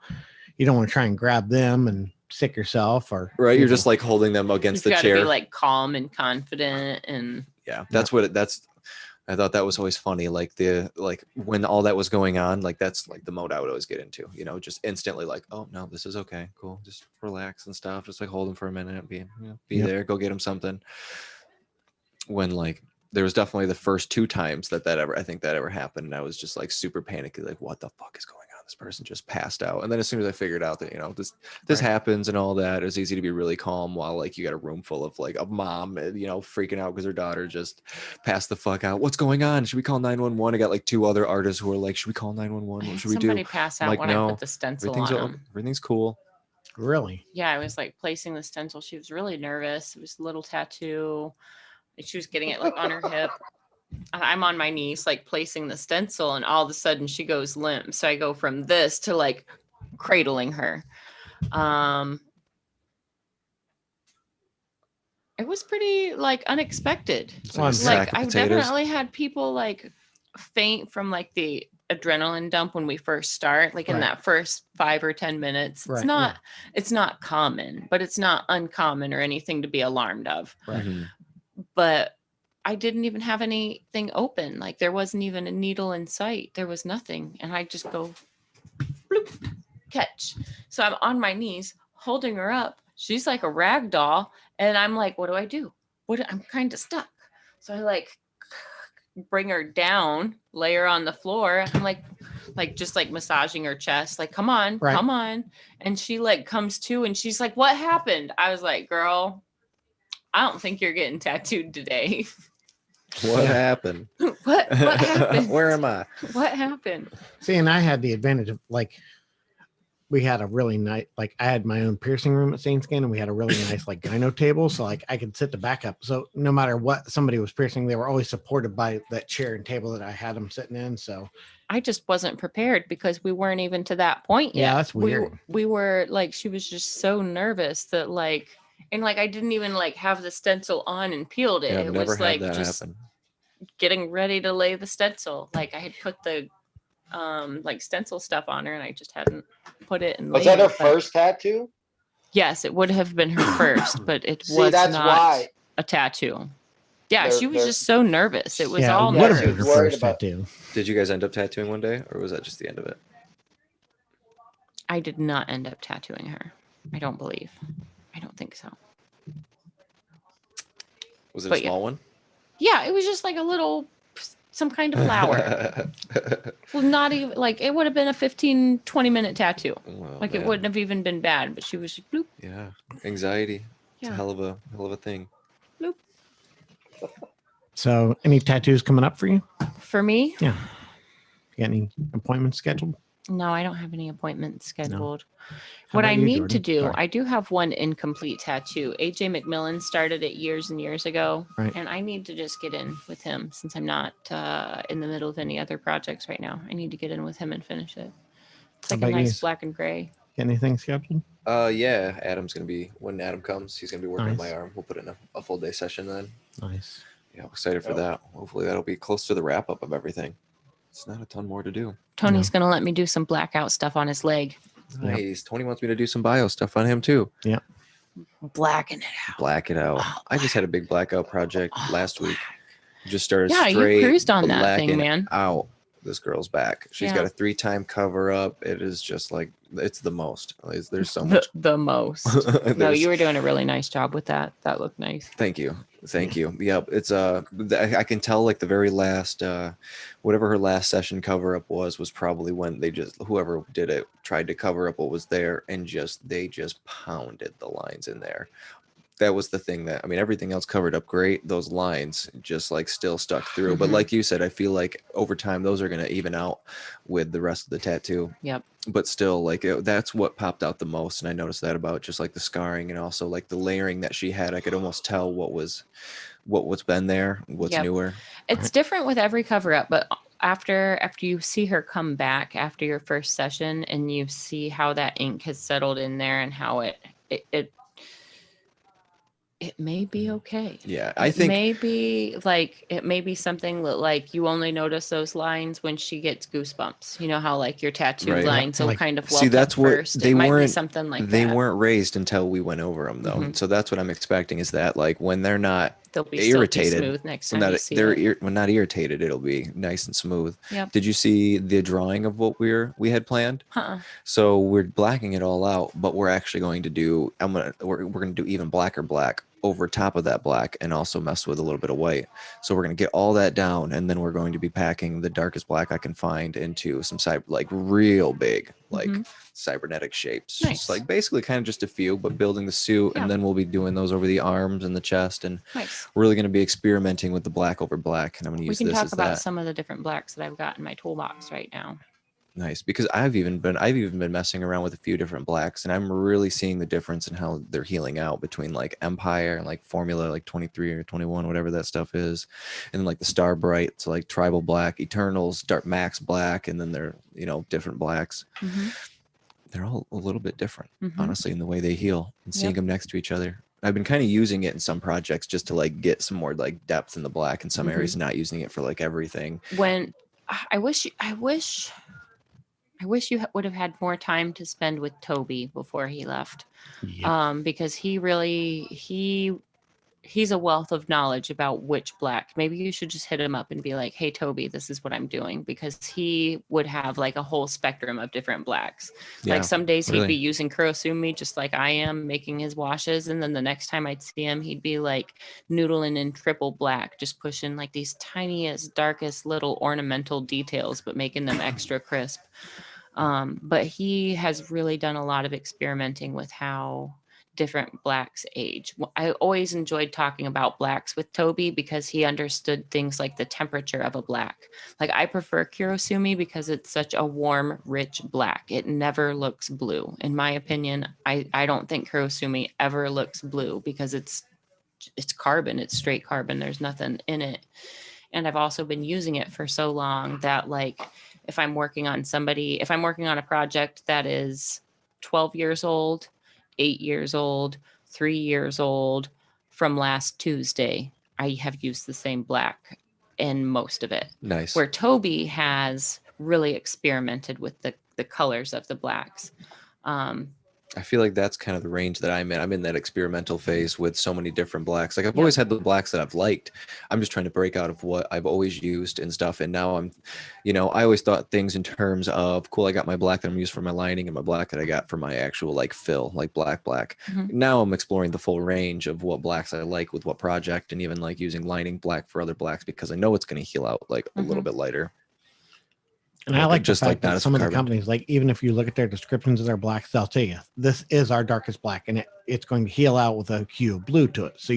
Speaker 3: you don't want to try and grab them and sick yourself, or
Speaker 2: right.
Speaker 3: you
Speaker 2: You're
Speaker 3: know.
Speaker 2: just like holding them against
Speaker 4: You've
Speaker 2: the
Speaker 4: got to
Speaker 2: chair.
Speaker 4: be like calm and confident, and
Speaker 2: Yeah, I thought that was always funny. Like when all that was going on, like that's like the mode I would always get into, you know, just instantly like, oh no, this is okay, cool. Just relax and stuff. Just like hold him for a minute, be there, go get him something. When like, there was definitely the first 2 times that I think that ever happened. And I was just like super panicky, like what the fuck is going on? This person just passed out. And then as soon as I figured out that, you know, this happens and all that, it was easy to be really calm while like you got a room full of like a mom, you know, freaking out because her daughter just passed the fuck out. What's going on? Should we call 911? I got like 2 other artists who are like, should we call 911? What should we do?
Speaker 4: Somebody passed out
Speaker 2: like,
Speaker 4: when I put the stencil on them.
Speaker 2: Everything's cool.
Speaker 3: Really?
Speaker 4: Yeah, I was like placing the stencil. She was really nervous. It was a little tattoo. She was getting it like on her hip. I'm on my knees, like placing the stencil, and all of a sudden she goes limp. So I go from this to like cradling her. It was pretty like unexpected. Like I've definitely had people like faint from like the adrenaline dump when we first start, like in that first 5 or 10 minutes. It's not common, but it's not uncommon or anything to be alarmed of.
Speaker 3: Right.
Speaker 2: Mm-hmm.
Speaker 4: But I didn't even have anything open. Like there wasn't even a needle in sight. There was nothing. And I just go bloop, catch. So I'm on my knees holding her up. She's like a rag doll. And I'm like, what do I do? I'm kind of stuck. So I like bring her down, lay her on the floor. I'm like just like massaging her chest, like, come on, come on. And she like comes to and she's like, what happened? I was like, girl, I don't think you're getting tattooed today.
Speaker 2: What happened?
Speaker 4: What happened?
Speaker 2: Where am I?
Speaker 4: What happened?
Speaker 3: See, and I had the advantage of like, we had a really nice, like I had my own piercing room at Saint Skin, and we had a really nice like gyno table. So like I could sit the back up. So no matter what somebody was piercing, they were always supported by that chair and table that I had them sitting in. So
Speaker 4: I just wasn't prepared because we weren't even to that point yet.
Speaker 3: Yeah, that's weird.
Speaker 4: We were like, she was just so nervous that like, and like I didn't even like have the stencil on and peeled it.
Speaker 2: Yeah, I've
Speaker 4: it
Speaker 2: never
Speaker 4: was
Speaker 2: had
Speaker 4: like
Speaker 2: that
Speaker 4: just
Speaker 2: happen.
Speaker 4: getting ready to lay the stencil. Like I had put the like stencil stuff on her and I just hadn't put it in.
Speaker 5: Was that her first tattoo?
Speaker 4: Yes, it would have been her first, but it was not a tattoo. Yeah, she was just so nervous. It was all
Speaker 3: would have
Speaker 4: nerves.
Speaker 3: been her first tattoo.
Speaker 2: Did you guys end up tattooing one day, or was that just the end of it?
Speaker 4: I did not end up tattooing her. I don't believe. I don't think so.
Speaker 2: Was it a small one?
Speaker 4: Yeah, it was just like a little, some kind of flower. Well, not even like it would have been a 15, 20-minute tattoo.
Speaker 2: Oh,
Speaker 4: like it wouldn't have even been bad, but she was just bloop.
Speaker 2: Yeah, anxiety. It's
Speaker 4: Yeah.
Speaker 2: a hell of a thing.
Speaker 4: Bloop.
Speaker 3: So any tattoos coming up for you?
Speaker 4: For me?
Speaker 3: Yeah. You got any appointments scheduled?
Speaker 4: No, I don't have any appointments scheduled.
Speaker 3: How
Speaker 4: What
Speaker 3: about
Speaker 4: I
Speaker 3: you,
Speaker 4: need
Speaker 3: Jordan?
Speaker 4: to do,
Speaker 3: Sorry.
Speaker 4: I do have one incomplete tattoo. AJ McMillan started it years and years ago.
Speaker 3: Right.
Speaker 4: And I need to just get in with him since I'm not in the middle of any other projects right now. I need to get in with him and finish it. It's
Speaker 3: How
Speaker 4: like a
Speaker 3: about you?
Speaker 4: nice black and gray.
Speaker 3: Got anything scheduled?
Speaker 2: Yeah, Adam's gonna be, when Adam comes, he's gonna be working on
Speaker 3: Nice.
Speaker 2: my arm. We'll put in a full day session then.
Speaker 3: Nice.
Speaker 2: Yeah, I'm excited for that. Hopefully that'll be close to the wrap up of everything. It's not a ton more to do.
Speaker 4: Tony's going to let me do some blackout stuff on his leg.
Speaker 3: Yep.
Speaker 2: Nice. Tony wants me to do some bio stuff on him too.
Speaker 4: Blacken it out.
Speaker 2: Black it out.
Speaker 4: Oh,
Speaker 2: I just had a big blackout project last week. Just started
Speaker 4: Yeah, you
Speaker 2: straight
Speaker 4: cruised on that thing,
Speaker 2: blacking
Speaker 4: man.
Speaker 2: out this girl's back. She's
Speaker 4: Yeah.
Speaker 2: got a 3-time cover up. It is just like, it's the most. There's so much.
Speaker 4: The most. No,
Speaker 2: There's-
Speaker 4: you were doing a really nice job with that. That looked nice.
Speaker 2: Thank you. Yep. It's I can tell like the very last whatever her last session cover up was probably when whoever did it tried to cover up what was there and they just pounded the lines in there. That was the thing that, I mean, everything else covered up great. Those lines just like still stuck through. But
Speaker 4: Mhm.
Speaker 2: like you said, I feel like over time those are going to even out with the rest of the tattoo.
Speaker 4: Yep.
Speaker 2: But still, like that's what popped out the most. And I noticed that about just like the scarring and also like the layering that she had. I could almost tell what's been there, what's
Speaker 4: Yep.
Speaker 2: newer.
Speaker 4: It's different with every cover up, but after you see her come back after your first session and you see how that ink has settled in there and how it may be okay.
Speaker 2: Yeah, I
Speaker 4: It
Speaker 2: think
Speaker 4: may be something that like you only notice those lines when she gets goosebumps. You know how like your tattoo
Speaker 2: Right.
Speaker 4: lines will
Speaker 3: Like-
Speaker 4: kind of
Speaker 2: See, that's what
Speaker 4: first.
Speaker 2: they
Speaker 4: It might be
Speaker 2: weren't-
Speaker 4: something like
Speaker 2: they
Speaker 4: that.
Speaker 2: weren't raised until we went over them though.
Speaker 4: Mhm.
Speaker 2: So that's what I'm expecting is that like when they're not
Speaker 4: They'll be silky
Speaker 2: irritated.
Speaker 4: smooth next
Speaker 2: When
Speaker 4: time you
Speaker 2: that
Speaker 4: see
Speaker 2: they're
Speaker 4: it.
Speaker 2: when not irritated, it'll be nice and smooth.
Speaker 4: Yep.
Speaker 2: Did you see the drawing of what we had planned?
Speaker 4: Huh.
Speaker 2: So we're blacking it all out, but we're actually going to do we're going to do even blacker black over top of that black and also mess with a little bit of white. So we're going to get all that down, and then we're going to be packing the darkest black I can find into some like real big, like
Speaker 4: Mhm.
Speaker 2: cybernetic shapes.
Speaker 4: Nice.
Speaker 2: Just like basically kind of just a few, but building the suit,
Speaker 4: Yeah.
Speaker 2: and then we'll be doing those over the arms and the chest, and
Speaker 4: Nice.
Speaker 2: we're really going to be experimenting with the black over black. And I'm going to
Speaker 4: We
Speaker 2: use
Speaker 4: can
Speaker 2: this
Speaker 4: talk
Speaker 2: as
Speaker 4: about
Speaker 2: that.
Speaker 4: some of the different blacks that I've got in my toolbox right now.
Speaker 2: Nice, because I've even been messing around with a few different blacks, and I'm really seeing the difference in how they're healing out between like Empire and like Formula, like 23 or 21, whatever that stuff is, and like the Star Bright, so like Tribal Black, Eternals, Dark Max Black, and then they're different blacks.
Speaker 4: Mhm.
Speaker 2: They're all a little bit different,
Speaker 4: Mhm.
Speaker 2: honestly, in the way they heal and seeing
Speaker 4: Yep.
Speaker 2: them next to each other. I've been kind of using it in some projects just to like get some more like depth in the black in some areas, not using it for like everything.
Speaker 4: When I wish you would have had more time to spend with Toby before he left.
Speaker 3: Yep.
Speaker 4: Because he's a wealth of knowledge about which black. Maybe you should just hit him up and be like, hey, Toby, this is what I'm doing, because he would have like a whole spectrum of different blacks.
Speaker 2: Yeah,
Speaker 4: like some days he'd
Speaker 2: really.
Speaker 4: be using Kurosumi just like I am, making his washes. And then the next time I'd see him, he'd be like noodling in triple black, just pushing like these tiniest, darkest little ornamental details, but making them extra crisp. But he has really done a lot of experimenting with how different blacks age. I always enjoyed talking about blacks with Toby because he understood things like the temperature of a black. Like I prefer Kurosumi because it's such a warm, rich black. It never looks blue. In my opinion, I don't think Kurosumi ever looks blue because it's carbon. It's straight carbon. There's nothing in it. And I've also been using it for so long that like if I'm working on a project that is 12 years old, 8 years old, 3 years old from last Tuesday, I have used the same black in most of it.
Speaker 2: Nice.
Speaker 4: Where Toby has really experimented with the colors of the blacks.
Speaker 2: I feel like that's kind of the range that I'm in. I'm in that experimental phase with so many different blacks. Like I've always had the blacks that I've liked. I'm just trying to break out of what I've always used and stuff. And now I'm, I always thought things in terms of, cool, I got my black that I'm used for my lining and my black that I got for my actual like fill, like black.
Speaker 4: Mhm.
Speaker 2: Now I'm exploring the full range of what blacks I like with what project, and even like using lining black for other blacks because I know it's going to heal out like a little bit lighter.
Speaker 3: And I like
Speaker 2: just
Speaker 3: the fact
Speaker 2: like that
Speaker 3: that
Speaker 2: as
Speaker 3: some of the
Speaker 2: carbon.
Speaker 3: companies, like even if you look at their descriptions of their blacks, they'll tell you this is our darkest black, and it's going to heal out with a hue of blue to it. So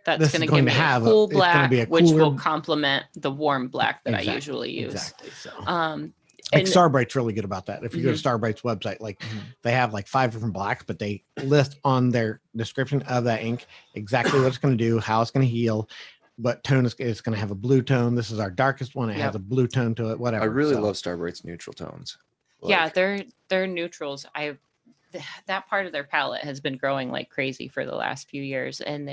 Speaker 4: That's
Speaker 3: this
Speaker 4: going
Speaker 3: is
Speaker 4: to
Speaker 3: going
Speaker 4: give
Speaker 3: to
Speaker 4: me
Speaker 3: have
Speaker 4: a cool
Speaker 3: it's going to
Speaker 4: black,
Speaker 3: be a
Speaker 4: which will
Speaker 3: cooler-
Speaker 4: complement the warm black that I usually use.
Speaker 3: Exactly. So,
Speaker 4: Like
Speaker 3: like Starbright's really good about that. If you go to
Speaker 4: Mhm.
Speaker 3: Starbright's website, like they have like 5 different blacks, but they list on their description of that ink exactly what it's going to do, how it's going to heal, what tone it's going to have a blue tone. This is our darkest one. It has a blue tone to it, whatever.
Speaker 2: I really
Speaker 3: So,
Speaker 2: love Starbright's neutral tones.
Speaker 4: yeah,
Speaker 2: Like,
Speaker 4: they're neutrals. That part of their palette has been growing like crazy for the last few years, and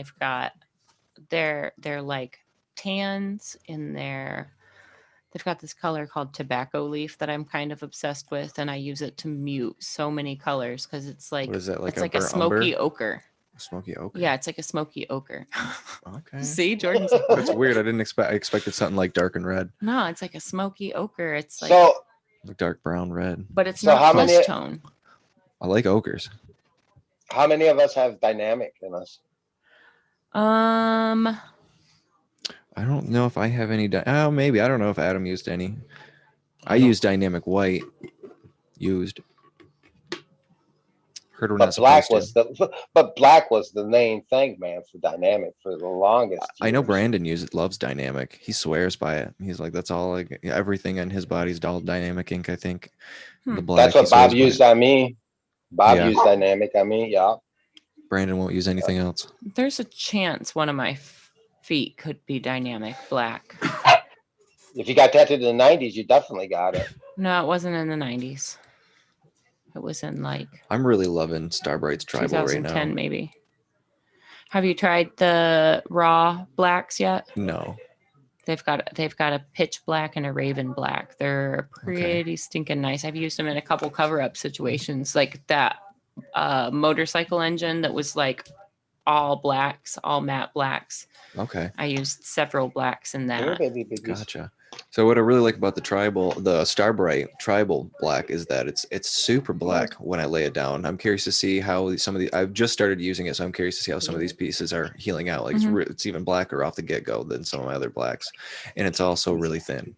Speaker 4: they're like tans in there. They've got this color called tobacco leaf that I'm kind of obsessed with, and I use it to mute so many colors because it's like
Speaker 2: what is that, like
Speaker 4: it's like a
Speaker 2: burnt
Speaker 4: smoky
Speaker 2: umber?
Speaker 4: ochre.
Speaker 2: Smoky ochre.
Speaker 4: Yeah, it's like a smoky ochre.
Speaker 2: Okay.
Speaker 4: See, Jordan's like,
Speaker 2: That's
Speaker 4: "What?"
Speaker 2: weird. I expected something like dark and red,
Speaker 4: No, it's like a smoky ochre. It's like,
Speaker 5: So,
Speaker 2: like dark brown red.
Speaker 4: but it's
Speaker 5: so
Speaker 4: not
Speaker 5: how
Speaker 4: flesh
Speaker 5: many-
Speaker 4: tone.
Speaker 2: I like ochres.
Speaker 5: how many of us have dynamic in us?
Speaker 2: I don't know if I have any. Maybe I don't know if Adam used any. I
Speaker 3: don't-
Speaker 2: used dynamic white. Heard we're
Speaker 5: But
Speaker 2: not
Speaker 5: black
Speaker 2: supposed to.
Speaker 5: black was the main thing, man, for dynamic for the longest.
Speaker 2: I know
Speaker 5: years.
Speaker 2: Brandon loves dynamic. He swears by it. He's like, that's all. Like everything on his body's all dynamic ink. I think the black.
Speaker 5: That's what
Speaker 2: he
Speaker 5: Bob
Speaker 2: swears by
Speaker 5: used
Speaker 2: it.
Speaker 5: on me. Bob
Speaker 2: Yeah.
Speaker 5: used dynamic on me. Yeah.
Speaker 2: Brandon won't use anything else.
Speaker 4: There's a chance one of my feet could be dynamic black.
Speaker 5: If you got tattooed in the 90s, you definitely got it.
Speaker 4: No, it wasn't in the 90s. It was in like
Speaker 2: I'm really loving Starbright's Tribal right
Speaker 4: 2010,
Speaker 2: now.
Speaker 4: maybe. Have you tried the raw blacks yet?
Speaker 2: No.
Speaker 4: They've got a pitch black and a raven black. They're pretty stinking nice. I've used them in a couple cover up situations, like that motorcycle engine that was like all blacks, all matte blacks.
Speaker 2: Okay.
Speaker 4: I used several blacks in
Speaker 5: Here,
Speaker 4: that.
Speaker 5: baby, babies.
Speaker 2: Gotcha. So what I really like about the Star Bright tribal black is that it's super black when I lay it down. I'm curious to see how some of the I've just started using it, so I'm curious to see how some of these pieces are healing out. Like it's even blacker off the get-go than some of my other blacks, and it's also really thin.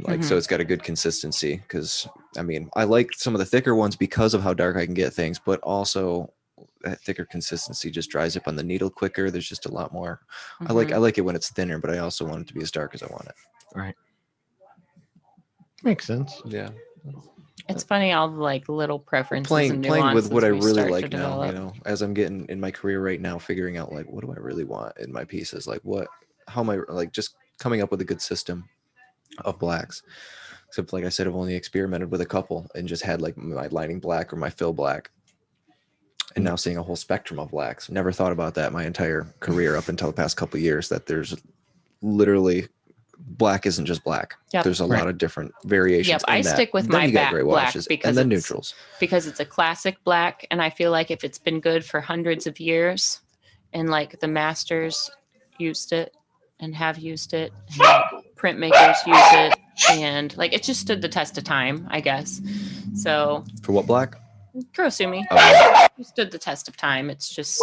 Speaker 2: Like so, it's got a good consistency. Because I mean, I like some of the thicker ones because of how dark I can get things, but also that thicker consistency just dries up on the needle quicker. There's just a lot more. I like it when it's thinner, but I also want it to be as dark as I want it.
Speaker 3: Right. Makes sense.
Speaker 2: Yeah.
Speaker 4: It's funny, all the like little preferences
Speaker 2: Playing
Speaker 4: and
Speaker 2: with
Speaker 4: nuances
Speaker 2: what I
Speaker 4: we
Speaker 2: really
Speaker 4: start to
Speaker 2: like now, you
Speaker 4: develop.
Speaker 2: know, as I'm getting in my career right now, figuring out like, what do I really want in my pieces? Like how am I like just coming up with a good system of blacks. Except like I said, I've only experimented with a couple and just had like my lining black or my fill black. And now seeing a whole spectrum of blacks. Never thought about that my entire career up until the past couple of years, that there's literally black isn't just black.
Speaker 4: Yep.
Speaker 2: There's a lot of different variations.
Speaker 4: Yep,
Speaker 2: in
Speaker 4: I
Speaker 2: that.
Speaker 4: stick with
Speaker 2: Then
Speaker 4: my
Speaker 2: you got
Speaker 4: back
Speaker 2: gray
Speaker 4: black
Speaker 2: washes
Speaker 4: because
Speaker 2: and then
Speaker 4: it's-
Speaker 2: neutrals.
Speaker 4: because it's a classic black, and I feel like if it's been good for hundreds of years, and like the masters used it and have used it, and like printmakers use it, and like it just stood the test of time, I guess. So
Speaker 2: For what black?
Speaker 4: Kurosumi
Speaker 2: Oh,
Speaker 4: stood the test of time. It's just,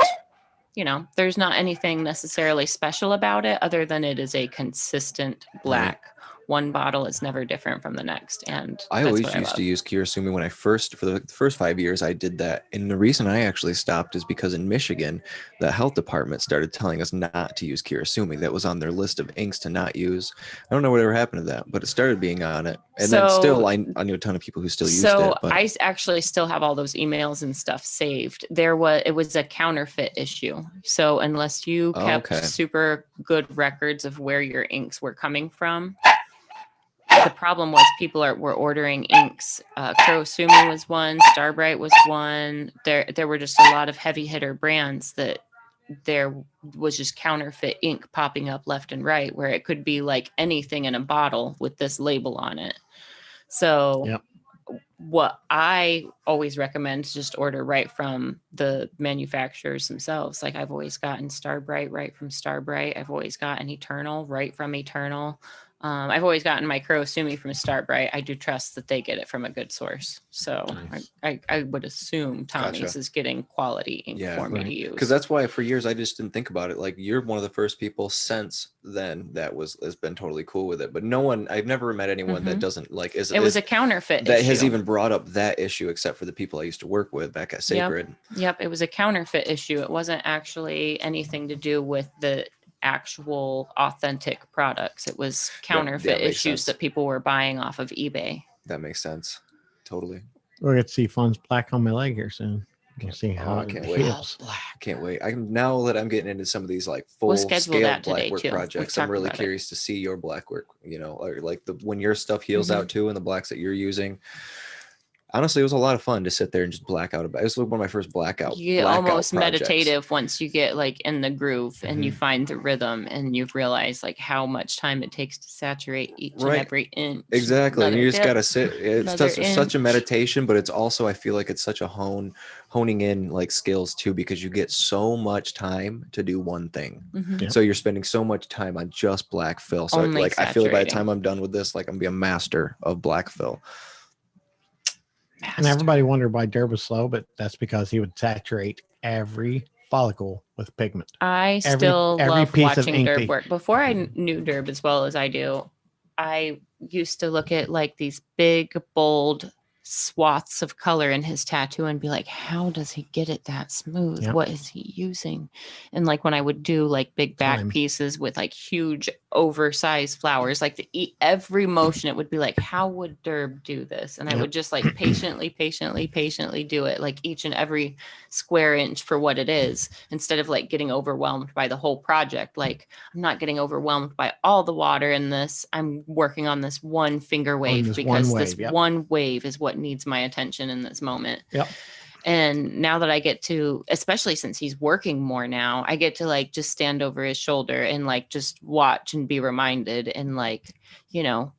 Speaker 4: you know, there's not anything necessarily special about it other than it is a consistent black. One bottle is never different from the next. And
Speaker 2: I
Speaker 4: that's
Speaker 2: always
Speaker 4: what
Speaker 2: used
Speaker 4: love.
Speaker 2: to use Kurosumi when I for the first 5 years I did that. And the reason I actually stopped is because in Michigan, the health department started telling us not to use Kurosumi. That was on their list of inks to not use. I don't know whatever happened to that, but it started being on it. And then still, I knew a ton of people who still used it. But
Speaker 4: I actually still have all those emails and stuff saved. It was a counterfeit issue. So unless you kept super good records of where your inks were coming from, the problem was people were ordering inks. Kurosumi was one, Starbright was one. There were just a lot of heavy hitter brands that there was just counterfeit ink popping up left and right, where it could be like anything in a bottle with this label on it. So what I always recommend is just order right from the manufacturers themselves. Like I've always gotten Starbright right from Starbright. I've always gotten Eternal right from Eternal. I've always gotten my Kurosumi from Starbright. I do trust that they get it from a good source. So
Speaker 2: Nice.
Speaker 4: I would assume Tommy's is getting quality ink for me to use.
Speaker 2: Because that's why for years I just didn't think about it. Like you're one of the first people since then that has been totally cool with it. But no one, I've never met anyone that doesn't like it was
Speaker 4: a counterfeit
Speaker 2: that
Speaker 4: issue.
Speaker 2: has even brought up that issue, except for the people I used to work with back at Sacred.
Speaker 4: Yep, it was a counterfeit issue. It wasn't actually anything to do with the actual authentic products. It was counterfeit issues that people were buying off of eBay.
Speaker 2: That makes sense. Totally.
Speaker 3: We're going to see Fun's black on my leg here soon. We'll see how
Speaker 2: I
Speaker 3: it
Speaker 2: can't wait.
Speaker 3: feels.
Speaker 2: Can't wait. Now that I'm getting into some of these like full
Speaker 4: schedule
Speaker 2: scale
Speaker 4: that today,
Speaker 2: black work
Speaker 4: too.
Speaker 2: projects,
Speaker 4: We've
Speaker 2: I'm really
Speaker 4: talked about
Speaker 2: curious to see your black work, you know, or like when your stuff heals out too, and the blacks that you're using. Honestly, it was a lot of fun to sit there and just black out. It was one of my first blackout.
Speaker 4: You get almost meditative once you get like in the groove and you
Speaker 2: Mhm.
Speaker 4: find the rhythm and you've realized like how much time it takes to saturate each and every inch.
Speaker 2: Exactly. And you just got to sit. It's
Speaker 4: another
Speaker 2: such a
Speaker 4: inch.
Speaker 2: meditation, but it's also, I feel like it's such a honing in like skills too, because you get so much time to do one thing.
Speaker 3: Yeah.
Speaker 2: So you're spending so much time on just black fill. So
Speaker 4: Only
Speaker 2: like, I feel like by the
Speaker 4: saturating.
Speaker 2: time I'm done with this, like I'm gonna be a master of black fill.
Speaker 3: And everybody wondered why Derb was slow, but that's because he would saturate every follicle with pigment.
Speaker 4: I
Speaker 3: Every
Speaker 4: still love
Speaker 3: piece of
Speaker 4: watching
Speaker 3: ink
Speaker 4: Derb
Speaker 3: they-
Speaker 4: work. Before I knew Derb as well as I do, I used to look at like these big, bold swaths of color in his tattoo and be like, how does he get it that smooth?
Speaker 3: Yep.
Speaker 4: What is he using? And like when I would do like big back
Speaker 3: Time.
Speaker 4: pieces with like huge oversized flowers, like every motion, it would be like, how would Derb do this? And I
Speaker 3: Yep.
Speaker 4: would just like patiently do it, like each and every square inch for what it is, instead of like getting overwhelmed by the whole project. Like I'm not getting overwhelmed by all the water in this. I'm working on this one finger wave
Speaker 3: this
Speaker 4: because
Speaker 3: one
Speaker 4: this
Speaker 3: wave, yep.
Speaker 4: one wave is what needs my attention in this moment.
Speaker 3: Yep.
Speaker 4: And now that I get to, especially since he's working more now, I get to like just stand over his shoulder and like just watch and be reminded. And like, you know,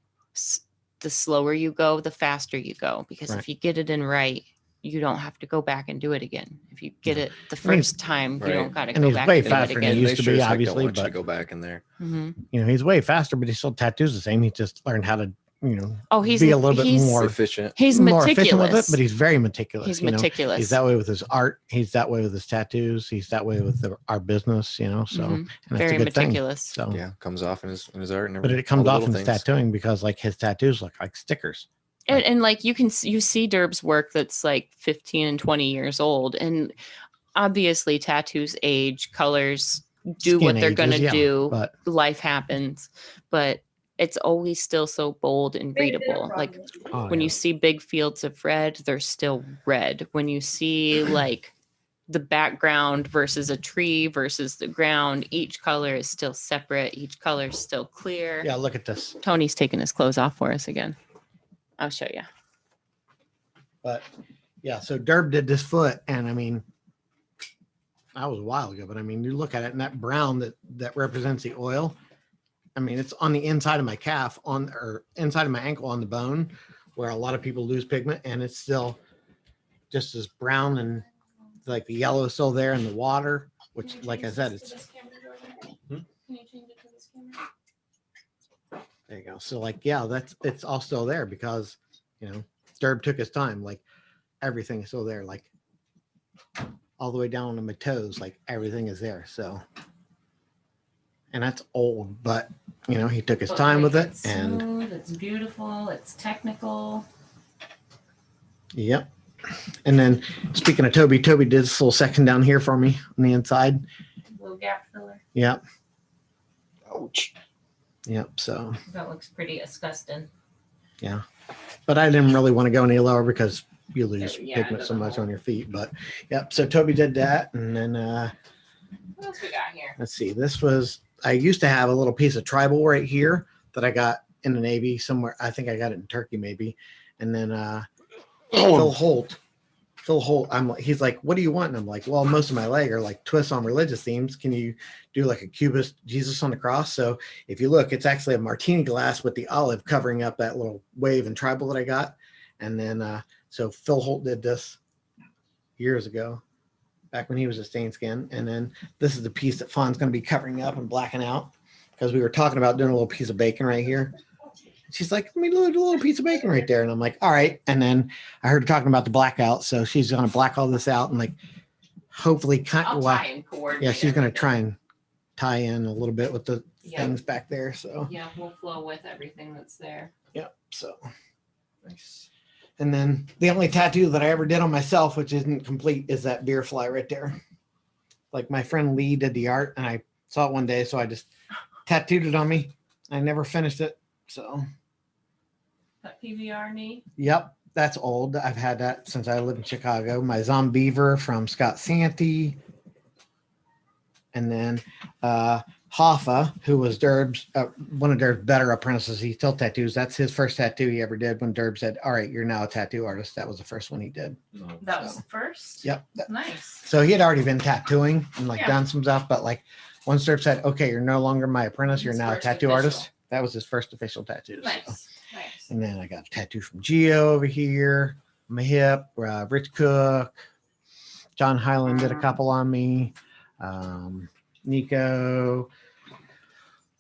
Speaker 4: the slower you go, the faster you go, because
Speaker 3: Right.
Speaker 4: if you get it in right, you don't have to go back and do it again. If you get it the
Speaker 3: I mean,
Speaker 4: first time, you
Speaker 2: right.
Speaker 4: don't got to
Speaker 3: And
Speaker 4: go
Speaker 3: he's
Speaker 4: back
Speaker 3: way
Speaker 4: and do it
Speaker 3: faster than he
Speaker 4: again.
Speaker 3: used
Speaker 2: They
Speaker 3: to
Speaker 2: sure
Speaker 3: be,
Speaker 2: as heck
Speaker 3: obviously,
Speaker 2: don't want you to
Speaker 3: but
Speaker 2: go back in there.
Speaker 4: Mhm.
Speaker 3: you know, he's way faster, but he still tattoos the same. He just learned how to, you know,
Speaker 4: Oh, he's
Speaker 3: be a little bit more
Speaker 2: Efficient.
Speaker 4: He's
Speaker 3: more efficient with it,
Speaker 4: meticulous.
Speaker 3: but he's very meticulous.
Speaker 4: He's
Speaker 3: you know?
Speaker 4: meticulous.
Speaker 3: He's that way with his art. He's that way with his tattoos. He's that way with our business, you know. So
Speaker 4: Mhm.
Speaker 3: and it's
Speaker 4: Very
Speaker 3: a good thing.
Speaker 4: meticulous.
Speaker 3: So
Speaker 2: Yeah, comes off in his art and
Speaker 3: but
Speaker 2: everything.
Speaker 3: it comes
Speaker 2: all
Speaker 3: off
Speaker 2: the
Speaker 3: in
Speaker 2: little
Speaker 3: his
Speaker 2: things.
Speaker 3: tattooing because like his tattoos look like stickers.
Speaker 4: And like you see Derb's work that's like 15 and 20 years old, and obviously tattoos age, colors do what
Speaker 3: Skin
Speaker 4: they're gonna
Speaker 3: ages, yeah,
Speaker 4: do,
Speaker 3: but
Speaker 4: life happens, but it's always still so bold and readable. Like
Speaker 3: oh,
Speaker 4: when
Speaker 3: yeah.
Speaker 4: you see big fields of red, they're still red. When you see like the background versus a tree versus the ground, each color is still separate. Each color is still clear.
Speaker 3: Yeah, look at this.
Speaker 4: Tony's taking his clothes off for us again. I'll show you.
Speaker 3: But yeah, so Derb did this foot, and I mean, that was a while ago. But I mean, you look at it, and that brown that represents the oil. I mean, it's on the inside of my calf, or inside of my ankle on the bone, where a lot of people lose pigment, and it's still just as brown, and like the yellow is still there in the water. Which, like I said, it's. There you go. So like, yeah, it's all still there because, you know, Derb took his time. Like everything is still there. Like all the way down to my toes, like everything is there. So, and that's old, but you know, he took his time with it, and
Speaker 4: smooth, it's beautiful, it's technical.
Speaker 3: Yep. And then speaking of Toby did this little section down here for me on the inside.
Speaker 4: Little gap filler.
Speaker 3: Yep.
Speaker 5: Ouch.
Speaker 3: Yep. So,
Speaker 4: That looks pretty disgusting.
Speaker 3: yeah. But I didn't really want to go any lower because you lose
Speaker 4: Yeah, it
Speaker 3: pigment so
Speaker 4: doesn't
Speaker 3: much
Speaker 4: hold.
Speaker 3: on your feet. But yep. So Toby did that. And then
Speaker 4: What else we got here?
Speaker 3: let's see. I used to have a little piece of tribal right here that I got in the Navy somewhere. I think I got it in Turkey maybe. And then Phil Holt, he's like, what do you want? And I'm like, well, most of my leg are like twists on religious themes. Can you do like a cubist Jesus on the cross? So if you look, it's actually a martini glass with the olive covering up that little wave and tribal that I got. And then, so Phil Holt did this years ago, back when he was a Stain Skin. And then this is the piece that Fawn's going to be covering up and blacking out because we were talking about doing a little piece of bacon right here. She's like, let me do a little piece of bacon right there. And I'm like, all right. And then I heard her talking about the blackout. So she's going to black all this out and like, hopefully
Speaker 4: I'll try and coordinate.
Speaker 3: yeah, she's going to
Speaker 4: everything.
Speaker 3: try and tie in a little bit with the
Speaker 4: Yeah.
Speaker 3: things back there. So,
Speaker 4: Yeah, we'll flow with everything that's there.
Speaker 3: yeah. So,
Speaker 2: Nice.
Speaker 3: and then the only tattoo that I ever did on myself, which isn't complete, is that beer fly right there. Like my friend Lee did the art and I saw it one day. So I just tattooed it on me. I never finished it. So,
Speaker 4: That PBR knee.
Speaker 3: yep, that's old. I've had that since I lived in Chicago. My Zombeaver from Scott Santee. And then Hoffa, who was Derb's, one of Derb's better apprentices. He still tattoos. That's his first tattoo he ever did when Derb said, all right, you're now a tattoo artist. That was the first one he did.
Speaker 4: That was the first.
Speaker 3: Yep.
Speaker 4: Nice.
Speaker 3: So he had already been tattooing and like
Speaker 4: Yeah.
Speaker 3: done some stuff. But like once Derb said, okay, you're no longer my apprentice. You're
Speaker 4: His
Speaker 3: now a
Speaker 4: first
Speaker 3: tattoo
Speaker 4: official.
Speaker 3: artist. That was his first official tattoo. So.
Speaker 4: Nice. Nice.
Speaker 3: And then I got a tattoo from Geo over here, on my hip. Rich Cook, John Highland did a couple on me. Nico,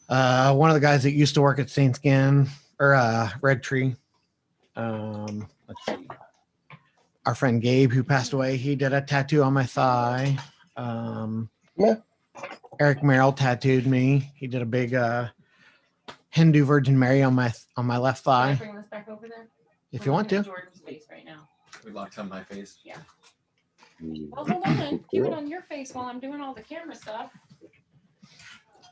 Speaker 3: one of the guys that used to work at Stain Skin or Red Tree. Let's see. Our friend Gabe, who passed away, he did a tattoo on my thigh.
Speaker 5: Yeah.
Speaker 3: Eric Merrill tattooed me. He did a big Hindu Virgin Mary on my left
Speaker 4: Can I
Speaker 3: thigh.
Speaker 4: bring this back over there?
Speaker 3: If you want to.
Speaker 4: Jordan's face right now.
Speaker 2: We locked on my face.
Speaker 4: Well, hold on. Keep it on your face while I'm doing all the camera stuff.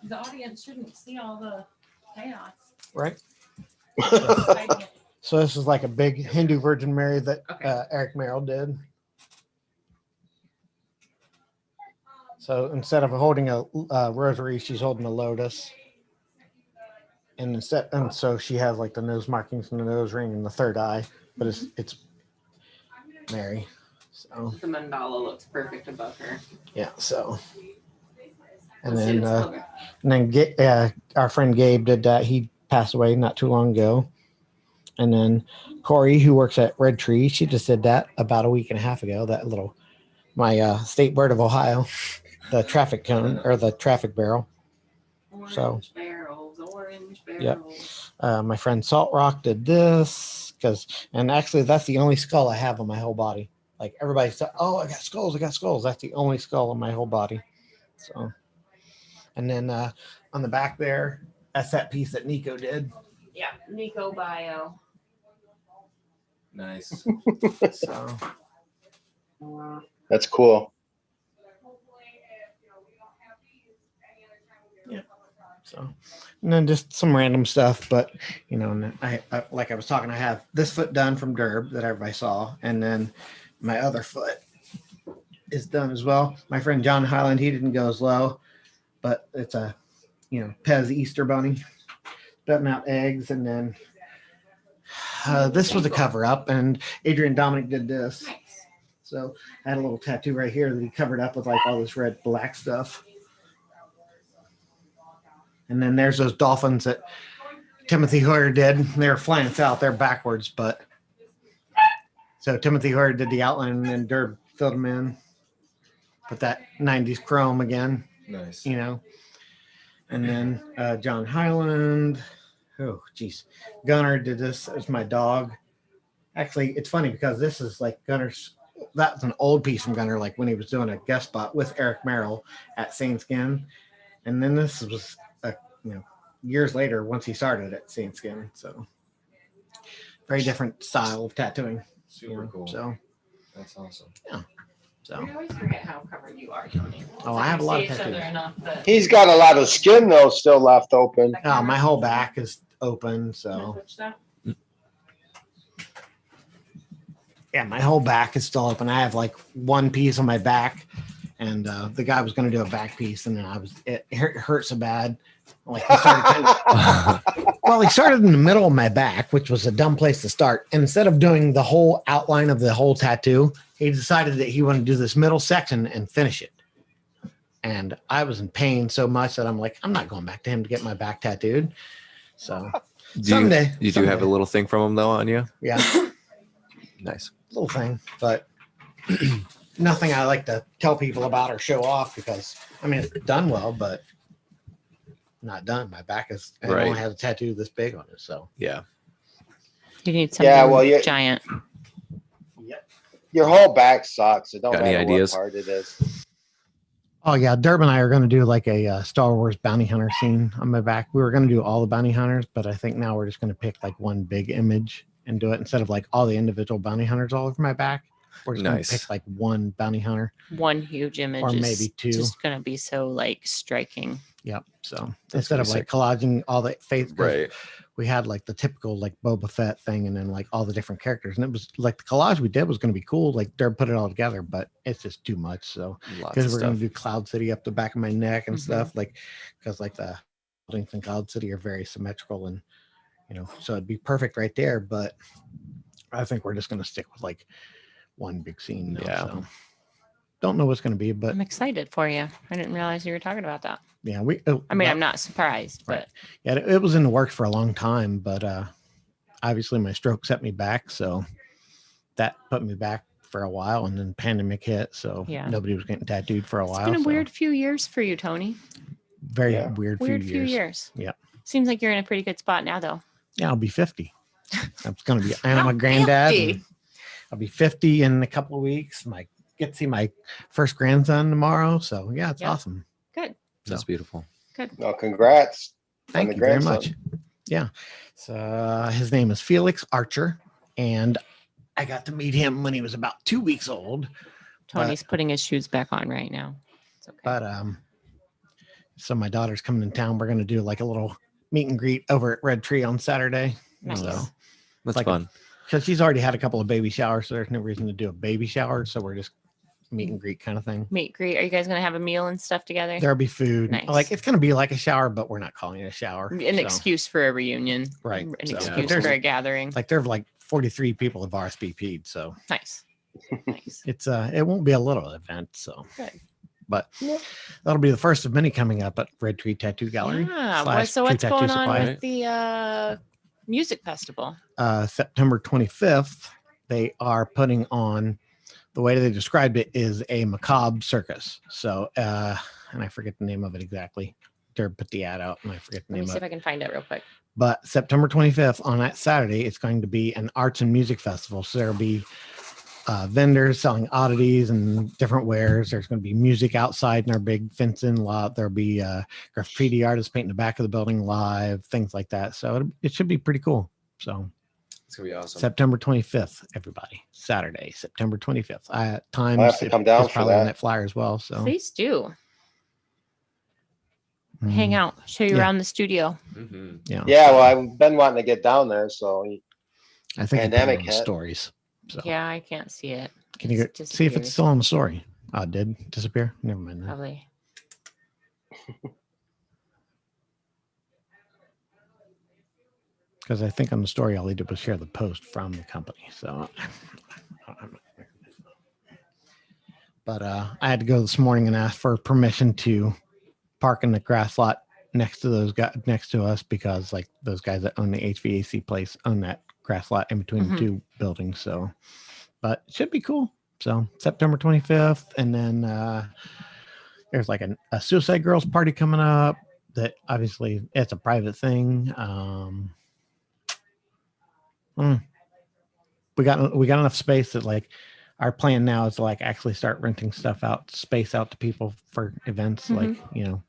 Speaker 4: The audience shouldn't see all the chaos.
Speaker 3: Right.
Speaker 4: Hiding it.
Speaker 3: So this is like a big Hindu Virgin Mary that
Speaker 4: Okay.
Speaker 3: Eric Merrill did. So instead of holding a rosary, she's holding a lotus. And so she has like the nose markings and the nose ring and the third eye, but it's Mary. So
Speaker 4: The mandala looks perfect above her.
Speaker 3: yeah. So and
Speaker 4: Let's see,
Speaker 3: then
Speaker 4: it's over.
Speaker 3: our friend Gabe did that. He passed away not too long ago. And then Corey, who works at Red Tree, she just did that about a week and a half ago. That little, my state bird of Ohio, the traffic cone or the traffic barrel.
Speaker 4: Orange barrels, orange
Speaker 3: Yep.
Speaker 4: barrels.
Speaker 3: My friend Salt Rock did this and actually that's the only skull I have on my whole body. Like everybody said, oh, I got skulls. That's the only skull on my whole body. So, and then on the back there, that's that piece that Nico did.
Speaker 4: Yeah, Nico Bio.
Speaker 2: Nice.
Speaker 3: So,
Speaker 5: That's cool.
Speaker 3: so, and then just some random stuff, but you know, and I like I was talking, I have this foot done from Derb that everybody saw, and then my other foot is done as well. My friend John Highland, he didn't go as low, but it's a, you know, Pez Easter bunny, spitting out eggs, and then this was a cover up, and Adrian Dominic did this.
Speaker 4: Nice.
Speaker 3: So I had a little tattoo right here that he covered up with like all this red black stuff. And then there's those dolphins that Timothy Hoyer did. They're flying south, they're backwards, but so Timothy Hoyer did the outline and then Derb filled them in. Put that 90s chrome again,
Speaker 2: Nice.
Speaker 3: you know. And then John Highland. Oh, geez. Gunnar did this as my dog. Actually, it's funny because this is like Gunnar's. That's an old piece from Gunnar, like when he was doing a guest spot with Eric Merrill at Saint Skin. And then this was, you know, years later once he started at Saint Skin. So very different style of tattooing.
Speaker 2: Super cool.
Speaker 3: So
Speaker 2: That's awesome.
Speaker 3: so
Speaker 4: We always forget how covered you are, Tony.
Speaker 3: Oh, I have a lot of
Speaker 4: We see each other
Speaker 3: tattoos.
Speaker 4: enough that-
Speaker 5: He's got a lot of skin though still left open.
Speaker 3: my whole back is open. So
Speaker 4: Switch that?
Speaker 3: yeah, my whole back is still open. I have like one piece on my back, and the guy was going to do a back piece, and then it hurt so bad. Like he started he started in the middle of my back, which was a dumb place to start. And instead of doing the whole outline of the whole tattoo, he decided that he wanted to do this middle section and finish it. And I was in pain so much that I'm like, I'm not going back to him to get my back tattooed. So someday
Speaker 2: You do have a little thing from him though on you?
Speaker 3: yeah,
Speaker 2: Nice.
Speaker 3: little thing, but nothing I like to tell people about or show off because I mean it's done well, but not done. My back is I
Speaker 2: Right.
Speaker 3: only has a tattoo this big on it. So
Speaker 2: Yeah.
Speaker 4: You need something
Speaker 5: Yeah, well,
Speaker 4: giant.
Speaker 3: yep.
Speaker 5: Your whole back sucks. It don't
Speaker 2: Got any
Speaker 5: matter
Speaker 2: ideas?
Speaker 5: what part it is.
Speaker 3: Oh yeah, Derb and I are going to do like a Star Wars bounty hunter scene on my back. We were going to do all the bounty hunters, but I think now we're just going to pick like one big image and do it instead of like all the individual bounty hunters all over my back. We're just going
Speaker 2: Nice.
Speaker 3: to pick like one bounty hunter.
Speaker 4: One huge image
Speaker 3: Or
Speaker 4: is
Speaker 3: maybe two.
Speaker 4: just gonna be so like striking.
Speaker 3: Yep. So
Speaker 2: That's
Speaker 3: instead of
Speaker 2: pretty
Speaker 3: like collaging all the faith,
Speaker 2: Right.
Speaker 3: we had like the typical like Boba Fett thing and then like all the different characters. And it was like the collage we did was going to be cool. Like Derb put it all together, but it's just too much. So
Speaker 2: Lots
Speaker 3: because
Speaker 2: of
Speaker 3: we're going
Speaker 2: stuff.
Speaker 3: to do Cloud City up the back of my neck and
Speaker 4: Mhm.
Speaker 3: stuff, like because like the buildings in Cloud City are very symmetrical and you know, so it'd be perfect right there. But I think we're just going to stick with like one big scene. Now,
Speaker 2: Yeah.
Speaker 3: So don't know what's going to be, but
Speaker 4: I'm excited for you. I didn't realize you were talking about that.
Speaker 3: yeah,
Speaker 4: I mean, I'm not surprised,
Speaker 3: Right.
Speaker 4: but
Speaker 3: yeah, it was in the works for a long time, but obviously my stroke set me back, so that put me back for a while, and then pandemic hit, so
Speaker 4: Yeah.
Speaker 3: nobody was getting tattooed for a
Speaker 4: it's
Speaker 3: while.
Speaker 4: been a
Speaker 3: so
Speaker 4: weird few years for you, Tony.
Speaker 3: very
Speaker 5: Yeah.
Speaker 3: weird,
Speaker 4: Weird
Speaker 3: few years.
Speaker 4: years.
Speaker 3: Yep.
Speaker 4: Seems like you're in a pretty good spot now, though.
Speaker 3: Yeah, I'll be 50. That's gonna be, and I'm a
Speaker 4: Not
Speaker 3: granddad.
Speaker 4: 50.
Speaker 3: and I'll be 50 in a couple of weeks. Get to see my first grandson tomorrow, so yeah, it's
Speaker 4: Yeah.
Speaker 3: awesome.
Speaker 4: Good.
Speaker 2: That's beautiful.
Speaker 5: Well, congrats. on
Speaker 3: Thank
Speaker 5: the
Speaker 3: you very
Speaker 5: grandson.
Speaker 3: much. Yeah. So his name is Felix Archer, and I got to meet him when he was about 2 weeks old.
Speaker 4: Tony's putting his shoes back on right now. It's okay.
Speaker 3: But so my daughter's coming in town. We're gonna do like a little meet and greet over at Red Tree on Saturday.
Speaker 4: Nice.
Speaker 3: So
Speaker 2: That's
Speaker 3: like
Speaker 2: fun.
Speaker 3: because she's already had a couple of baby showers, so there's no reason to do a baby shower. So we're just meet and greet kind of thing.
Speaker 4: Meet, greet. Are you guys gonna have a meal and stuff together?
Speaker 3: There'll be food.
Speaker 4: Nice.
Speaker 3: Like it's gonna be like a shower, but we're not calling it a shower.
Speaker 4: An
Speaker 3: So,
Speaker 4: excuse for a reunion.
Speaker 3: Right.
Speaker 4: An
Speaker 3: So,
Speaker 4: excuse
Speaker 3: there's-
Speaker 4: for a gathering.
Speaker 3: Like there are like 43 people have RSVP'd, so
Speaker 4: Nice. Nice.
Speaker 3: it's it won't be a little event. So
Speaker 4: Good.
Speaker 3: but that'll be the first of many coming up at Red Tree Tattoo Gallery.
Speaker 4: Yeah.
Speaker 3: slash
Speaker 4: So
Speaker 3: Tree
Speaker 4: what's
Speaker 3: Tattoo
Speaker 4: going on
Speaker 3: Supply.
Speaker 4: with the Music festival.
Speaker 3: September 25th, they are putting on, the way they described it is a macabre circus. So, and I forget the name of it exactly. Derb put the ad out and I forget the
Speaker 4: Let me
Speaker 3: name
Speaker 4: see
Speaker 3: of
Speaker 4: if
Speaker 3: it.
Speaker 4: I can find it real quick.
Speaker 3: But September 25th on that Saturday, it's going to be an arts and music festival. So there'll be vendors selling oddities and different wares. There's going to be music outside in our big fencing lot. There'll be graffiti artists painting the back of the building live, things like that. So it should be pretty cool. So
Speaker 2: It's gonna be awesome.
Speaker 3: September 25th, everybody. Saturday, September 25th. Times
Speaker 5: I'll have to come down
Speaker 3: it's
Speaker 5: for
Speaker 3: probably on
Speaker 5: that.
Speaker 3: that flyer as well. So
Speaker 4: Please do hang out, show you
Speaker 3: Yeah.
Speaker 4: around the studio.
Speaker 2: Mhm.
Speaker 3: Yeah,
Speaker 5: Yeah, well, I've been wanting to get down there, so
Speaker 3: I think
Speaker 5: pandemic
Speaker 3: it's on the
Speaker 5: hit.
Speaker 3: stories. So
Speaker 4: Yeah, I can't see it.
Speaker 3: can you
Speaker 4: It's
Speaker 3: go, see if it's
Speaker 4: disappeared,
Speaker 3: still on the story? Oh, it did disappear. Never mind. Then.
Speaker 4: probably.
Speaker 3: Because I think on the story, all they did was share the post from the company. So, but I had to go this morning and ask for permission to park in the grass lot next to those guys next to us, because like those guys that own the HVAC place own that grass lot in between the
Speaker 4: Mhm.
Speaker 3: two buildings. So, but it should be cool. So September 25th, and then there's like a Suicide Girls party coming up. That obviously it's a private thing. We got enough space that like our plan now is to like actually start renting space out to people for events.
Speaker 4: Mhm.
Speaker 3: Like, you know,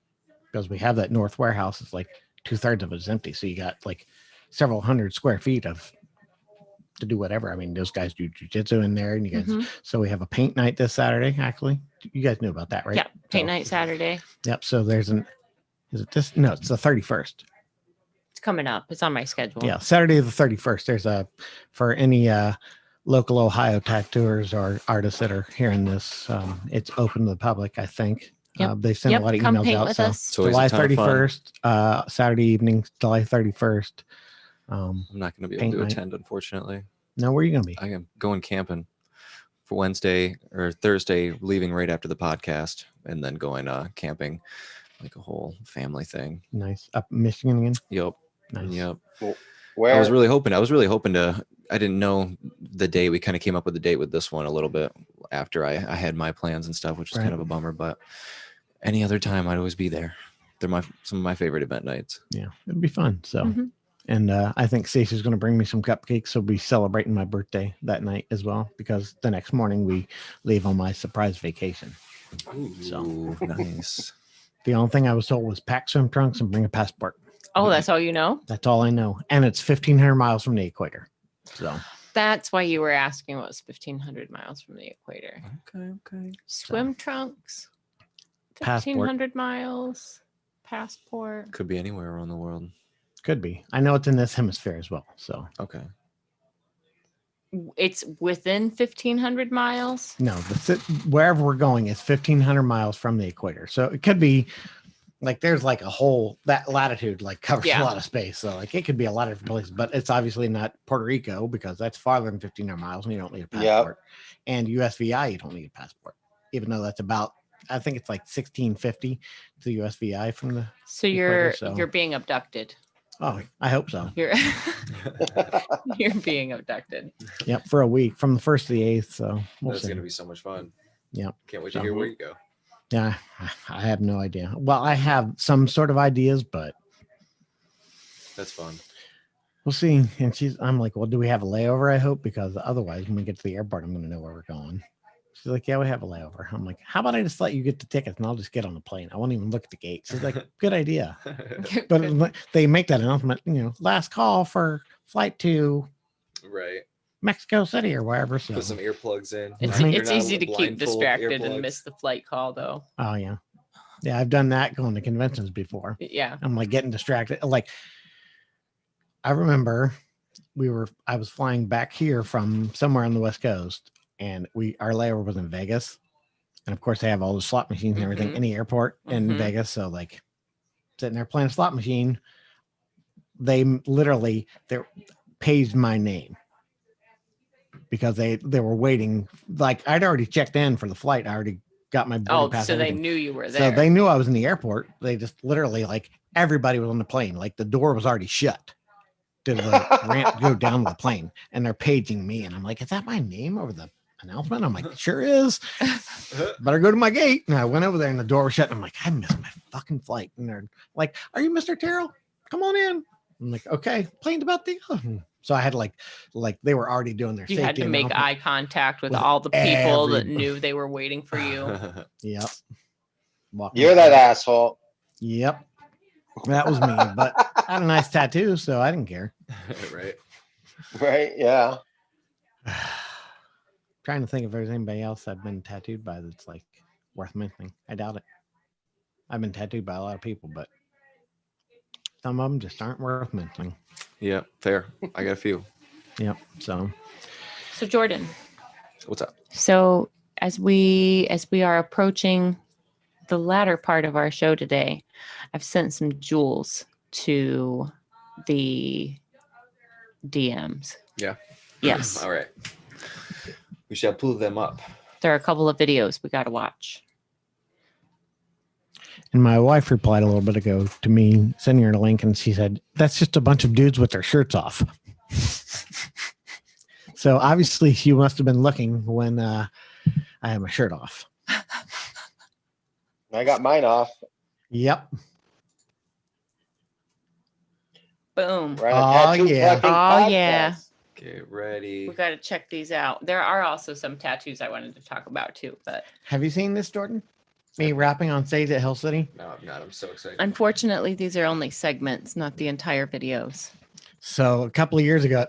Speaker 3: because we have that north warehouse, it's like 2/3 of it's empty. So you got like several hundred square feet to do whatever. I mean, those guys do jujitsu in there, and you guys.
Speaker 4: Mhm.
Speaker 3: So we have a paint night this Saturday. Actually, you guys knew about that, right?
Speaker 4: Yeah, paint
Speaker 3: So-
Speaker 4: night Saturday.
Speaker 3: Yep. So there's is it this? No, it's the 31st.
Speaker 4: It's coming up. It's on my schedule.
Speaker 3: Yeah, Saturday the 31st. There's for any local Ohio tattooers or artists that are hearing this, it's open to the public, I think.
Speaker 4: Yep.
Speaker 3: They sent
Speaker 4: Yep,
Speaker 3: a lot of
Speaker 4: come
Speaker 3: emails
Speaker 4: paint
Speaker 3: out.
Speaker 4: with
Speaker 3: So
Speaker 4: us.
Speaker 2: It's always
Speaker 3: July
Speaker 2: a ton of fun.
Speaker 3: 31st, Saturday evening, July 31st.
Speaker 2: I'm not going to be able
Speaker 3: Paint
Speaker 2: to
Speaker 3: night.
Speaker 2: attend, unfortunately.
Speaker 3: Now, where are you going to be?
Speaker 2: I am going camping for Wednesday or Thursday, leaving right after the podcast, and then going camping, like a whole family thing.
Speaker 3: Nice. Up in Michigan again?
Speaker 2: Yep.
Speaker 3: Nice.
Speaker 2: Yep.
Speaker 5: where
Speaker 2: I was really hoping to. I didn't know the date. We kind of came up with the date with this one a little bit after I had my plans and stuff, which was
Speaker 3: Right.
Speaker 2: kind of a bummer. But any other time, I'd always be there. They're some of my favorite event nights.
Speaker 3: Yeah, it'll be fun. So,
Speaker 4: Mhm.
Speaker 3: and I think Stacey's going to bring me some cupcakes. So we'll be celebrating my birthday that night as well, because the next morning we leave on my surprise vacation.
Speaker 2: Ooh, nice.
Speaker 3: The only thing I was told was pack swim trunks and bring a passport.
Speaker 4: Oh, that's all you know?
Speaker 3: That's all I know. And it's 1,500 miles from the equator. So
Speaker 4: That's why you were asking what was 1,500 miles from the equator.
Speaker 2: Okay.
Speaker 4: Swim trunks,
Speaker 3: Passport.
Speaker 4: 1,500 miles, passport.
Speaker 2: Could be anywhere around the world.
Speaker 3: could be. I know it's in this hemisphere as well. So
Speaker 2: Okay.
Speaker 4: It's within 1,500 miles.
Speaker 3: no, wherever we're going is 1,500 miles from the equator. So it could be like there's like a whole that latitude like covers
Speaker 4: Yeah.
Speaker 3: a lot of space. So like it could be a lot of different places, but it's obviously not Puerto Rico, because that's farther than 1,500 miles and you don't need a
Speaker 5: Yep.
Speaker 3: passport. And USVI, you don't need a passport, even though that's about, I think it's like 1,650 to USVI from the.
Speaker 4: So
Speaker 3: Equator, so-
Speaker 4: you're being abducted.
Speaker 3: Oh, I hope so.
Speaker 4: You're you're being abducted.
Speaker 3: Yep, for a week from the 1st to the 8th. So we'll
Speaker 2: That's
Speaker 3: see.
Speaker 2: going to be so much fun.
Speaker 3: Yep.
Speaker 2: Can't wait to
Speaker 3: So-
Speaker 2: hear where you go.
Speaker 3: Yeah, I have no idea. Well, I have some sort of ideas, but
Speaker 2: That's fun.
Speaker 3: we'll see. And I'm like, well, do we have a layover? I hope, because otherwise, when we get to the airport, I'm going to know where we're going. She's like, yeah, we have a layover. I'm like, how about I just let you get the tickets and I'll just get on the plane? I won't even look at the gate. She's like, good idea. But they make that announcement, last call for flight to
Speaker 2: Right.
Speaker 3: Mexico City or wherever. So,
Speaker 2: Put some earplugs in.
Speaker 4: It's,
Speaker 3: You're
Speaker 4: it's
Speaker 2: not
Speaker 4: easy to keep
Speaker 2: blindfold
Speaker 4: distracted and
Speaker 2: earplugs.
Speaker 4: miss the flight call, though.
Speaker 3: oh yeah, yeah, I've done that going to conventions before.
Speaker 4: Yeah.
Speaker 3: I'm like getting distracted. Like I remember I was flying back here from somewhere on the West Coast, and our layover was in Vegas. And of course they have all the slot machines and everything
Speaker 4: Mhm.
Speaker 3: in the airport in
Speaker 4: Mhm.
Speaker 3: Vegas. So like sitting there playing a slot machine, they literally paged my name because they were waiting. Like I'd already checked in for the flight. I already got my boarding
Speaker 4: Oh,
Speaker 3: pass.
Speaker 4: so they
Speaker 3: everything.
Speaker 4: knew you were
Speaker 3: So
Speaker 4: there.
Speaker 3: they knew I was in the airport. They just literally like everybody was on the plane. Like the door was already shut. to the ramp, go down to the plane, and they're paging me, and I'm like, is that my name over the announcement? I'm like, it sure is. Better go to my gate. And I went over there, and the door was shut. And I'm like, I missed my fucking flight. And they're like, are you Mr. Terrell? Come on in. I'm like, okay, plane's about to go. So I had like they were already doing their
Speaker 4: You
Speaker 3: safety
Speaker 4: had to make
Speaker 3: announcement.
Speaker 4: eye contact with
Speaker 3: With
Speaker 4: all the people that
Speaker 3: everybody.
Speaker 4: knew they were waiting for you.
Speaker 3: Yep. Walking
Speaker 5: You're that
Speaker 3: through.
Speaker 5: asshole.
Speaker 3: Yep. That was me, but I had a nice tattoo, so I didn't care.
Speaker 2: Right.
Speaker 5: Right? Yeah.
Speaker 3: Trying to think if there's anybody else I've been tattooed by that's like worth mentioning. I doubt it. I've been tattooed by a lot of people, but some of them just aren't worth mentioning.
Speaker 2: Yeah, fair. I got a few.
Speaker 3: Yep. So
Speaker 4: So Jordan,
Speaker 2: What's up?
Speaker 4: so as we are approaching the latter part of our show today, I've sent some jewels to the DMs.
Speaker 2: Yeah.
Speaker 4: Yes.
Speaker 2: All right. We shall pull them up.
Speaker 4: There are a couple of videos we got to watch.
Speaker 3: and my wife replied a little bit ago to me, sending her a link, and she said, that's just a bunch of dudes with their shirts off. So obviously she must have been looking when I had my shirt off.
Speaker 5: I got mine off.
Speaker 3: Yep.
Speaker 4: Boom.
Speaker 5: We're on a
Speaker 3: Oh,
Speaker 5: tattoo
Speaker 3: yeah.
Speaker 5: collecting
Speaker 4: Oh, yeah.
Speaker 5: podcast.
Speaker 2: Get ready.
Speaker 4: We got to check these out. There are also some tattoos I wanted to talk about too, but
Speaker 3: Have you seen this, Jordan? Me rapping on stage at Hill City?
Speaker 2: No, I'm not. I'm so excited.
Speaker 4: unfortunately, these are only segments, not the entire videos.
Speaker 3: So a couple of years ago,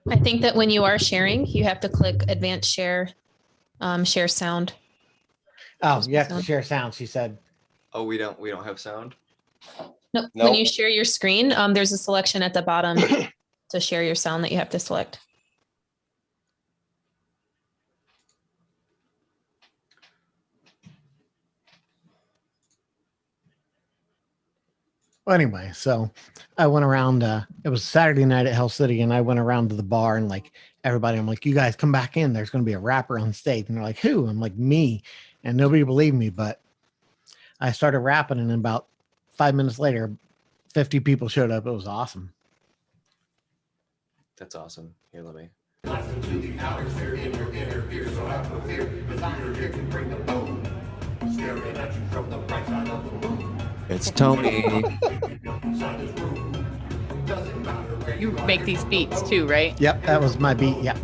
Speaker 1: I think that when you are sharing, you have to click advanced share, share sound.
Speaker 3: oh, you have to share sound, she said.
Speaker 2: Oh, we don't have sound.
Speaker 1: No,
Speaker 5: Nope.
Speaker 1: when you share your screen, there's a selection at the bottom to share your sound that you have to select.
Speaker 3: Well, anyway, so I went around, it was Saturday night at Hell City, and I went around to the bar, and like everybody, I'm like, you guys come back in. There's going to be a rapper on stage. And they're like, who? I'm like, me. And nobody believed me, but I started rapping, and about 5 minutes later, 50 people showed up. It was awesome.
Speaker 2: That's awesome. Here, let me. It's Tony.
Speaker 4: You make these beats too, right?
Speaker 3: Yep, that was my beat. Yep.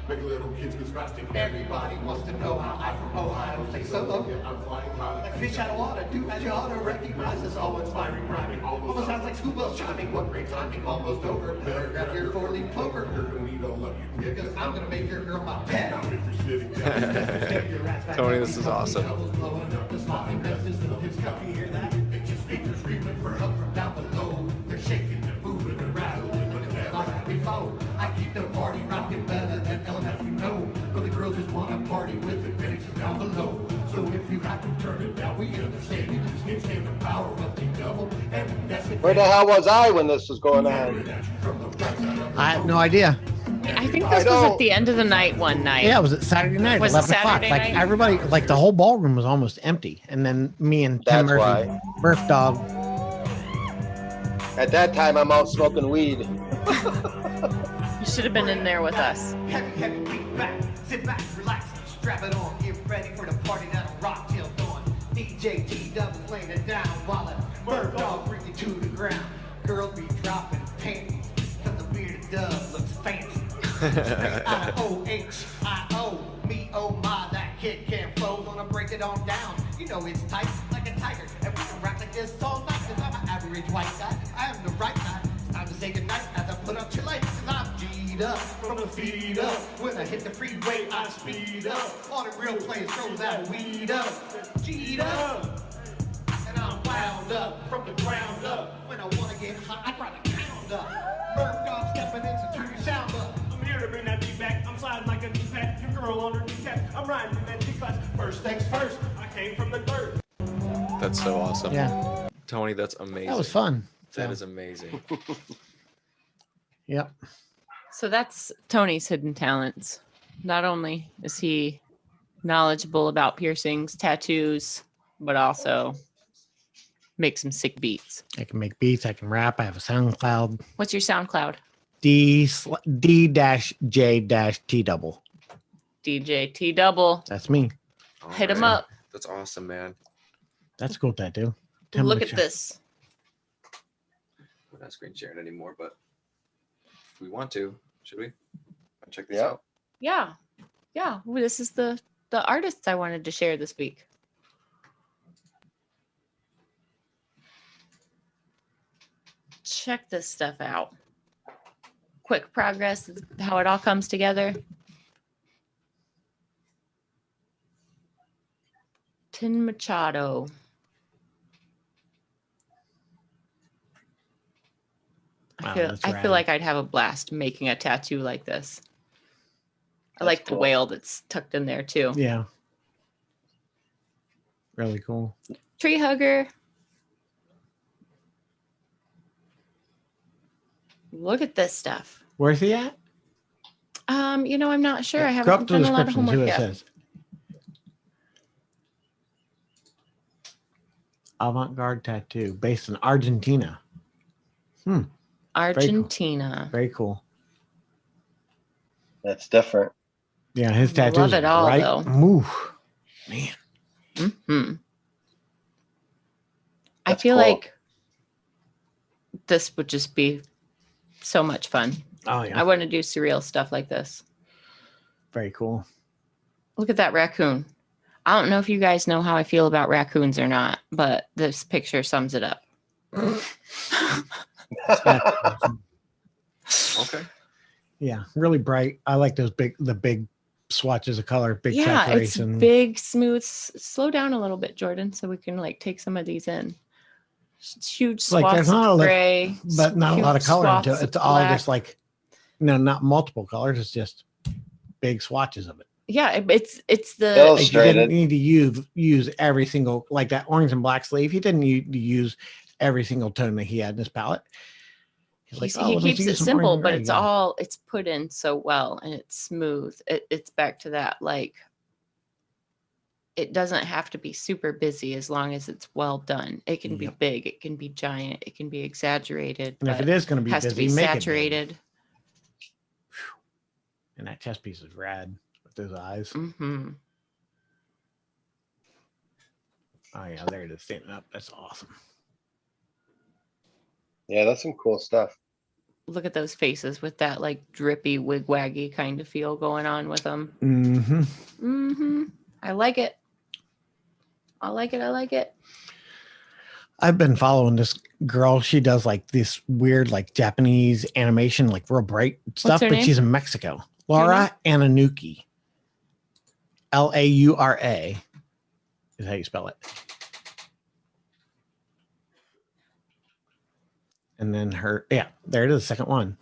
Speaker 6: Make little kids get spastic. Everybody wants to know how I from Ohio say solo. I'm flying high. Like fish out of water, do as you ought to recognize this all inspiring rhyming. Almost sounds like school bells chiming. What great timing, almost over. Better grab your four-leaf clover. You're gonna need all of you. Because I'm gonna make your girl my pet. Now if you're sitting down,
Speaker 2: Tony, this is awesome.
Speaker 6: blowing up the spotting business. Little kids come, you hear that? It's your speakers screaming for help from down below. They're shaking and moving and rattling, but it's never like before. I keep the party rocking better than LMF, you know. But the girls just wanna party with the bitches down below. So if you have to turn it down, we understand. You just can't stand the power of the devil. And that's the
Speaker 5: Where the hell was I when this was going on?
Speaker 3: I had no idea.
Speaker 4: I think
Speaker 5: I
Speaker 4: this was
Speaker 5: know.
Speaker 4: at the end of the night one night.
Speaker 3: Yeah, it was at Saturday night,
Speaker 4: Was it
Speaker 3: 11 o'clock.
Speaker 4: Saturday
Speaker 3: Like
Speaker 4: night?
Speaker 3: everybody, like the whole ballroom was almost empty. And then me and Tim
Speaker 5: That's
Speaker 3: Murphy,
Speaker 5: why.
Speaker 3: Murph Dog,
Speaker 5: At that time, I'm out smoking weed.
Speaker 4: You should have been in there with us.
Speaker 6: Heavy beat back, sit back, relax, strap it on, get ready for the party that'll rock till dawn. DJ T double laying it down while a bird dog bring you to the ground. Girls be dropping panties, cause the bearded dove looks fancy. I-O-H-I-O, me oh my, that kid can't fold, gonna break it on down. You know it's tight like a tiger, and we can rock like this all night, cause I'm an average white guy. I am the right guy. Time to say goodnight as I put up your lights, cause I'm G'd up from the feet up. When I hit the freeway, I speed up. All the real players throw that weed up. G'd up. And I'm wound up from the ground up. When I wanna get hot, I try to pound up. Bird dog stepping in, so turn your sound up.
Speaker 7: I'm here to bring that beat back. I'm sliding like a knee pad. Your girl on her kneecap. I'm riding in that G-class. First things first, I came from the dirt.
Speaker 2: That's so awesome.
Speaker 3: yeah,
Speaker 2: Tony, that's amazing.
Speaker 3: that was fun.
Speaker 2: That
Speaker 3: So,
Speaker 2: is amazing.
Speaker 3: Yep.
Speaker 4: So that's Tony's hidden talents. Not only is he knowledgeable about piercings, tattoos, but also make some sick beats.
Speaker 3: I can make beats. I can rap. I have a SoundCloud.
Speaker 4: What's your SoundCloud?
Speaker 3: D-J-T double.
Speaker 4: DJ T Double.
Speaker 3: That's me.
Speaker 2: All
Speaker 4: Hit him
Speaker 2: right.
Speaker 4: up.
Speaker 2: That's awesome, man.
Speaker 3: That's a cool tattoo. Tell me
Speaker 4: Look
Speaker 3: what
Speaker 4: at
Speaker 3: you-
Speaker 4: this.
Speaker 2: We're not screen sharing anymore, but if we want to, should we? Check this
Speaker 5: Yeah.
Speaker 2: out.
Speaker 4: Yeah. Yeah. Well, this is the artists I wanted to share this week. Check this stuff out. Quick progress, how it all comes together. Tin Machado.
Speaker 3: Wow, that's
Speaker 4: I
Speaker 3: rad.
Speaker 4: feel like I'd have a blast making a tattoo like this. I
Speaker 5: That's
Speaker 4: like the
Speaker 5: cool.
Speaker 4: whale that's tucked in there too.
Speaker 3: Yeah. Really cool.
Speaker 4: Tree hugger. Look at this stuff.
Speaker 3: Where's he at?
Speaker 4: I'm not sure. I
Speaker 3: Go
Speaker 4: haven't
Speaker 3: up to
Speaker 4: done
Speaker 3: the
Speaker 4: a lot of
Speaker 3: description, see
Speaker 4: homework
Speaker 3: what it
Speaker 4: yet.
Speaker 3: says. Avant-garde tattoo based in Argentina.
Speaker 4: Argentina.
Speaker 3: Very cool.
Speaker 5: That's different.
Speaker 3: Yeah, his tattoos
Speaker 4: Love it
Speaker 3: are
Speaker 4: all,
Speaker 3: bright.
Speaker 4: though.
Speaker 3: Ooh, man.
Speaker 4: Hmm. I
Speaker 5: That's
Speaker 4: feel
Speaker 5: cool.
Speaker 4: like this would just be so much fun.
Speaker 3: Oh yeah,
Speaker 4: I want to do surreal stuff like this.
Speaker 3: very cool.
Speaker 4: Look at that raccoon. I don't know if you guys know how I feel about raccoons or not, but this picture sums it up.
Speaker 2: Okay.
Speaker 3: Yeah, really bright. I like those the big swatches of color, big
Speaker 4: Yeah, it's
Speaker 3: saturation.
Speaker 4: big, smooth. Slow down a little bit, Jordan, so we can like take some of these in. Huge
Speaker 3: Like,
Speaker 4: swaths
Speaker 3: there's not a
Speaker 4: of
Speaker 3: lot-
Speaker 4: gray,
Speaker 3: but not a lot of
Speaker 4: huge
Speaker 3: color into
Speaker 4: swaths
Speaker 3: it.
Speaker 4: of
Speaker 3: It's all
Speaker 4: black.
Speaker 3: just like, not multiple colors. It's just big swatches of it.
Speaker 4: Yeah, it's the
Speaker 3: Like, you
Speaker 5: Illustrated.
Speaker 3: didn't need to use every single, like that orange and black sleeve. He didn't need to use every single tone that he had in his palette. He's like,
Speaker 4: he
Speaker 3: let's
Speaker 4: keeps
Speaker 3: use
Speaker 4: it
Speaker 3: some
Speaker 4: simple,
Speaker 3: orange and
Speaker 4: but
Speaker 3: red.
Speaker 4: it's
Speaker 3: Yeah.
Speaker 4: it's put in so well and it's smooth. It's back to that, like, it doesn't have to be super busy as long as it's well done. It can be
Speaker 3: Yep.
Speaker 4: big, it can be giant, it can be exaggerated,
Speaker 3: And if
Speaker 4: but
Speaker 3: it is going to
Speaker 4: it
Speaker 3: be
Speaker 4: has to
Speaker 3: busy,
Speaker 4: be
Speaker 3: make it big.
Speaker 4: saturated.
Speaker 3: And that chest piece is rad with those eyes.
Speaker 4: Hmm.
Speaker 3: Oh yeah, there it is standing up. That's awesome.
Speaker 5: Yeah, that's some cool stuff.
Speaker 4: Look at those faces with that like drippy wigwaggy kind of feel going on with them.
Speaker 3: Mm-hmm.
Speaker 4: I like it. I like it. I like it.
Speaker 3: I've been following this girl. She does like this weird, like Japanese animation, like real bright stuff,
Speaker 4: her
Speaker 3: but
Speaker 4: name?
Speaker 3: she's in Mexico. Laura Ananuki. Laura is how you spell it. And then there it is, the second one.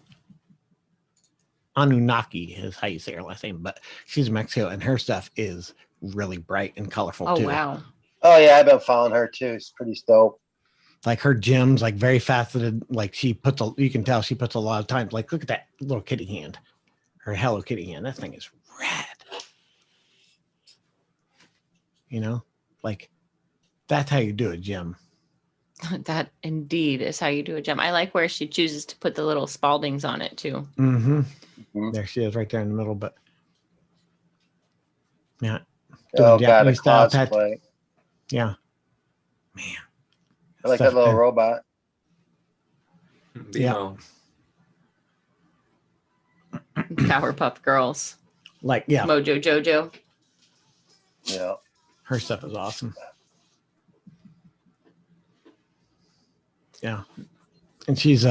Speaker 3: Anunnaki is how you say her last name, but she's in Mexico and her stuff is really bright and colorful
Speaker 4: Oh
Speaker 3: too.
Speaker 4: wow.
Speaker 5: Oh yeah, I've been following her too. It's pretty dope.
Speaker 3: Like her gems, like very faceted. Like you can tell she puts a lot of time. Like look at that little kitty hand, her Hello Kitty hand. That thing is rad. You know, like that's how you do a gem.
Speaker 4: That indeed is how you do a gem. I like where she chooses to put the little Spaldings on it too.
Speaker 3: Mm-hmm.
Speaker 5: Mhm.
Speaker 3: There she is, right there in the middle. But yeah,
Speaker 5: Oh god, a
Speaker 3: Japanese style
Speaker 5: cosplay.
Speaker 3: yeah, man.
Speaker 5: I like
Speaker 3: Stuff-
Speaker 5: that little robot.
Speaker 3: Yeah.
Speaker 2: Bimo.
Speaker 4: Powerpuff Girls,
Speaker 3: Like yeah,
Speaker 4: Mojo Jojo.
Speaker 5: Yeah.
Speaker 3: her stuff is awesome. Yeah. And she's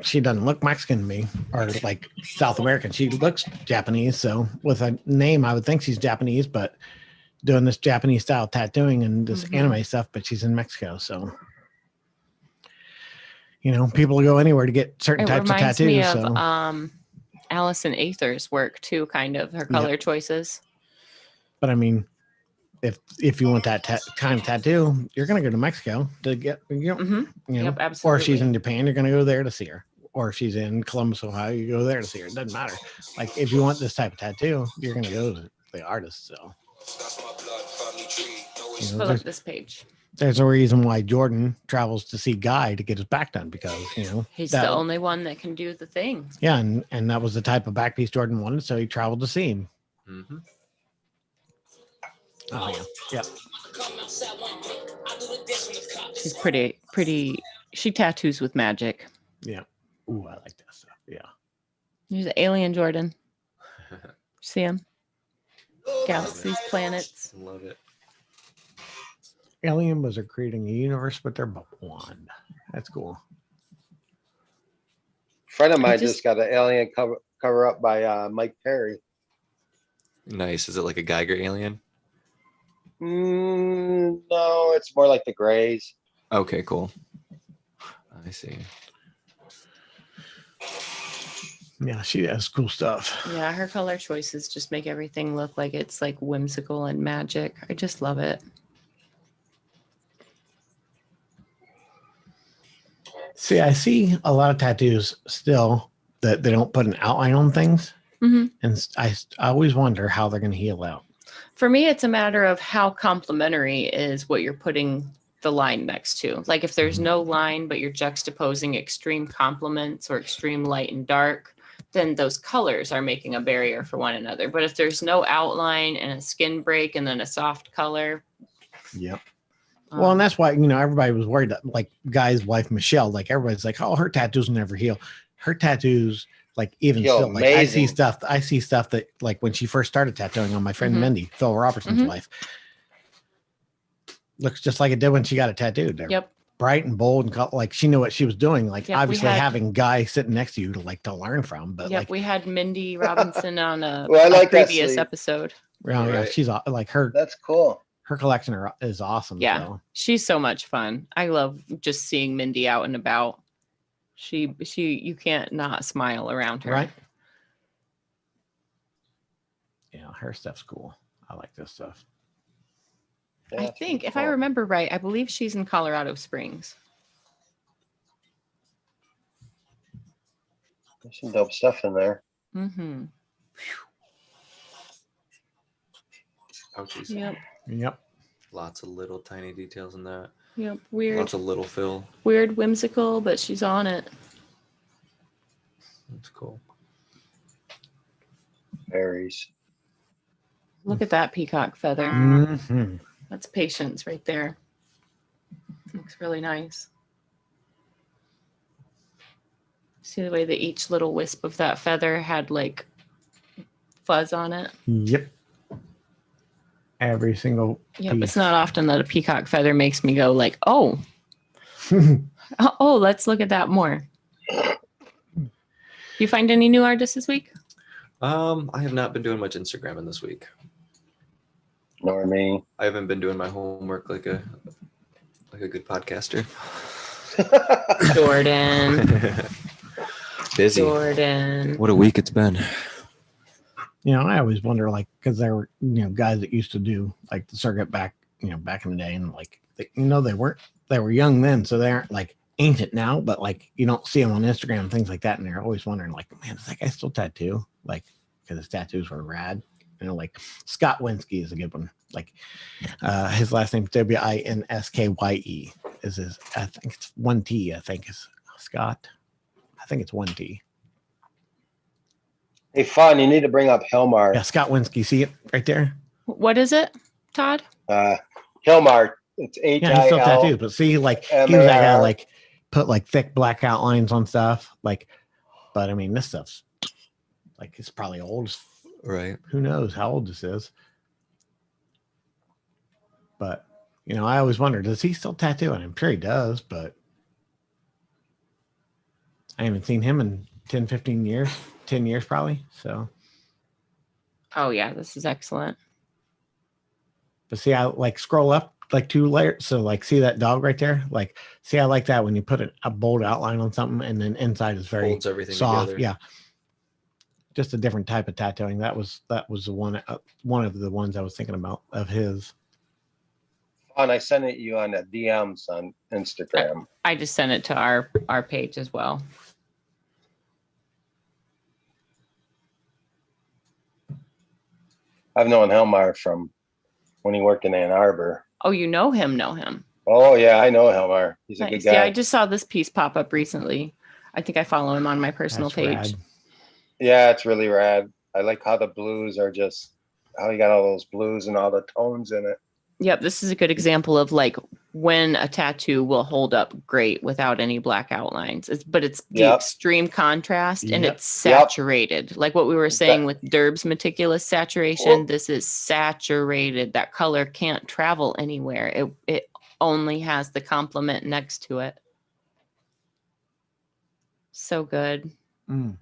Speaker 3: she doesn't look Mexican to me or like South American. She looks Japanese. So with a name, I would think she's Japanese, but doing this Japanese style tattooing and this
Speaker 4: Mhm.
Speaker 3: anime stuff, but she's in Mexico. So you know, people go anywhere to get certain
Speaker 4: It
Speaker 3: types of
Speaker 4: reminds me
Speaker 3: tattoos.
Speaker 4: of
Speaker 3: So
Speaker 4: Allison Aether's work too, kind of her color choices.
Speaker 3: but I mean, if you want that kind of tattoo, you're gonna go to Mexico to get
Speaker 4: Hmm.
Speaker 3: you know,
Speaker 4: Yep,
Speaker 3: or
Speaker 4: absolutely.
Speaker 3: if she's in Japan, you're gonna go there to see her. or if she's in Columbus, Ohio, you go there to see her. It doesn't matter. Like if you want this type of tattoo, you're gonna go to the artist. So you know,
Speaker 4: Pull up this page.
Speaker 3: there's a reason why Jordan travels to see Guy to get his back done, because
Speaker 4: He's the only one that can do the thing.
Speaker 3: Yeah, and that was the type of back piece Jordan wanted, so he traveled to see him.
Speaker 2: Mm-hmm.
Speaker 3: Oh yeah, yeah.
Speaker 4: She's pretty. She tattoos with magic.
Speaker 3: Yeah. Ooh, I like that stuff. Yeah.
Speaker 4: Here's the alien Jordan. See him? Galaxies, planets.
Speaker 2: Love it.
Speaker 3: Alien was creating a universe, but they're but one. That's cool.
Speaker 5: Friend of mine just got an alien cover up by Mike Perry.
Speaker 2: Nice. Is it like a Geiger alien?
Speaker 5: No, it's more like the Greys.
Speaker 2: Okay, cool. I see.
Speaker 3: Yeah, she has cool stuff.
Speaker 4: Yeah, her color choices just make everything look like it's like whimsical and magic. I just love it.
Speaker 3: See, I see a lot of tattoos still that they don't put an outline on things.
Speaker 4: Mm-hmm.
Speaker 3: And I always wonder how they're going to heal out.
Speaker 4: For me, it's a matter of how complementary is what you're putting the line next to. Like if there's no line, but you're juxtaposing extreme complements or extreme light and dark, then those colors are making a barrier for one another. But if there's no outline and a skin break and then a soft color.
Speaker 3: Yep. Well, and that's why, everybody was worried that, like, Guy's wife, Michelle, like, everybody's like, oh, her tattoos never heal. Her tattoos, like, even still, like, I see stuff that, like, when she first started tattooing on my friend Mindy, Phil Robertson's wife, looks just like it did when she got it tattooed. They're bright and bold and like she knew what she was doing. Like, obviously having Guy sitting next to you to learn from. But like,
Speaker 4: we had Mindy Robinson on a previous episode.
Speaker 3: Yeah, she's like her.
Speaker 5: That's cool.
Speaker 3: Her collection is awesome.
Speaker 4: Yeah,
Speaker 3: so.
Speaker 4: she's so much fun. I love just seeing Mindy out and about. She you can't not smile around her.
Speaker 3: Right. Yeah, her stuff's cool. I like this stuff.
Speaker 4: I think if I remember right, I believe she's in Colorado Springs.
Speaker 5: There's some dope stuff in there.
Speaker 4: Mm-hmm.
Speaker 2: Ouchies.
Speaker 3: Yep.
Speaker 2: Lots of little tiny details in that.
Speaker 4: Yep. Weird.
Speaker 2: Lots of little fill.
Speaker 4: Weird, whimsical, but she's on it.
Speaker 2: That's cool.
Speaker 5: Berries.
Speaker 4: Look at that peacock feather.
Speaker 3: Mm-hmm.
Speaker 4: That's patience right there. Looks really nice. See the way that each little wisp of that feather had like fuzz on it?
Speaker 3: Yep. Every single
Speaker 4: Yep.
Speaker 3: piece.
Speaker 4: It's not often that a peacock feather makes me go like, oh, let's look at that more. You find any new artists this week?
Speaker 2: I have not been doing much Instagramming this week.
Speaker 5: Nor me.
Speaker 2: I haven't been doing my homework like a good podcaster.
Speaker 4: Jordan.
Speaker 2: Busy.
Speaker 4: Jordan.
Speaker 2: What a week it's been.
Speaker 3: I always wonder, like, because there were, guys that used to do like the circuit back in the day, and like, they were young then, so they aren't like ancient now, but like you don't see them on Instagram and things like that, and they're always wondering, like, man, does that guy still tattoo? Like, because his tattoos were rad. Like Scott Winsky is a good one. Like his last name Winskye is his. I think it's 1 T. I think is Scott. I think it's 1 T.
Speaker 5: Hey, Fawn, you need to bring up Hilmar.
Speaker 3: Yeah, Scott Winsky. See it right there?
Speaker 4: What is it, Todd?
Speaker 5: Hilmar. It's H-I-L.
Speaker 3: Yeah, he's still tattooed, but see, like he was that guy, like put like thick black outlines on stuff. Like, but I mean, this stuff's like it's probably old.
Speaker 2: Right.
Speaker 3: Who knows how old this is? But I always wonder, does he still tattoo? And I'm sure he does, but I haven't seen him in 10, 15 years, 10 years probably. So.
Speaker 4: Oh yeah, this is excellent.
Speaker 3: But see, I like scroll up like 2 layers. So like, see that dog right there? Like, see, I like that when you put a bold outline on something and then inside is very
Speaker 2: holds everything
Speaker 3: soft.
Speaker 2: together.
Speaker 3: Yeah. Just a different type of tattooing. That was the one of the ones I was thinking about of his.
Speaker 5: Fawn, I sent it you on the DMs on Instagram.
Speaker 4: I just sent it to our page as well.
Speaker 5: I've known Helmar from when he worked in Ann Arbor.
Speaker 4: Oh, you know him,
Speaker 5: Oh yeah, I know Helmar. He's a good
Speaker 4: Nice.
Speaker 5: guy.
Speaker 4: Yeah, I just saw this piece pop up recently. I think I follow him on my personal
Speaker 3: That's
Speaker 4: page.
Speaker 3: rad.
Speaker 5: Yeah, it's really rad. I like how the blues are just how you got all those blues and all the tones in it.
Speaker 4: Yep, this is a good example of like when a tattoo will hold up great without any black outlines. But it's the
Speaker 5: Yep.
Speaker 4: extreme contrast and
Speaker 3: Yep.
Speaker 4: it's saturated. Like what we were saying with Derb's meticulous saturation,
Speaker 5: Well-
Speaker 4: this is saturated. That color can't travel anywhere. It only has the complement next to it. So good.
Speaker 3: Mm.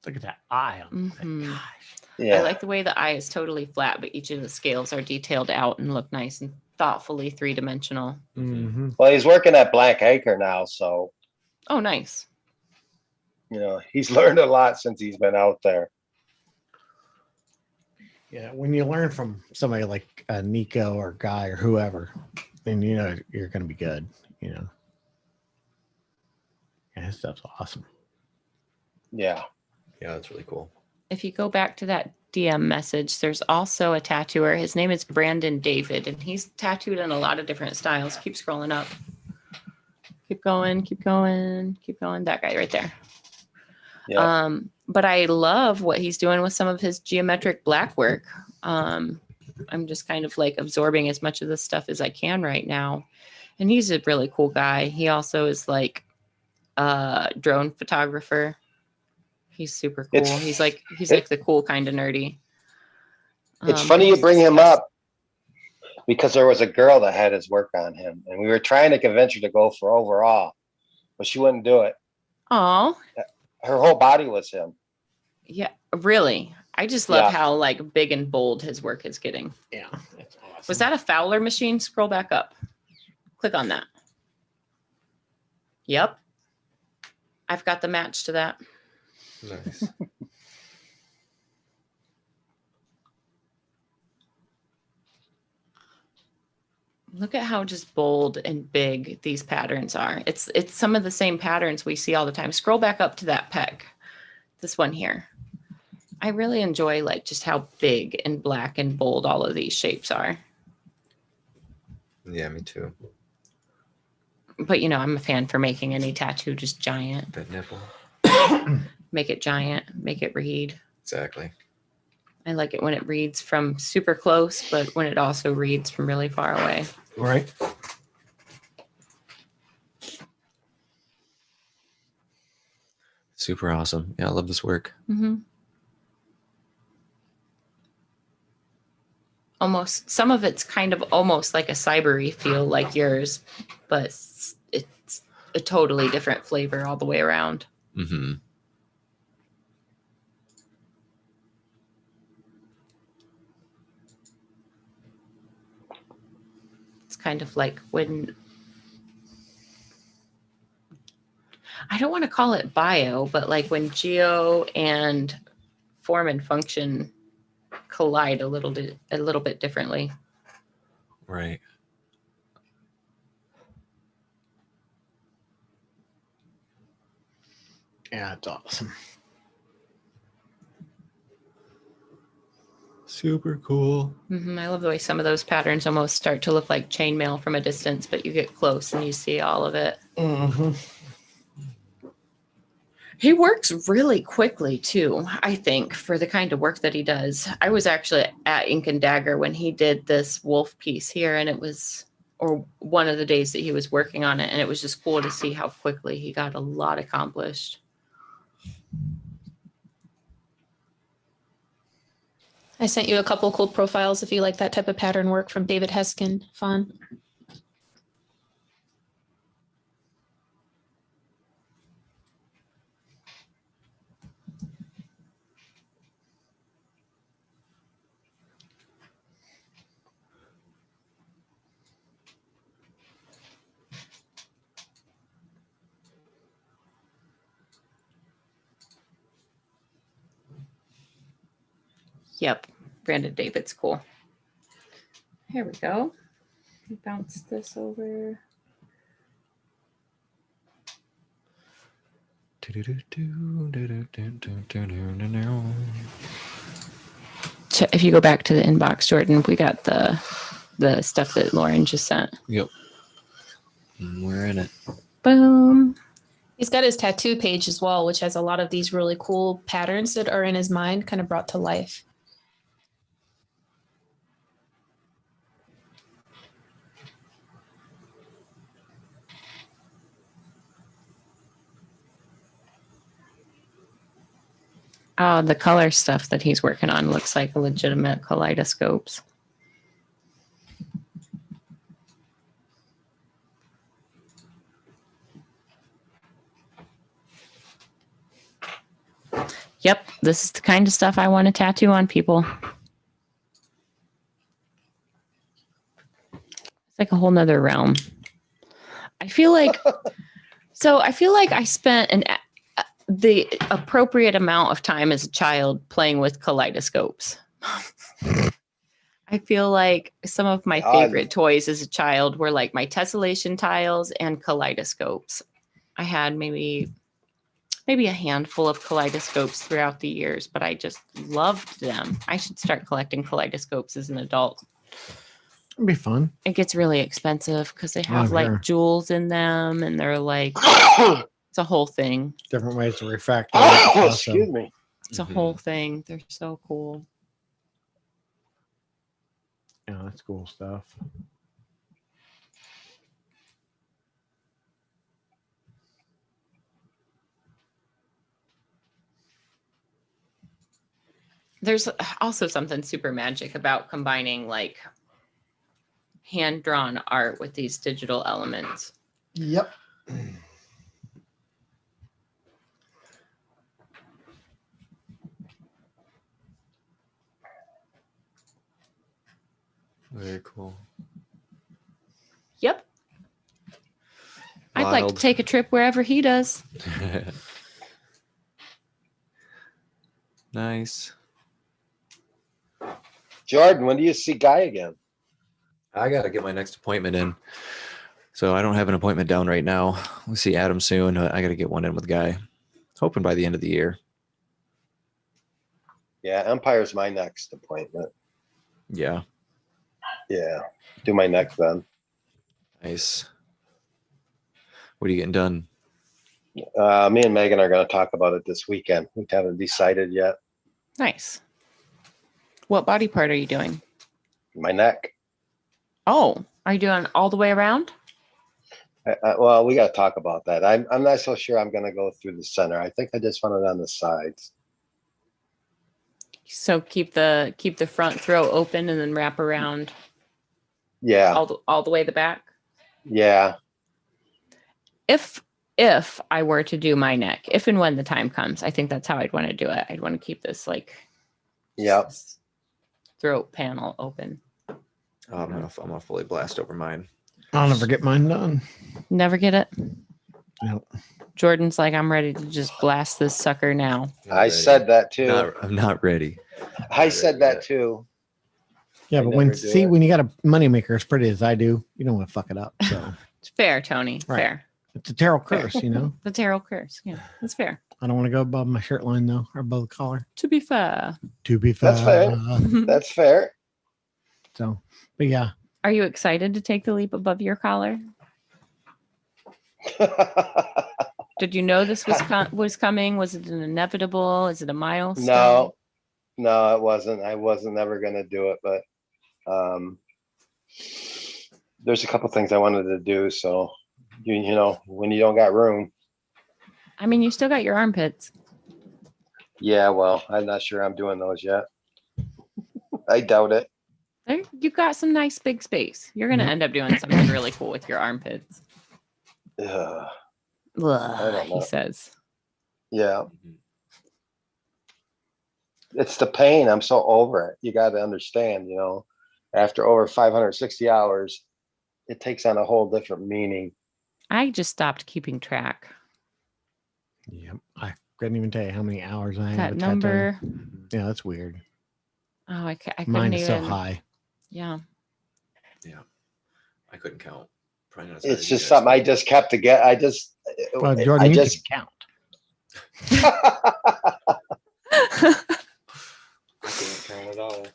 Speaker 3: Look at that eye on that.
Speaker 4: Mhm.
Speaker 3: Gosh.
Speaker 5: Yeah.
Speaker 4: I like the way the eye is totally flat, but each of the scales are detailed out and look nice and thoughtfully three-dimensional.
Speaker 3: Mm-hmm.
Speaker 5: Well, he's working at Black Acre now, so
Speaker 4: Oh, nice.
Speaker 5: you know he's learned a lot since he's been out there.
Speaker 3: Yeah, when you learn from somebody like Nico or Guy or whoever, then you know you're going to be good. You know, yeah, his stuff's awesome.
Speaker 5: Yeah.
Speaker 2: Yeah, that's really cool.
Speaker 4: If you go back to that DM message, there's also a tattooer. His name is Brandon David, and he's tattooed in a lot of different styles. Keep scrolling up. Keep going, keep going, keep going. That guy right there.
Speaker 5: Yeah.
Speaker 4: But I love what he's doing with some of his geometric black work. I'm just kind of like absorbing as much of this stuff as I can right now. And he's a really cool guy. He also is like a drone photographer. He's super cool.
Speaker 5: It's-
Speaker 4: He's like the cool kind of nerdy.
Speaker 5: It's funny you bring him up because there was a girl that had his work on him, and we were trying to convince her to go for overall, but she wouldn't do it.
Speaker 4: Oh,
Speaker 5: Her whole body was him.
Speaker 4: yeah, really. I just love
Speaker 5: Yeah.
Speaker 4: how like big and bold his work is getting.
Speaker 3: Yeah, that's awesome.
Speaker 4: Was that a Fowler machine? Scroll back up. Click on that. Yep. I've got the match to that.
Speaker 2: Nice.
Speaker 4: Look at how just bold and big these patterns are. It's some of the same patterns we see all the time. Scroll back up to that peg. This one here. I really enjoy like just how big and black and bold all of these shapes are.
Speaker 2: Yeah, me too.
Speaker 4: But you know, I'm a fan for making any tattoo just giant.
Speaker 2: Bit nipple.
Speaker 4: Make it giant, make it read.
Speaker 2: Exactly.
Speaker 4: I like it when it reads from super close, but when it also reads from really far away.
Speaker 3: Right.
Speaker 2: Super awesome. Yeah, I love this work.
Speaker 4: Mm-hmm. Almost, some of it's kind of almost like a cybery feel like yours, but it's a totally different flavor all the way around.
Speaker 2: Mm-hmm.
Speaker 4: It's kind of like when, I don't want to call it bio, but like when geo and form and function collide a little bit differently.
Speaker 2: Right.
Speaker 3: Yeah, it's awesome.
Speaker 2: Super cool.
Speaker 4: I love the way some of those patterns almost start to look like chainmail from a distance, but you get close and you see all of it.
Speaker 3: Mm-hmm.
Speaker 4: He works really quickly too, I think, for the kind of work that he does. I was actually at Ink and Dagger when he did this wolf piece here, and it was, or one of the days that he was working on it, and it was just cool to see how quickly he got a lot accomplished.
Speaker 1: I sent you a couple cool profiles if you like that type of pattern work from David Heskin. Fun.
Speaker 4: Yep, Brandon David's cool. Here we go. Bounce this over. if you go back to the inbox, Jordan, we got the stuff that Lauren just sent.
Speaker 2: Yep. We're in it.
Speaker 4: Boom.
Speaker 1: He's got his tattoo page as well, which has a lot of these really cool patterns that are in his mind kind of brought to life.
Speaker 4: Oh, the color stuff that he's working on looks like legitimate kaleidoscopes. Yep, this is the kind of stuff I want to tattoo on people. It's like a whole nother realm. I feel like I spent the appropriate amount of time as a child playing with kaleidoscopes. I feel like some of my favorite toys as a child were like my tessellation tiles and kaleidoscopes. I had maybe a handful of kaleidoscopes throughout the years, but I just loved them. I should start collecting kaleidoscopes as an adult.
Speaker 3: It'd be fun.
Speaker 4: It gets really expensive because they have
Speaker 3: sure.
Speaker 4: like jewels in them, and they're like it's a whole thing.
Speaker 3: Different ways to refract.
Speaker 5: Excuse me.
Speaker 4: It's a whole thing. They're so cool.
Speaker 3: Yeah, that's cool stuff.
Speaker 4: There's also something super magic about combining like hand-drawn art with these digital elements.
Speaker 3: Yep.
Speaker 2: Very cool.
Speaker 4: Yep. I'd like to
Speaker 2: Wild.
Speaker 4: take a trip wherever he does.
Speaker 2: Nice.
Speaker 5: Jordan, when do you see Guy again?
Speaker 2: I got to get my next appointment in. So I don't have an appointment down right now. We'll see Adam soon. I got to get one in with Guy. Hoping by the end of the year.
Speaker 5: Yeah, Empire's my next appointment.
Speaker 2: Yeah.
Speaker 5: Yeah, do my neck then.
Speaker 2: Nice. What are you getting done?
Speaker 5: Me and Megan are going to talk about it this weekend. We haven't decided yet.
Speaker 4: Nice. What body part are you doing?
Speaker 5: My neck.
Speaker 4: Oh, are you doing all the way around?
Speaker 5: Well, we got to talk about that. I'm not so sure I'm going to go through the center. I think I just want it on the sides.
Speaker 4: So keep the front throat open and then wrap around.
Speaker 5: Yeah.
Speaker 4: All the way to the back.
Speaker 5: Yeah.
Speaker 4: If I were to do my neck, if and when the time comes, I think that's how I'd want to do it. I'd want to keep this like
Speaker 5: Yep.
Speaker 4: throat panel open.
Speaker 2: Oh, I'm gonna fully blast over mine.
Speaker 3: I'll never get mine done.
Speaker 4: Never get it.
Speaker 3: Nope.
Speaker 4: Jordan's like, I'm ready to just blast this sucker now.
Speaker 2: Not
Speaker 5: I
Speaker 2: ready.
Speaker 5: said that too.
Speaker 2: I'm not ready.
Speaker 5: I said that too.
Speaker 3: Yeah,
Speaker 5: I
Speaker 3: but
Speaker 5: never do it.
Speaker 3: when you got a moneymaker as pretty as I do, you don't want to fuck it up. So
Speaker 4: It's fair, Tony.
Speaker 3: Right.
Speaker 4: Fair.
Speaker 3: it's a Terrell curse, you know.
Speaker 4: The Terrell curse. Yeah, that's fair.
Speaker 3: I don't want to go above my shirt line though, or above the collar.
Speaker 4: To be fair.
Speaker 3: To be fair.
Speaker 5: That's fair. That's fair.
Speaker 3: So, but yeah,
Speaker 4: Are you excited to take the leap above your collar? Did you know this was coming? Was it an inevitable? Is it a milestone?
Speaker 5: No, it wasn't. I wasn't ever going to do it, but there's a couple things I wanted to do. So, you know, when you don't got room.
Speaker 4: I mean, you still got your armpits.
Speaker 5: Yeah, well, I'm not sure I'm doing those yet. I doubt it.
Speaker 4: There, you got some nice big space. You're gonna end up doing something really cool with your armpits.
Speaker 5: Ugh,
Speaker 4: Ugh,
Speaker 5: know.
Speaker 4: he says.
Speaker 5: yeah. It's the pain. I'm so over it. You got to understand, you know, after over 560 hours, it takes on a whole different meaning.
Speaker 4: I just stopped keeping track.
Speaker 3: yep. I couldn't even tell you how many hours I have.
Speaker 4: That
Speaker 3: with tattooing.
Speaker 4: number.
Speaker 3: Yeah, that's weird.
Speaker 4: Oh, I couldn't
Speaker 3: Mine is
Speaker 4: even.
Speaker 3: so high.
Speaker 4: Yeah.
Speaker 2: Yeah. I couldn't count. Probably not as high
Speaker 5: It's
Speaker 2: as you
Speaker 5: just
Speaker 2: guys,
Speaker 5: something I
Speaker 2: but-
Speaker 5: just kept to get.
Speaker 3: Well, Jordan,
Speaker 5: I
Speaker 3: you
Speaker 5: just
Speaker 3: can count.
Speaker 2: I can't count at all.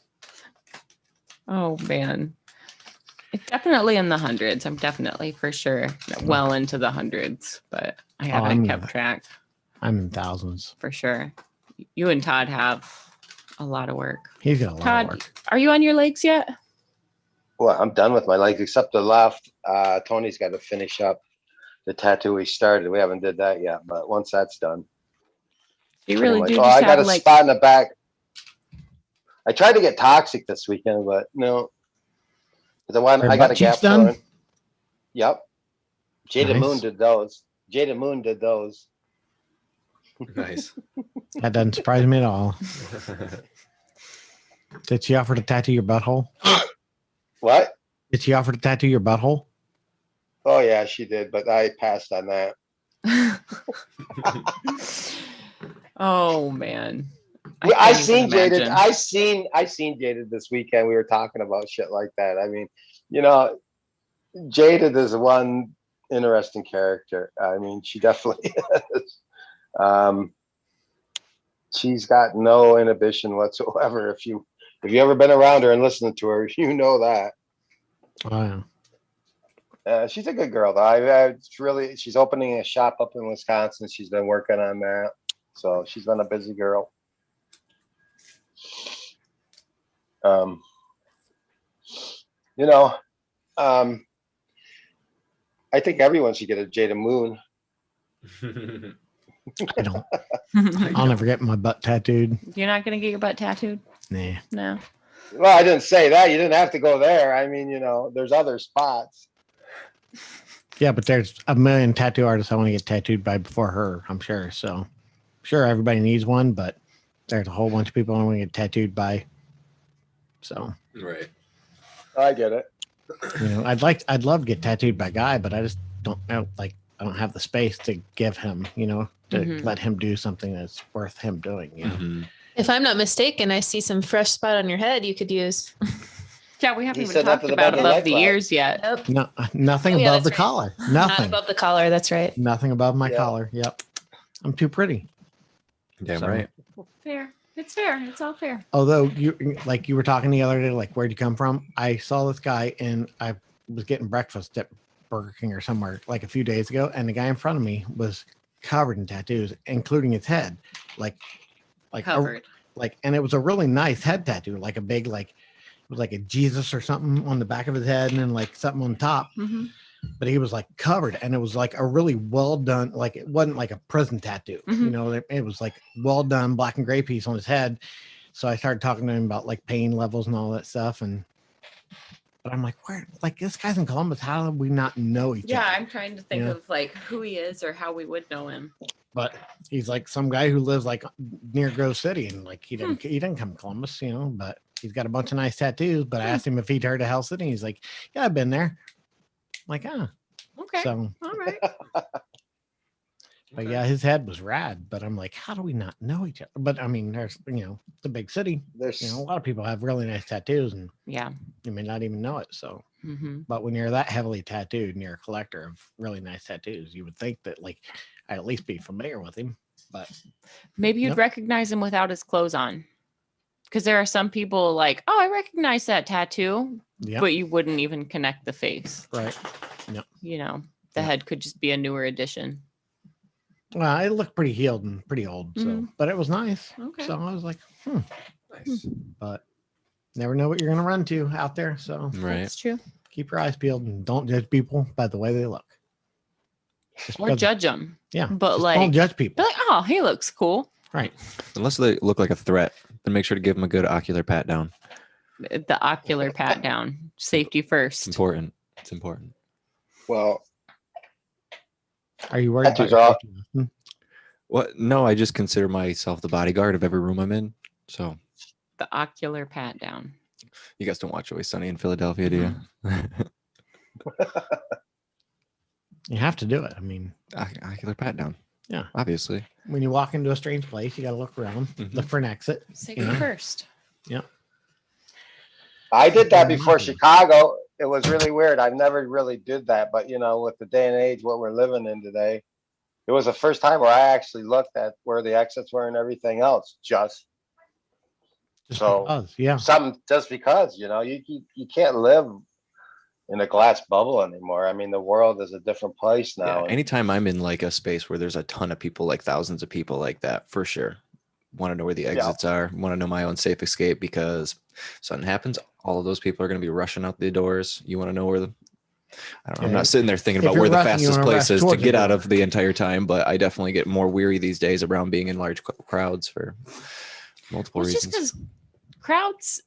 Speaker 4: Oh man. It's definitely in the hundreds. I'm definitely for sure well into the hundreds, but I haven't
Speaker 3: I'm
Speaker 4: kept track
Speaker 3: I'm in thousands.
Speaker 4: for sure. You and Todd have a lot of work.
Speaker 3: He's got a lot
Speaker 4: Todd,
Speaker 3: of work.
Speaker 4: are you on your legs yet?
Speaker 5: Well, I'm done with my legs except the left. Tony's got to finish up the tattoo he started. We haven't did that yet, but once that's done,
Speaker 4: You
Speaker 5: pretty
Speaker 4: really
Speaker 5: much.
Speaker 4: do
Speaker 5: Oh,
Speaker 4: just
Speaker 5: I got
Speaker 4: have
Speaker 5: a
Speaker 4: like,
Speaker 5: spot in the back. I tried to get toxic this weekend, but no. The one
Speaker 3: Are
Speaker 5: I got a
Speaker 3: butt
Speaker 5: gap
Speaker 3: cheeks done?
Speaker 5: filler. Yep. Jada Moon
Speaker 3: Nice.
Speaker 5: did those. Jada Moon did those.
Speaker 2: Nice.
Speaker 3: That doesn't surprise me at all. Did she offer to tattoo your butthole?
Speaker 5: What?
Speaker 3: Did she offer to tattoo your butthole?
Speaker 5: Oh yeah, she did, but I passed on that.
Speaker 4: oh man.
Speaker 5: I
Speaker 4: can't
Speaker 5: seen
Speaker 4: even
Speaker 5: Jaded.
Speaker 4: imagine.
Speaker 5: I seen Jaded this weekend. We were talking about shit like that. I mean, you know, Jaded is one interesting character. I mean, she definitely is. She's got no inhibition whatsoever. If you ever been around her and listened to her, you know that.
Speaker 3: Oh, yeah.
Speaker 5: She's a good girl though. She's opening a shop up in Wisconsin. She's been working on that, so she's been a busy girl. You know, I think everyone should get a Jada Moon.
Speaker 3: I don't. I'll never get my butt tattooed.
Speaker 4: You're not gonna get your butt tattooed?
Speaker 3: Nah.
Speaker 4: No.
Speaker 5: Well, I didn't say that. You didn't have to go there. I mean, you know, there's other spots.
Speaker 3: Yeah, but there's a million tattoo artists I want to get tattooed by before her, I'm sure. So, sure, everybody needs one, but there's a whole bunch of people I want to get tattooed by. So,
Speaker 2: Right.
Speaker 5: I get it.
Speaker 3: you know, I'd love to get tattooed by a guy, but I just don't know, like, I don't have the space to give him, you know, to
Speaker 4: Mhm.
Speaker 3: let him do something that's worth him doing. You know?
Speaker 2: Mhm.
Speaker 1: If I'm not mistaken, I see some fresh spot on your head you could use.
Speaker 4: Yeah, we haven't
Speaker 5: He
Speaker 4: even
Speaker 5: said
Speaker 4: talked
Speaker 5: nothing
Speaker 4: about
Speaker 5: about the
Speaker 4: above
Speaker 5: leg
Speaker 4: the
Speaker 5: flap.
Speaker 4: ears yet.
Speaker 1: Yep.
Speaker 3: No, nothing
Speaker 1: Oh, yeah,
Speaker 3: above the
Speaker 1: that's right.
Speaker 3: collar.
Speaker 1: Not
Speaker 3: Nothing.
Speaker 1: above the collar. That's right.
Speaker 3: Nothing above my
Speaker 5: Yeah.
Speaker 3: collar. Yep. I'm too pretty.
Speaker 2: Damn
Speaker 3: So-
Speaker 2: right.
Speaker 4: Fair. It's fair. It's all fair.
Speaker 3: Although you were talking the other day, like, where'd you come from? I saw this guy and I was getting breakfast at Burger King or somewhere like a few days ago, and the guy in front of me was covered in tattoos, including his head, like
Speaker 4: Covered.
Speaker 3: and it was a really nice head tattoo, like a big, like, it was like a Jesus or something on the back of his head, and then like something on top.
Speaker 4: Mm-hmm.
Speaker 3: But he was like covered, and it was like a really well done, like, it wasn't like a prison tattoo, you
Speaker 4: Mhm.
Speaker 3: know, it was like well done black and gray piece on his head. So I started talking to him about like pain levels and all that stuff. But I'm like, where, like, this guy's in Columbus, how do we not know each
Speaker 4: Yeah,
Speaker 3: other?
Speaker 4: I'm trying to think
Speaker 3: Yeah.
Speaker 4: of like who he is or how we would know him.
Speaker 3: But he's like some guy who lives like near Grove City, and like he didn't come to Columbus, you know, but he's got a bunch of nice tattoos. But I asked him if he'd heard of Hell City. He's like, yeah, I've been there. I'm like,
Speaker 4: Okay.
Speaker 3: so,
Speaker 4: All right.
Speaker 3: but yeah, his head was rad. But I'm like, how do we not know each other? But I mean, there's, you know, the big city,
Speaker 5: There's
Speaker 3: you know, a lot of people have really nice tattoos, and
Speaker 4: Yeah.
Speaker 3: you may not even know it. So,
Speaker 4: Mm-hmm.
Speaker 3: but when you're that heavily tattooed and you're a collector of really nice tattoos, you would think that, like, I'd at least be familiar with him. But
Speaker 4: Maybe you'd
Speaker 3: Yep.
Speaker 4: recognize him without his clothes on. Because there are some people like, oh, I recognize that tattoo,
Speaker 3: yeah,
Speaker 4: but you wouldn't even connect the face.
Speaker 3: right.
Speaker 4: You know, the
Speaker 3: Yeah.
Speaker 4: head could just be a newer addition.
Speaker 3: Well, it looked pretty healed and pretty old, so,
Speaker 4: Mhm.
Speaker 3: but it was nice.
Speaker 4: Okay.
Speaker 3: So I was like,
Speaker 2: Nice.
Speaker 3: but never know what you're gonna run to out there. So
Speaker 2: Right.
Speaker 4: That's true.
Speaker 3: keep your eyes peeled and don't judge people by the way they look. Just
Speaker 4: Or
Speaker 3: because-
Speaker 4: judge them.
Speaker 3: yeah,
Speaker 4: but
Speaker 3: just
Speaker 4: like-
Speaker 3: don't judge
Speaker 4: Be
Speaker 3: people.
Speaker 4: like, oh, he looks cool.
Speaker 3: Right.
Speaker 2: Unless they look like a threat, then make sure to give them a good ocular pat down.
Speaker 4: The ocular pat down. Safety
Speaker 2: It's
Speaker 4: first.
Speaker 2: important. It's important.
Speaker 5: well,
Speaker 3: Are you worried about
Speaker 5: Tattoos
Speaker 3: your
Speaker 5: are-
Speaker 3: safety? Hmm?
Speaker 2: What? No, I just consider myself the bodyguard of every room I'm in. So
Speaker 4: The ocular pat down.
Speaker 2: you guys don't watch Always Sunny in Philadelphia, do you?
Speaker 3: You have to do it. I mean,
Speaker 2: Ocular pat down.
Speaker 3: Yeah.
Speaker 2: Obviously.
Speaker 3: when you walk into a strange place, you got to look around,
Speaker 2: Mhm.
Speaker 3: look for an exit.
Speaker 4: Safety
Speaker 3: Yeah.
Speaker 4: first.
Speaker 5: I did that before
Speaker 3: Mhm.
Speaker 5: Chicago. It was really weird. I've never really did that, but you know, with the day and age, what we're living in today, it was the first time where I actually looked at where the exits were and everything else. Just So
Speaker 3: because, yeah.
Speaker 5: something just because, you can't live in a glass bubble anymore. I mean, the world is a different place now.
Speaker 2: Yeah,
Speaker 5: and
Speaker 2: anytime I'm in like a space where there's a ton of people, like thousands of people like that, for sure. Want to know where the exits are, want to know my own safe escape, because if something happens, all of those people are going to be rushing out the doors. You want to know where I don't know, I'm not sitting there thinking
Speaker 3: If
Speaker 2: about
Speaker 3: you're
Speaker 2: where the
Speaker 3: rushing, you
Speaker 2: fastest
Speaker 3: wanna
Speaker 2: place
Speaker 3: rush
Speaker 2: is to
Speaker 3: towards the
Speaker 2: get out
Speaker 3: door.
Speaker 2: of the entire time, but I definitely get more weary these days around being in large crowds for multiple
Speaker 4: Well, it's just
Speaker 2: reasons.
Speaker 4: because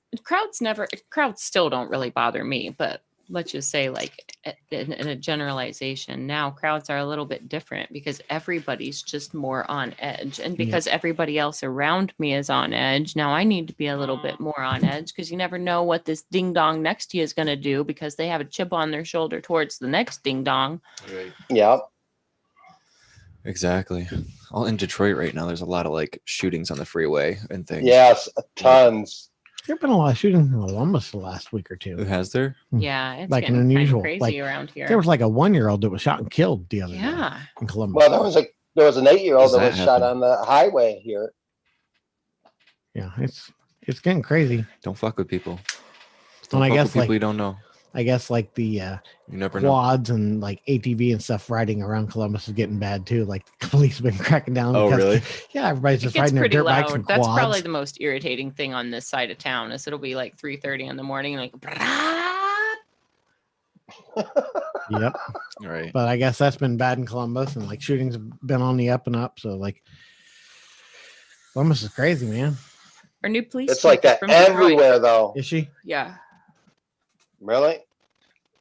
Speaker 4: crowds still don't really bother me, but let's just say like in a generalization, now crowds are a little bit different because everybody's just more on edge, and because everybody else around me is on edge, now I need to be a little bit more on edge, because you never know what this ding dong next to you is going to do, because they have a chip on their shoulder towards the next ding dong.
Speaker 2: Right.
Speaker 5: Yeah.
Speaker 2: Exactly. All in Detroit right now, there's a lot of like shootings on the freeway and things.
Speaker 5: Yes, tons.
Speaker 3: There've been a lot of shootings in Columbus the last week or two.
Speaker 2: Who has there?
Speaker 4: Yeah, it's
Speaker 3: Like an
Speaker 4: getting kind
Speaker 3: unusual,
Speaker 4: of crazy
Speaker 3: like,
Speaker 4: around here.
Speaker 3: There was like a 1-year-old that was shot and killed the other day
Speaker 4: Yeah.
Speaker 3: in Columbus.
Speaker 5: Well, there was an 8-year-old
Speaker 2: Does
Speaker 5: that
Speaker 2: that
Speaker 5: was shot
Speaker 2: happen?
Speaker 5: on the highway here.
Speaker 3: Yeah, it's getting crazy.
Speaker 2: Don't fuck with people.
Speaker 3: And I
Speaker 2: Don't fuck
Speaker 3: guess
Speaker 2: with people
Speaker 3: like
Speaker 2: you don't know.
Speaker 3: I guess like the
Speaker 2: You never know.
Speaker 3: quads and like ATV and stuff riding around Columbus is getting bad too. Like the police have been cracking down.
Speaker 2: Oh,
Speaker 3: because,
Speaker 2: really?
Speaker 3: Yeah, everybody's
Speaker 4: It
Speaker 3: just
Speaker 4: gets
Speaker 3: riding their
Speaker 4: pretty
Speaker 3: dirt bikes and
Speaker 4: loud. That's
Speaker 3: quads.
Speaker 4: probably the most irritating thing on this side of town. Is it'll be like 3:30 in the morning, like
Speaker 3: Yep.
Speaker 2: Right.
Speaker 3: But I guess that's been bad in Columbus, and like shootings have been on the up and up. So like Columbus is crazy, man.
Speaker 4: our new police.
Speaker 5: It's
Speaker 4: chief
Speaker 5: like
Speaker 4: is
Speaker 5: that
Speaker 4: from Detroit.
Speaker 5: everywhere, though.
Speaker 3: Is she?
Speaker 4: Yeah,
Speaker 5: Really?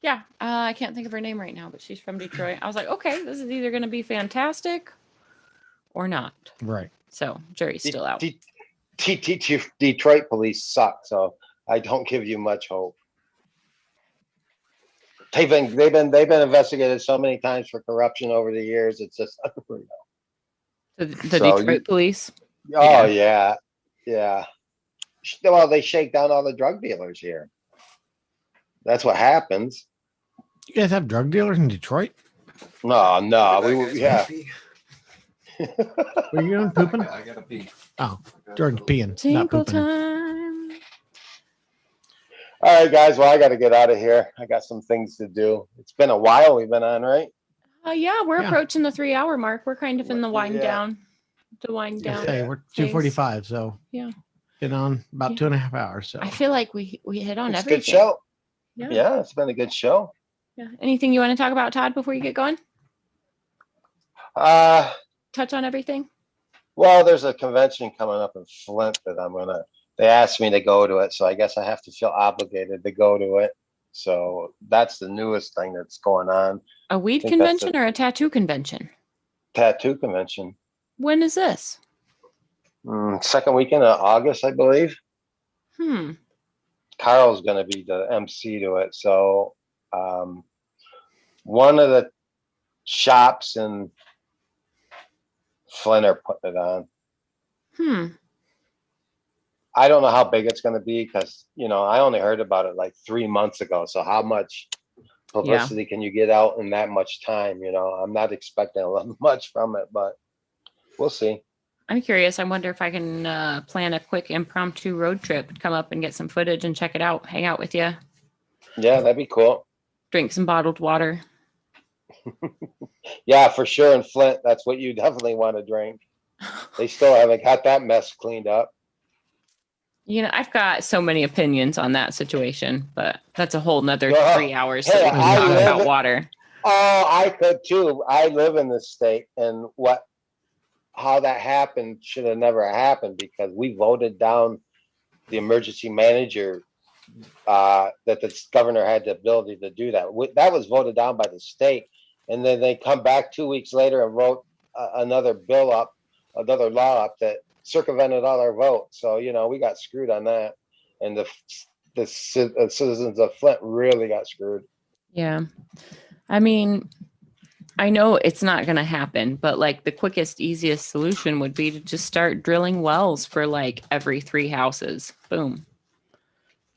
Speaker 4: yeah. I can't think of her name right now, but she's from Detroit. I was like, okay, this is either going to be fantastic or not.
Speaker 3: Right.
Speaker 4: So jury's still out.
Speaker 5: Detroit police suck, so I don't give you much hope. They've been investigated so many times for corruption over the years. It's just unreal.
Speaker 4: The
Speaker 5: So
Speaker 4: Detroit police.
Speaker 5: Oh yeah. Well, they shake down all the drug dealers here. That's what happens.
Speaker 3: You guys have drug dealers in Detroit?
Speaker 5: No, yeah.
Speaker 3: Were you doing pooping?
Speaker 2: I gotta pee.
Speaker 3: Oh, Jordan's peeing, not
Speaker 4: Tinkle
Speaker 3: pooping.
Speaker 4: time.
Speaker 5: All right, guys. Well, I got to get out of here. I got some things to do. It's been a while we've been on, right?
Speaker 4: Yeah, we're
Speaker 3: Yeah.
Speaker 4: approaching the 3-hour mark. We're kind of in the wind
Speaker 5: Yeah.
Speaker 4: down. The wind down.
Speaker 3: Hey, we're 2:45, so
Speaker 4: Yeah.
Speaker 3: been on about
Speaker 4: Yeah.
Speaker 3: 2.5 hours. So
Speaker 4: I feel like we hit on
Speaker 5: It's a
Speaker 4: everything.
Speaker 5: good show.
Speaker 4: Yeah.
Speaker 5: Yeah, it's been a good show.
Speaker 4: Yeah. Anything you want to talk about, Todd, before you get going? Touch on everything.
Speaker 5: Well, there's a convention coming up in Flint that they asked me to go to it, so I guess I have to feel obligated to go to it. So that's the newest thing that's going on.
Speaker 4: A weed
Speaker 5: think that's
Speaker 4: convention or a tattoo convention?
Speaker 5: Tattoo convention.
Speaker 4: When is this?
Speaker 5: Second weekend of August, I believe. Carl's going to be the MC to it. So one of the shops in Flint are putting it on. I don't know how big it's going to be because, I only heard about it like 3 months ago. So how much publicity can you get out in that much time? I'm not expecting a lot much from it, but we'll see.
Speaker 4: I'm curious. I wonder if I can plan a quick impromptu road trip, come up and get some footage and check it out, hang out with you,
Speaker 5: Yeah, that'd be cool.
Speaker 4: drink some bottled water.
Speaker 5: Yeah, for sure. In Flint, that's what you definitely want to drink. They still haven't got that mess cleaned up.
Speaker 4: I've got so many opinions on that situation, but that's a whole nother
Speaker 5: Yeah.
Speaker 4: 3 hours
Speaker 5: Hey,
Speaker 4: that we can
Speaker 3: I
Speaker 4: talk
Speaker 3: live
Speaker 4: about
Speaker 5: it-
Speaker 4: water.
Speaker 5: Oh, I could too. I live in this state, and how that happened should have never happened because we voted down the emergency manager that the governor had the ability to do that. That was voted down by the state, and then they come back 2 weeks later and wrote another law up that circumvented all our votes. So we got screwed on that, and the citizens of Flint really got screwed.
Speaker 4: Yeah. I mean, I know it's not going to happen, but like the quickest, easiest solution would be to just start drilling wells for like every 3 houses. Boom.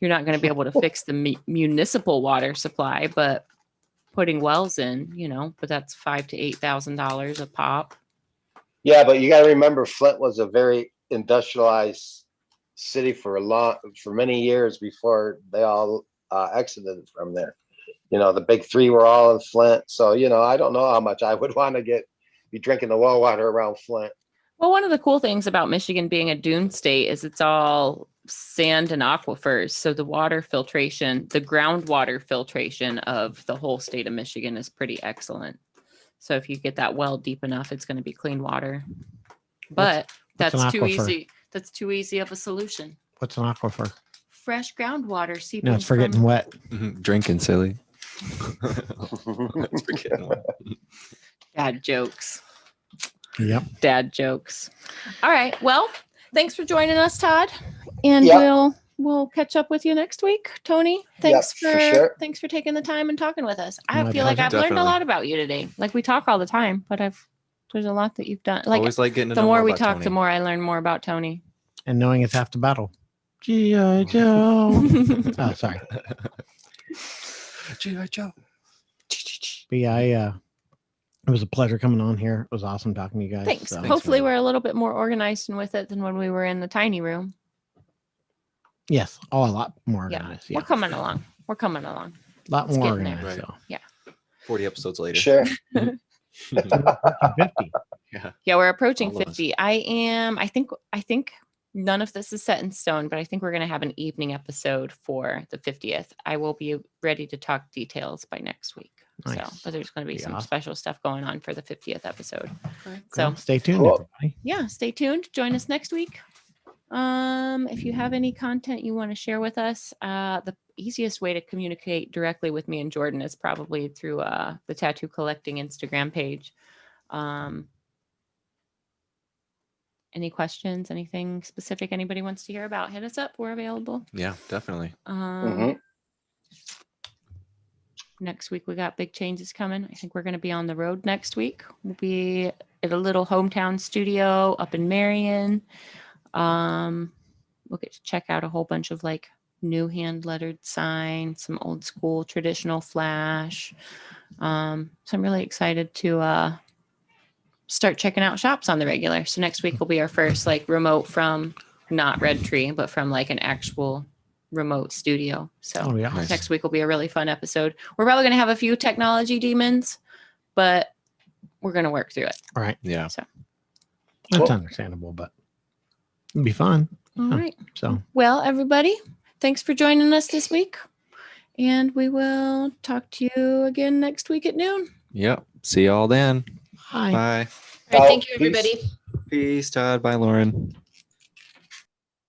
Speaker 4: You're not going to be able to fix the municipal water supply, but putting wells in, but that's $5,000 to $8,000 a pop.
Speaker 5: Yeah, but you got to remember, Flint was a very industrialized city for many years before they all exited from there. You know, the big three were all in Flint. So, you know, I don't know how much I would want to be drinking the well water around Flint.
Speaker 4: Well, one of the cool things about Michigan being a dune state is it's all sand and aquifers. So the water filtration, the groundwater filtration of the whole state of Michigan is pretty excellent. So if you get that well deep enough, it's going to be clean water. But
Speaker 3: what's an
Speaker 4: that's too
Speaker 3: aquifer?
Speaker 4: easy. That's too easy of a solution.
Speaker 3: What's an aquifer?
Speaker 4: Fresh groundwater seeping.
Speaker 3: No, it's for getting wet.
Speaker 2: Drinking, silly. That's for getting wet.
Speaker 4: Dad jokes.
Speaker 3: Yep.
Speaker 4: Dad jokes. All right. Well, thanks for joining us, Todd. And
Speaker 5: Yep.
Speaker 4: we'll catch up with you next week. Tony, thanks
Speaker 5: Yep, for sure.
Speaker 4: thanks for taking the time and talking with us. I
Speaker 3: My
Speaker 4: feel like
Speaker 3: pleasure.
Speaker 4: I've learned a
Speaker 2: Definitely.
Speaker 4: lot about you today. Like we talk all the time, but there's a lot that you've done. Like
Speaker 2: Always like getting to
Speaker 4: the
Speaker 2: know
Speaker 4: more we
Speaker 2: about
Speaker 4: talk,
Speaker 2: Tony.
Speaker 4: the more I learn more about Tony.
Speaker 3: And knowing it's half the battle. G.I. Joe. Oh, sorry.
Speaker 2: G.I. Joe.
Speaker 3: But yeah, it was a pleasure coming on here. It was awesome talking to you guys.
Speaker 4: Thanks.
Speaker 3: So,
Speaker 4: Hopefully
Speaker 2: man.
Speaker 4: we're a little bit more organized and with it than when we were in the tiny room.
Speaker 3: yes, a lot more
Speaker 4: Yeah.
Speaker 3: organized.
Speaker 4: We're coming along. We're coming along.
Speaker 3: a lot
Speaker 4: it's
Speaker 3: more
Speaker 4: getting there.
Speaker 3: organized.
Speaker 2: Right.
Speaker 3: So.
Speaker 2: 40 episodes later.
Speaker 5: Sure.
Speaker 3: 50.
Speaker 4: Yeah, we're approaching
Speaker 2: All of us.
Speaker 4: 50. I think none of this is set in stone, but I think we're going to have an evening episode for the 50th. I will be ready to talk details by next week. So,
Speaker 3: Nice.
Speaker 4: but there's going to be
Speaker 3: Be
Speaker 4: some
Speaker 3: awesome.
Speaker 4: special stuff going on for the 50th episode.
Speaker 3: So
Speaker 4: So,
Speaker 3: stay tuned,
Speaker 5: Cool.
Speaker 3: everybody.
Speaker 4: yeah, stay tuned. Join us next week. If you have any content you want to share with us, the easiest way to communicate directly with me and Jordan is probably through the Tattoo Collecting Instagram page. Any questions, anything specific anybody wants to hear about, hit us up. We're available.
Speaker 2: Yeah, definitely.
Speaker 5: Mhm.
Speaker 4: Next week, we got big changes coming. I think we're going to be on the road next week. We'll be at a little hometown studio up in Marion. We'll get to check out a whole bunch of like new hand lettered signs, some old school traditional flash. So I'm really excited to start checking out shops on the regular. So next week will be our first like remote from not Red Tree, but from like an actual remote studio. So
Speaker 3: Oh, yeah.
Speaker 2: Nice.
Speaker 4: next week will be a really fun episode. We're probably going to have a few technology demons, but we're going to work through it.
Speaker 3: All right.
Speaker 2: Yeah.
Speaker 4: So,
Speaker 3: That's
Speaker 5: Cool.
Speaker 3: understandable, but it'll be fun.
Speaker 4: all
Speaker 3: Yeah.
Speaker 4: right.
Speaker 3: So
Speaker 4: Well, everybody, thanks for joining us this week. And we will talk to you again next week at noon.
Speaker 2: Yep. See y'all then.
Speaker 3: hi.
Speaker 2: Bye.
Speaker 1: All right, thank you,
Speaker 5: Peace.
Speaker 1: everybody.
Speaker 2: Peace, Todd. Bye, Lauren.